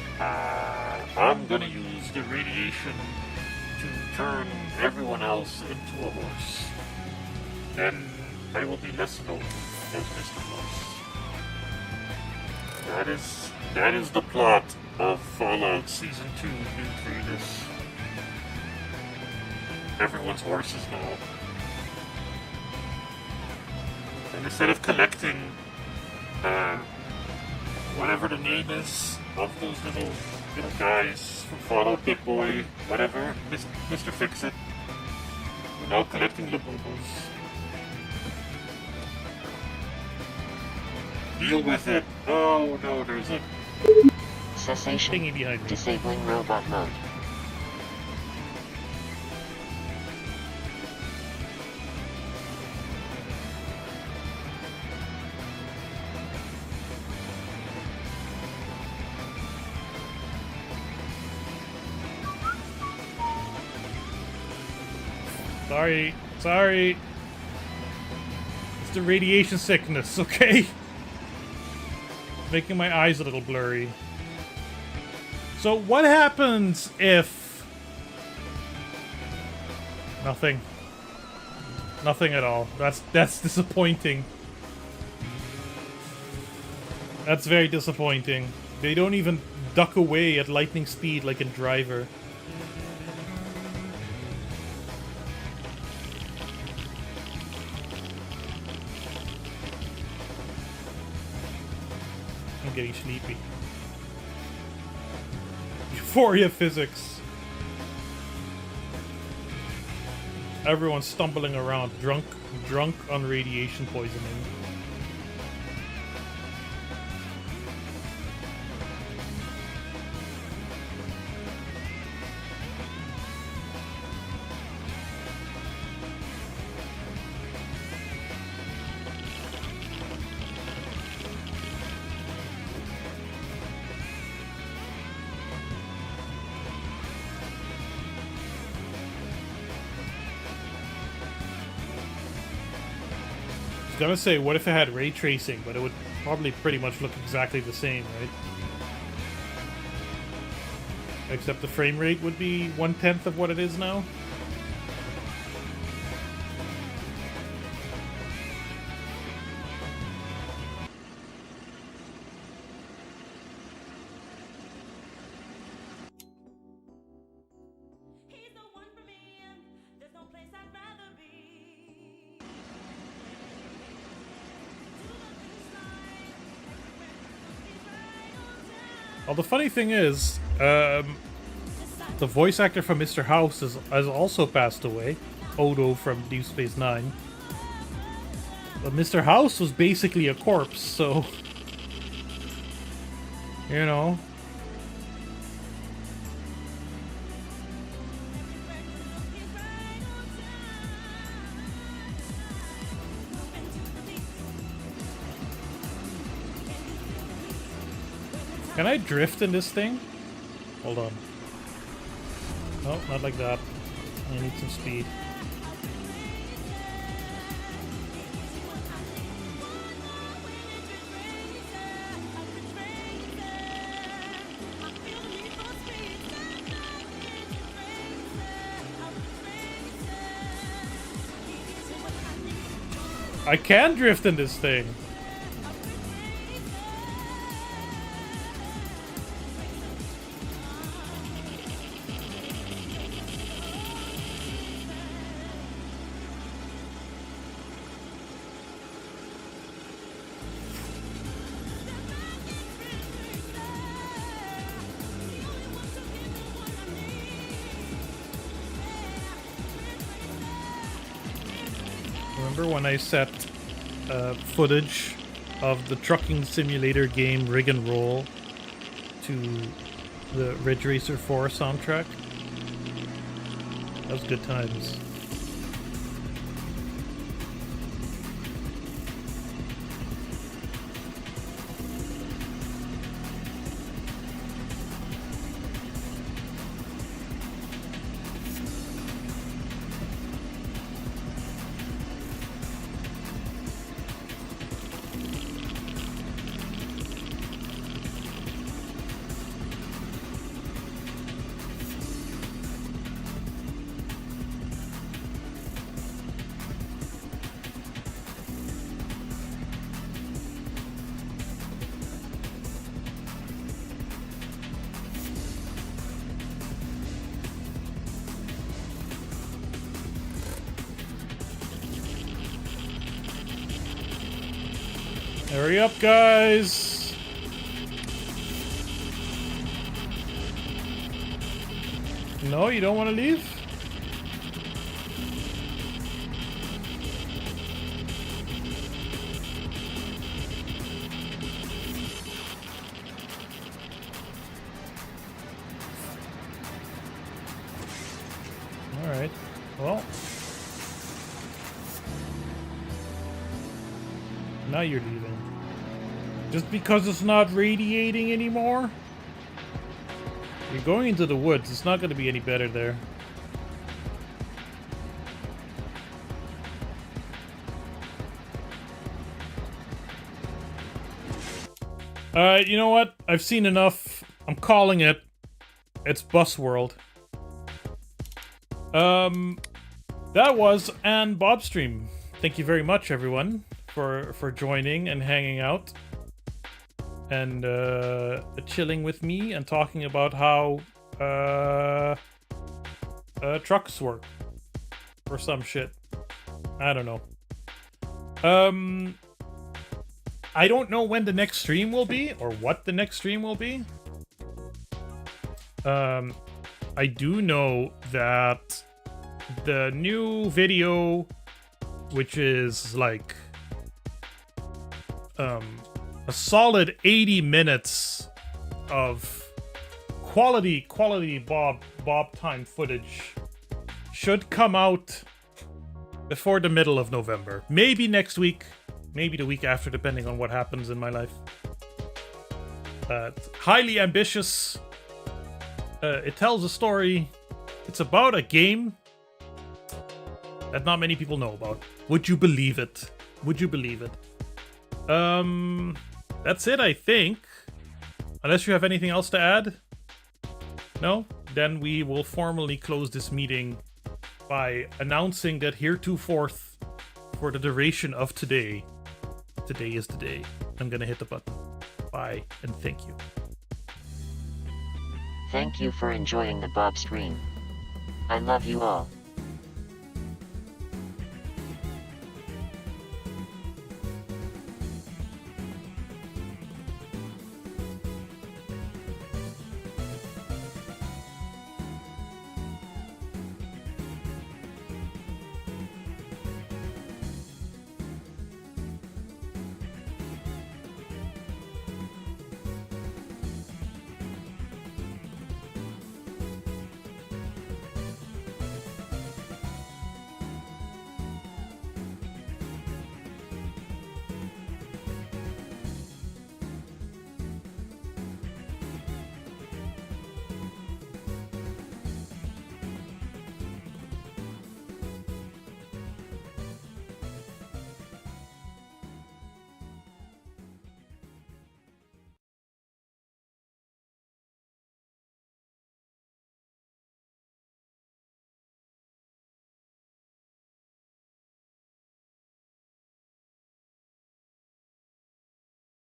I'm gonna use the radiation to turn everyone else into a horse. Then I will be less known as Mr. Horse. That is the plot of Fallout Season 2 New Vegas. Everyone's horses now. And instead of collecting whatever the name is of those little guys from Fallout, Big Boy, whatever, Mr. Fix-It, we're now collecting the bubbles. Deal with it. Oh no, there's a Cessation. Thingy behind me. Disabling robot mode. Sorry. It's the radiation sickness, okay? Making my eyes a little blurry. So what happens if... Nothing. Nothing at all. That's disappointing. That's very disappointing. They don't even duck away at lightning speed like in Driver. I'm getting sleepy. Euphoria physics. Everyone's stumbling around, drunk on radiation poisoning. was gonna say, what if it had ray tracing, but it would probably pretty much look exactly the same, right? Except the frame rate would be 1/10 of what it is now. He's the one for me, and there's no place I'd rather be. Well, the funny thing is, the voice actor from Mr. House has also passed away. Odo from Deep Space Nine. But Mr. House was basically a corpse, so... You know... Can I drift in this thing? Hold on. No, not like that. I need some speed. I can drift in this thing. Remember when I set footage of the trucking simulator game Rig and Roll to the Ridge Racer 4 soundtrack? That was good times. Hurry up, guys! No, you don't want to leave? Alright, well... Now you're leaving. Just because it's not radiating anymore? You're going into the woods. It's not going to be any better there. You know what? I've seen enough. I'm calling it. It's Bus World. That was an BOBSTREAM. Thank you very much, everyone, for joining and hanging out. And chilling with me and talking about how trucks work or some shit. I don't know. I don't know when the next stream will be or what the next stream will be. I do know that the new video, which is like a solid 80 minutes of quality Bob time footage, should come out before the middle of November. Maybe next week, maybe the week after, depending on what happens in my life. Highly ambitious. It tells a story. It's about a game that not many people know about. Would you believe it? Would you believe it? That's it, I think. Unless you have anything else to add? No? Then we will formally close this meeting by announcing that heretofore, for the duration of today, today is the day. I'm gonna hit the button. Bye, and thank you. Thank you for enjoying the BOBSTREAM. I love you all.